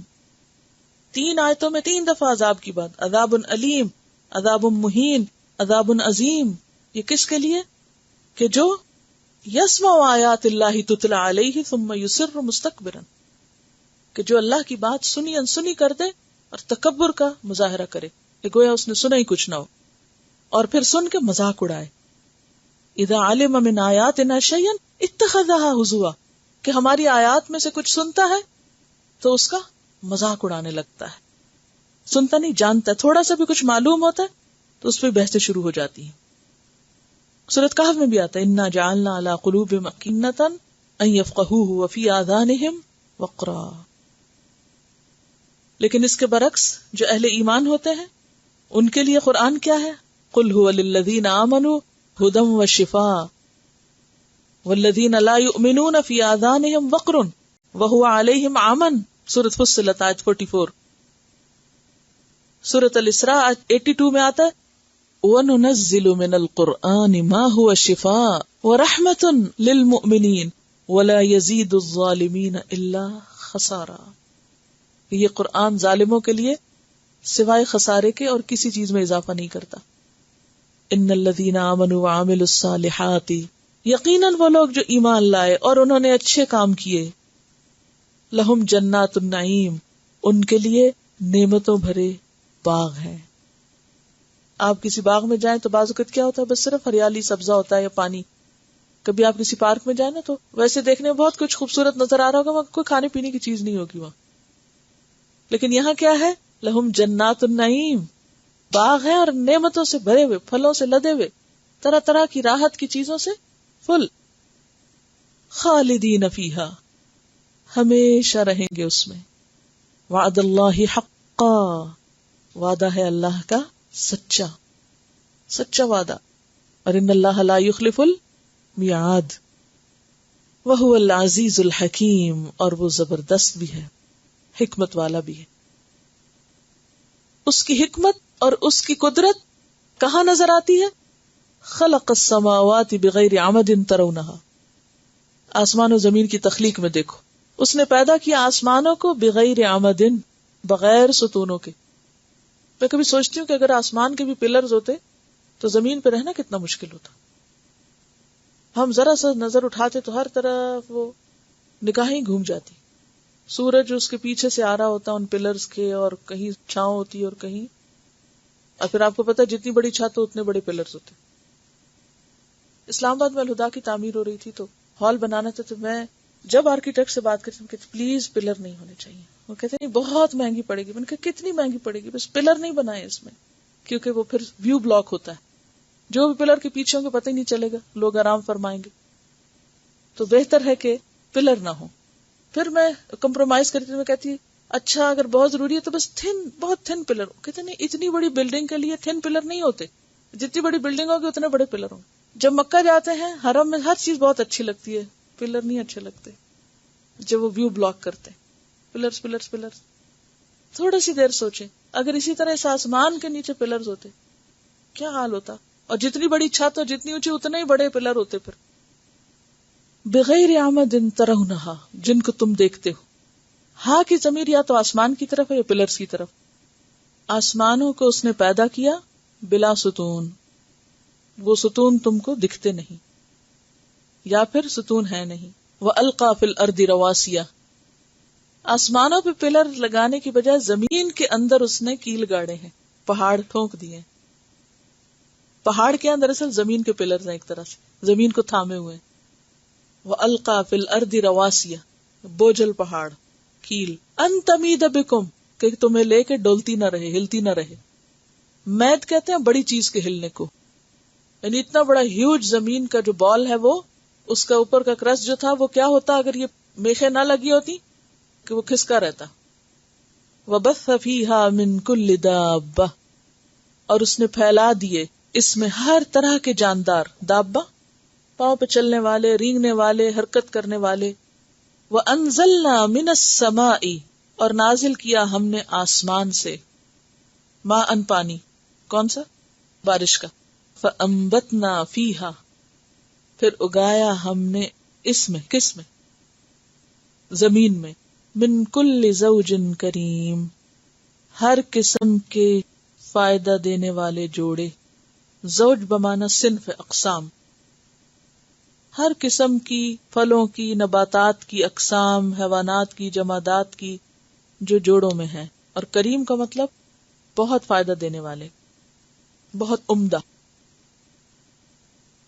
3 آیتوں میں 3 دفعہ عذاب کی بات، عذاب علیم، عذاب مہین، عذاب عظیم. یہ کس کے لیے؟ کہ جو یسمع آیات اللہ تتلی علیہ ثم یصر مستکبرا، کہ جو اللہ کی بات سنی انسنی کر دے اور تکبر کا مظاہرہ کرے کہ گویا اس نے سنا ہی کچھ نہ ہو، اور پھر سن کے مذاق اڑائے. اذا علم من آیاتنا شیئا اتخذها ہزوا، کہ ہماری آیات میں سے کچھ سنتا ہے تو اس کا مذاق اڑانے لگتا ہے. سنتا نہیں، جانتا ہے، تھوڑا سا بھی کچھ معلوم ہوتا ہے تو اس پہ بحثیں شروع ہو جاتی ہیں. سورۃ کہف میں بھی آتا ہے انا جعلنا علی قلوبہم اکنۃ ان یفقہوہ وفی آذانہم وقرا. لیکن اس کے برعکس جو اہل ایمان ہوتے ہیں ان کے لیے قرآن کیا ہے؟ قل ھو للذین آمنوا ھدی وشفاء والذین لا یؤمنون فی آذانہم وقر وہو علیہم عمی. سورۃ فصلت آیت 44. سورۃ الاسراء 82 میں آتا ہے وَنُنَزِّلُ مِنَ الْقُرْآنِ مَا هُوَ شِفَاءٌ وَرَحْمَةٌ لِّلْمُؤْمِنِينَ وَلَا يَزِيدُ الظَّالِمِينَ إِلَّا خَسَارًا. یہ قرآن ظالموں کے لیے سوائے خسارے کے اور کسی چیز میں اضافہ نہیں کرتا. إِنَّ الَّذِينَ آمَنُوا وَعَمِلُوا الصَّالِحَاتِ، یقیناً وہ لوگ جو ایمان لائے اور انہوں نے اچھے کام کیے، لہم جنات النعیم، ان کے لیے نعمتوں بھرے باغ ہیں. آپ کسی باغ میں جائیں تو بعض اوقات کیا ہوتا ہے، بس صرف ہریالی سبزہ ہوتا ہے یا پانی. کبھی آپ کسی پارک میں جائیں نا تو ویسے دیکھنے میں بہت کچھ خوبصورت نظر آ رہا ہوگا، وہاں کوئی کھانے پینے کی چیز نہیں ہوگی وہاں. لیکن یہاں کیا ہے؟ لہم جنات النعیم، باغ ہے اور نعمتوں سے بھرے ہوئے، پھلوں سے لدے ہوئے، طرح طرح کی راحت کی چیزوں سے فل. خالدین فیہا، ہمیشہ رہیں گے اس میں. وعد اللہ حقا، وعدہ ہے اللہ کا سچا، سچا وعدہ. اور ان اللہ لا یخلف المیعاد، وہو العزیز الحکیم، اور وہ زبردست بھی ہے، حکمت والا بھی ہے. اس کی حکمت اور اس کی قدرت کہاں نظر آتی ہے؟ خلق السماوات بغیر عمد ترونہا، آسمان و زمین کی تخلیق میں دیکھو، اس نے پیدا کیا آسمانوں کو بغیر عمد، بغیر ستونوں کے. میں کبھی سوچتی ہوں کہ اگر آسمان کے بھی پلرز ہوتے تو زمین پہ رہنا کتنا مشکل ہوتا. ہم ذرا سا نظر اٹھاتے تو ہر طرف وہ نگاہیں گھوم جاتی. سورج اس کے پیچھے سے آ رہا ہوتا ان پلرز کے، اور کہیں چھاؤں ہوتی اور کہیں، اور پھر آپ کو پتا جتنی بڑی چھت ہو اتنے بڑے پلرز ہوتے. اسلام آباد میں الہدا کی تعمیر ہو رہی تھی تو ہال بنانا تھا، تو میں جب آرکیٹیکٹ سے بات کرتی ہوں کہ پلیز پلر نہیں ہونے چاہیے، وہ کہتے ہیں بہت مہنگی پڑے گی. میں نے کہا کتنی مہنگی پڑے گی، بس پلر نہیں بنائے اس میں، کیونکہ وہ پھر ویو بلاک ہوتا ہے، جو بھی پلر کے پیچھے ہوں گے پتہ ہی نہیں چلے گا، لوگ آرام فرمائیں گے. تو بہتر ہے کہ پلر نہ ہو. پھر میں کمپرومائز کرتی ہوں، میں کہتی اچھا اگر بہت ضروری ہے تو بس بہت تھن پلر. کہتے نہیں، اتنی بڑی بلڈنگ کے لیے تھن پلر نہیں ہوتے، جتنی بڑی بلڈنگ ہوگی اتنے بڑے پلر ہوں گے. جب مکہ جاتے ہیں حرم میں ہر چیز بہت اچھی لگتی ہے، پلر نہیں اچھے لگتے جب وہ ویو بلاک کرتے. Pillars pillars pillars. تھوڑی سی دیر سوچیں، اگر اسی طرح اس آسمان کے نیچے پلرز ہوتے کیا حال ہوتا، اور جتنی بڑی چھت اور جتنی اونچی اتنے ہی بڑے پلر ہوتے. پھر بغیر عمد ترونہا، جن کو تم دیکھتے ہو. ہاں کی ضمیر یا تو آسمان کی طرف ہے یا پلرز کی طرف. آسمانوں کو اس نے پیدا کیا بلا ستون، وہ ستون تم کو دکھتے نہیں، یا پھر ستون ہے نہیں. وَأَلْقَى فِي الْأَرْضِ رَوَاسِيَ، آسمانوں پہ پلر لگانے کی بجائے زمین کے اندر اس نے کیل گاڑے ہیں، پہاڑ ٹھونک دیے. پہاڑ کے اندر اصل زمین کے پلرز ہیں، ایک طرح سے زمین کو تھامے ہوئے. وَأَلْقَى فِي الْأَرْضِ رَوَاسِيَ، بوجھل پہاڑ، کیل. أَن تَمِيدَ بِكُمْ، کہ تمہیں لے کے ڈولتی نہ رہے، ہلتی نہ رہے. مید کہتے ہیں بڑی چیز کے ہلنے کو، یعنی اتنا بڑا ہیوج زمین کا جو بال ہے، وہ اس کا اوپر کا کرسٹ جو تھا وہ کیا ہوتا اگر یہ میخیں نہ لگی ہوتی، کہ وہ کھسکا رہتا. وَبَثَّ فِيهَا مِن كُلِّ دَابَّةٍ، اور اس نے پھیلا دیے اس میں ہر طرح کے جاندار. دابہ پاؤں پہ چلنے والے، رینگنے والے، حرکت کرنے والے. وَأَنزَلْنَا مِنَ السَّمَاءِ، اور نازل کیا ہم نے آسمان سے، ماءً پانی، کون سا؟ بارش کا. فَأَنبَتْنَا فِيهَا، پھر اگایا ہم نے اس میں، کس میں؟ زمین میں. من کل زوج کریم، ہر قسم کے فائدہ دینے والے جوڑے. زوج بمانا صنف، اقسام، ہر قسم کی پھلوں کی، نباتات کی اقسام، حیوانات کی، جمادات کی جو جوڑوں میں ہیں. اور کریم کا مطلب بہت فائدہ دینے والے، بہت عمدہ.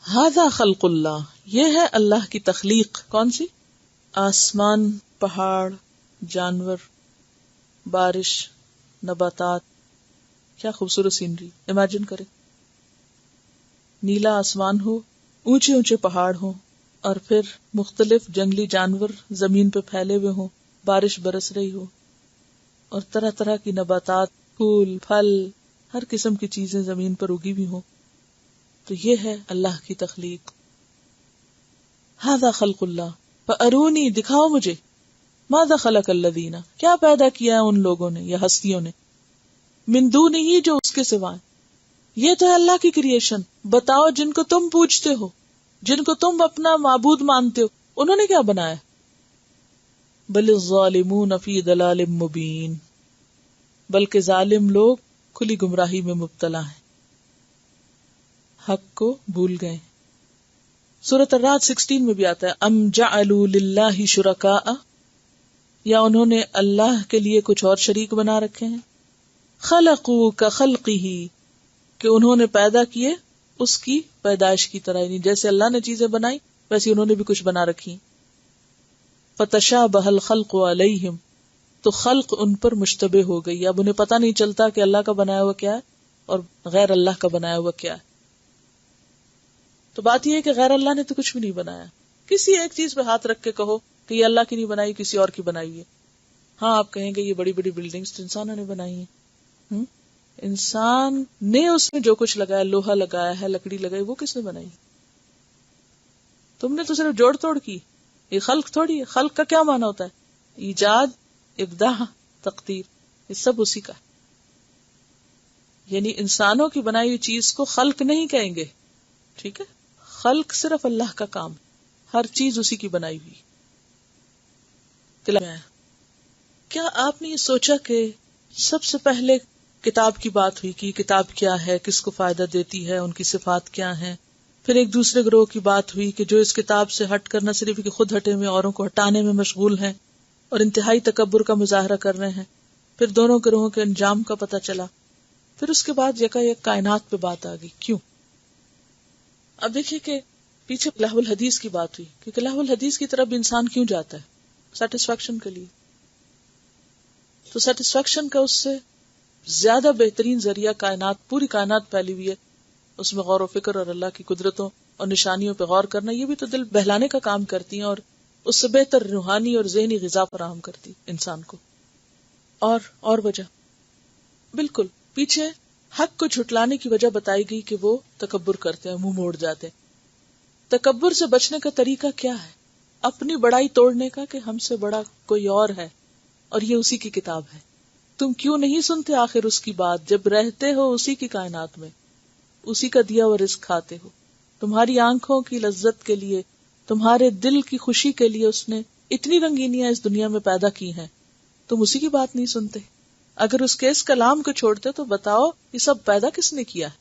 ھذا خلق اللہ، یہ ہے اللہ کی تخلیق. کون سی؟ آسمان، پہاڑ، جانور، بارش، نباتات. کیا خوبصورت سینری، امیجن کریں. نیلا آسمان ہو، اونچے اونچے پہاڑ ہوں، اور پھر مختلف جنگلی جانور زمین پہ پھیلے ہوئے ہوں، بارش برس رہی ہو، اور طرح طرح کی نباتات، پھول، پھل، ہر قسم کی چیزیں زمین پر اگی ہوئی ہوں. تو یہ ہے اللہ کی تخلیق. ھذا خلق اللہ فارونی، دکھاؤ مجھے. ماذا خلق الذین، کیا پیدا کیا ہے ان لوگوں نے یا ہستیوں نے. من دونہ، جو اس کے سوا. یہ تو ہے اللہ کی کریشن. بتاؤ جن کو تم پوجتے ہو، جن کو تم اپنا معبود مانتے ہو، انہوں نے کیا بنایا. بل الظالمون فی ضلال مبین، بلکہ ظالم لوگ کھلی گمراہی میں مبتلا ہیں، حق کو بھول گئے. سورۃ الرعد 16 میں بھی آتا ہے ام جعلوا للہ شرکاء یا انہوں نے اللہ کے لیے کچھ اور شریک بنا رکھے ہیں. خلقوا کخلقہ، کہ انہوں نے پیدا کیے اس کی پیدائش کی طرح، یعنی جیسے اللہ نے چیزیں بنائی ویسے انہوں نے بھی کچھ بنا رکھی. فتشابہ الخلق علیہم، تو خلق ان پر مشتبہ ہو گئی. اب انہیں پتہ نہیں چلتا کہ اللہ کا بنایا ہوا کیا ہے اور غیر اللہ کا بنایا ہوا کیا ہے. تو بات یہ ہے کہ غیر اللہ نے تو کچھ بھی نہیں بنایا. کسی ایک چیز پہ ہاتھ رکھ کے کہو کہ یہ اللہ کی نہیں بنائی، کسی اور کی بنائی ہے. ہاں آپ کہیں گے یہ بڑی بڑی بلڈنگز تو انسانوں نے بنائی ہیں. انسان نے اس میں جو کچھ لگایا، لوہا لگایا ہے، لکڑی لگائی، وہ کس نے بنائی؟ تم نے تو صرف جوڑ توڑ کی. یہ خلق تھوڑی ہے. خلق کا کیا معنی ہوتا ہے؟ ایجاد، ابداع، تقدیر، یہ سب اسی کا. یعنی انسانوں کی بنائی ہوئی چیز کو خلق نہیں کہیں گے. ٹھیک ہے، خلق صرف اللہ کا کام، ہر چیز اسی کی بنائی ہوئی. کیا آپ نے یہ سوچا کہ سب سے پہلے کتاب کی بات ہوئی کہ کتاب کیا ہے، کس کو فائدہ دیتی ہے، ان کی صفات کیا ہیں. پھر ایک دوسرے گروہ کی بات ہوئی کہ جو اس کتاب سے ہٹ کر نہ صرف کہ خود ہٹے ہوئے اوروں کو ہٹانے میں مشغول ہیں اور انتہائی تکبر کا مظاہرہ کر رہے ہیں. پھر دونوں گروہوں کے انجام کا پتہ چلا. پھر اس کے بعد یکا یک کائنات پہ بات آ گئی. کیوں؟ اب دیکھیے کہ پیچھے لہو الحدیث کی بات ہوئی، کیونکہ لہو الحدیث کی طرف انسان کیوں جاتا ہے؟ سیٹسفیکشن کے لیے. تو سیٹسفیکشن کا اس سے زیادہ بہترین ذریعہ کائنات، پوری کائنات پھیلی ہوئی ہے، اس میں غور و فکر اور اللہ کی قدرتوں اور نشانیوں پہ غور کرنا، یہ بھی تو دل بہلانے کا کام کرتی ہیں اور اس سے بہتر روحانی اور ذہنی غذا فراہم کرتی انسان کو. اور وجہ بالکل پیچھے حق کو جھٹلانے کی وجہ بتائی گئی کہ وہ تکبر کرتے ہیں، منہ موڑ جاتے ہیں. تکبر سے بچنے کا طریقہ کیا ہے؟ اپنی بڑائی توڑنے کا کہ ہم سے بڑا کوئی اور ہے اور یہ اسی کی کتاب ہے. تم کیوں نہیں سنتے آخر اس کی بات جب رہتے ہو اسی کی کائنات میں، اسی کا دیا ہوا رزق کھاتے ہو. تمہاری آنکھوں کی لذت کے لیے، تمہارے دل کی خوشی کے لیے اس نے اتنی رنگینیاں اس دنیا میں پیدا کی ہیں، تم اسی کی بات نہیں سنتے. اگر اس کے اس کلام کو چھوڑتے تو بتاؤ یہ سب پیدا کس نے کیا ہے؟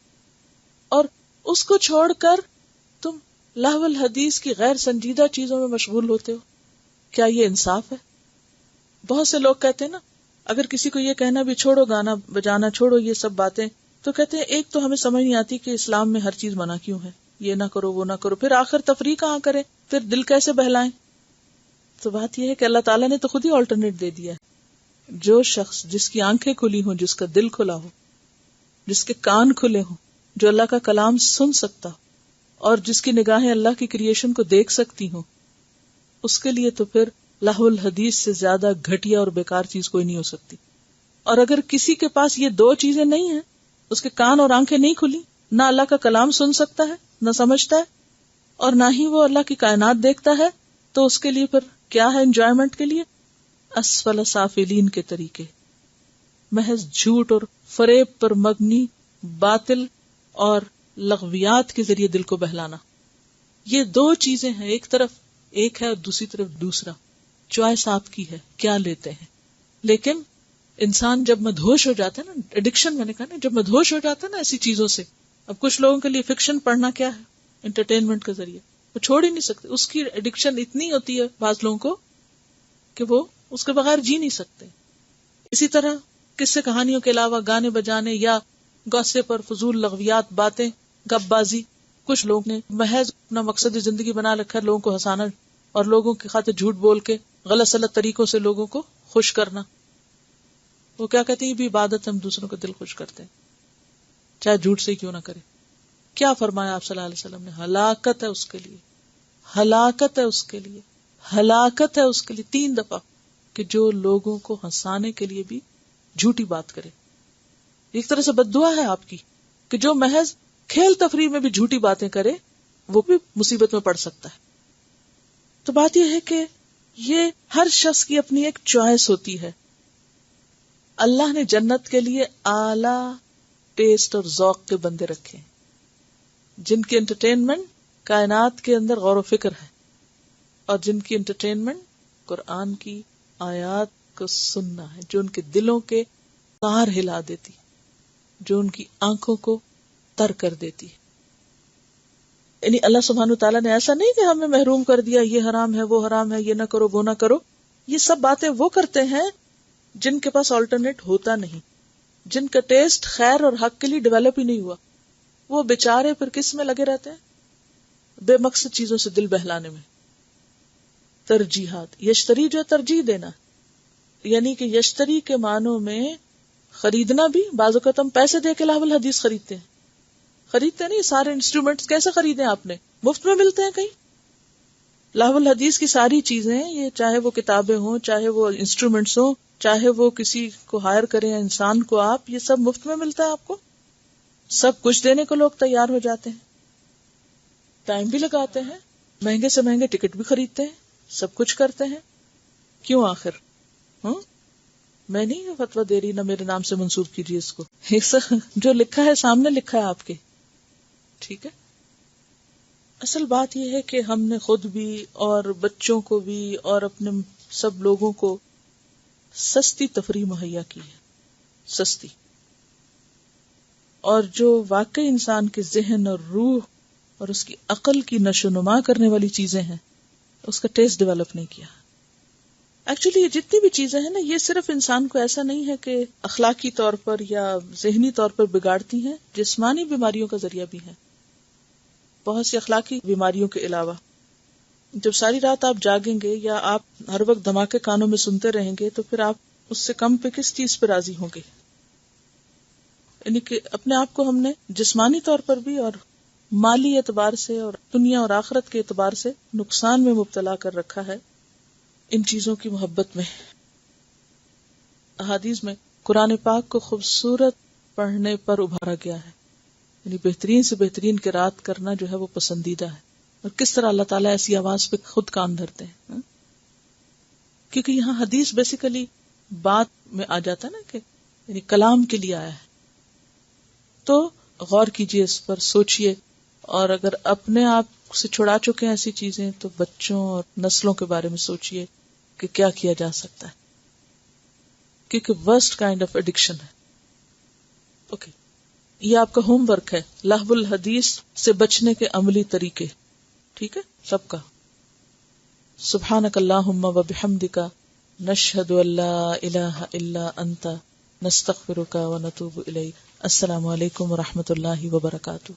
اور اس کو چھوڑ کر تم لہو الحدیث کی غیر سنجیدہ چیزوں میں مشغول ہوتے ہو. کیا یہ انصاف ہے؟ بہت سے لوگ کہتے ہیں نا، اگر کسی کو یہ کہنا بھی چھوڑو، گانا بجانا چھوڑو، یہ سب باتیں، تو کہتے ہیں ایک تو ہمیں سمجھ نہیں آتی کہ اسلام میں ہر چیز منع کیوں ہے، یہ نہ کرو وہ نہ کرو، پھر آخر تفریح کہاں کریں، پھر دل کیسے بہلائیں. تو بات یہ ہے کہ اللہ تعالیٰ نے تو خود ہی آلٹرنیٹ دے دیا ہے. جو شخص جس کی آنکھیں کھلی ہوں، جس کا دل کھلا ہو، جس کے کان کھلے ہوں، جو اللہ کا کلام سن سکتا اور جس کی نگاہیں اللہ کی کریشن کو دیکھ سکتی ہوں، اس کے لیے تو پھر لہو الحدیث سے زیادہ گھٹیا اور بیکار چیز کوئی نہیں ہو سکتی. اور اگر کسی کے پاس یہ دو چیزیں نہیں ہیں، اس کے کان اور آنکھیں نہیں کھلی، نہ اللہ کا کلام سن سکتا ہے، نہ سمجھتا ہے، اور نہ ہی وہ اللہ کی کائنات دیکھتا ہے، تو اس کے لیے پھر کیا ہے انجوائمنٹ کے لیے؟ اسفل سافلین کے طریقے، محض جھوٹ اور فریب پر مبنی باطل اور لغویات کے ذریعے دل کو بہلانا. یہ دو چیزیں ہیں، ایک طرف ایک ہے اور دوسری طرف دوسرا. چوائس آپ کی ہے، کیا لیتے ہیں. لیکن انسان جب مدہوش ہو جاتا ہے نا، ایڈکشن میں نے کہا نا، جب مدہوش ہو جاتا ہے نا ایسی چیزوں سے. اب کچھ لوگوں کے لیے فکشن پڑھنا کیا ہے؟ انٹرٹینمنٹ کا ذریعہ، وہ چھوڑ ہی نہیں سکتے. اس کی ایڈکشن اتنی ہوتی ہے بعض لوگوں کو کہ وہ اس کے بغیر جی نہیں سکتے. اسی طرح قصے کہانیوں کے علاوہ گانے بجانے یا گوسپ اور فضول لغویات، باتیں، گپ بازی. کچھ لوگ نے محض اپنا مقصد زندگی بنا رکھا ہے لوگوں کو ہنسانا اور لوگوں کی خاطر جھوٹ بول کے غلط سلط طریقوں سے لوگوں کو خوش کرنا. وہ کیا کہتے ہیں، یہ بھی عبادت، ہم دوسروں کو دل خوش کرتے ہیں چاہے جھوٹ سے کیوں نہ کرے. کیا فرمایا آپ صلی اللہ علیہ وسلم نے؟ ہلاکت ہے اس کے لیے، ہلاکت ہے اس کے لیے، ہلاکت ہے اس کے لیے 3 دفعہ، کہ جو لوگوں کو ہنسانے کے لیے بھی جھوٹی بات کرے. ایک طرح سے بد دعا ہے آپ کی کہ جو محض کھیل تفریح میں بھی جھوٹی باتیں کرے وہ بھی مصیبت میں پڑ سکتا ہے. تو بات یہ ہے کہ یہ ہر شخص کی اپنی ایک چوائس ہوتی ہے. اللہ نے جنت کے لیے اعلیٰ ٹیسٹ اور ذوق کے بندے رکھے ہیں جن کی انٹرٹینمنٹ کائنات کے اندر غور و فکر ہے، اور جن کی انٹرٹینمنٹ قرآن کی آیات کو سننا ہے، جو ان کے دلوں کے تار ہلا دیتی، جو ان کی آنکھوں کو تر کر دیتی. یعنی اللہ سبحانہ وتعالیٰ نے ایسا نہیں کہ ہمیں محروم کر دیا، یہ حرام ہے وہ حرام ہے، یہ نہ کرو وہ نہ کرو. یہ سب باتیں وہ کرتے ہیں جن کے پاس آلٹرنیٹ ہوتا نہیں، جن کا ٹیسٹ خیر اور حق کے لیے ڈیولپ ہی نہیں ہوا. وہ بیچارے پھر کس میں لگے رہتے ہیں؟ بے مقصد چیزوں سے دل بہلانے میں. ترجیحات، یشتری جو ترجیح دینا، یعنی کہ یشتری کے معنوں میں خریدنا بھی. بعض اوقات ہم پیسے دے کے لہو الحدیث خریدتے نہیں. سارے انسٹرومنٹس کیسے خریدیں؟ آپ نے مفت میں ملتے ہیں کہیں؟ لہو الحدیث کی ساری چیزیں، یہ چاہے وہ کتابیں ہوں، چاہے وہ انسٹرومنٹس ہوں، چاہے وہ کسی کو ہائر کریں انسان کو، آپ یہ سب مفت میں ملتا ہے آپ کو. سب کچھ دینے کو لوگ تیار ہو جاتے ہیں، ٹائم بھی لگاتے ہیں، مہنگے سے مہنگے ٹکٹ بھی خریدتے ہیں، سب کچھ کرتے ہیں. کیوں آخر؟ میں نہیں فتویٰ دے رہی، نہ میرے نام سے منسوب کیجیے اس کو. جو لکھا ہے سامنے لکھا ہے آپ کے، ٹھیک ہے. اصل بات یہ ہے کہ ہم نے خود بھی اور بچوں کو بھی اور اپنے سب لوگوں کو سستی تفریح مہیا کی ہے، سستی. اور جو واقعی انسان کے ذہن اور روح اور اس کی عقل کی نشو نما کرنے والی چیزیں ہیں، اس کا ٹیسٹ ڈیولپ نہیں کیا. ایکچولی یہ جتنی بھی چیزیں ہیں نا، یہ صرف انسان کو ایسا نہیں ہے کہ اخلاقی طور پر یا ذہنی طور پر بگاڑتی ہیں، جسمانی بیماریوں کا ذریعہ بھی ہیں. بہت سی اخلاقی بیماریوں کے علاوہ جب ساری رات آپ جاگیں گے یا آپ ہر وقت دھماکے کانوں میں سنتے رہیں گے تو پھر آپ اس سے کم پہ کس چیز پہ راضی ہوں گے؟ یعنی کہ اپنے آپ کو ہم نے جسمانی طور پر بھی اور مالی اعتبار سے اور دنیا اور آخرت کے اعتبار سے نقصان میں مبتلا کر رکھا ہے ان چیزوں کی محبت میں. احادیث میں قرآن پاک کو خوبصورت پڑھنے پر ابھارا گیا ہے، یعنی بہترین سے بہترین قرات کرنا جو ہے وہ پسندیدہ ہے. اور کس طرح اللہ تعالیٰ ایسی آواز پہ خود کان دھرتے ہیں، کیونکہ یہاں حدیث بیسیکلی بات میں آ جاتا ہے نا، کہ یعنی کلام کے لیے آیا ہے. تو غور کیجئے، اس پر سوچئے، اور اگر اپنے آپ سے چھڑا چکے ہیں ایسی چیزیں تو بچوں اور نسلوں کے بارے میں سوچئے کہ کیا کیا جا سکتا ہے، کیونکہ ورسٹ کائنڈ آف ایڈکشن ہے. اوکے، یہ آپ کا ہوم ورک ہے، لہو الحدیث سے بچنے کے عملی طریقے. ٹھیک ہے سب کا. سبحانک اللہم و بحمدک، نشہد ان لا الہ الا انت، نستغفرک و نتوب الیک. السلام علیکم و رحمۃ اللہ وبرکاتہ.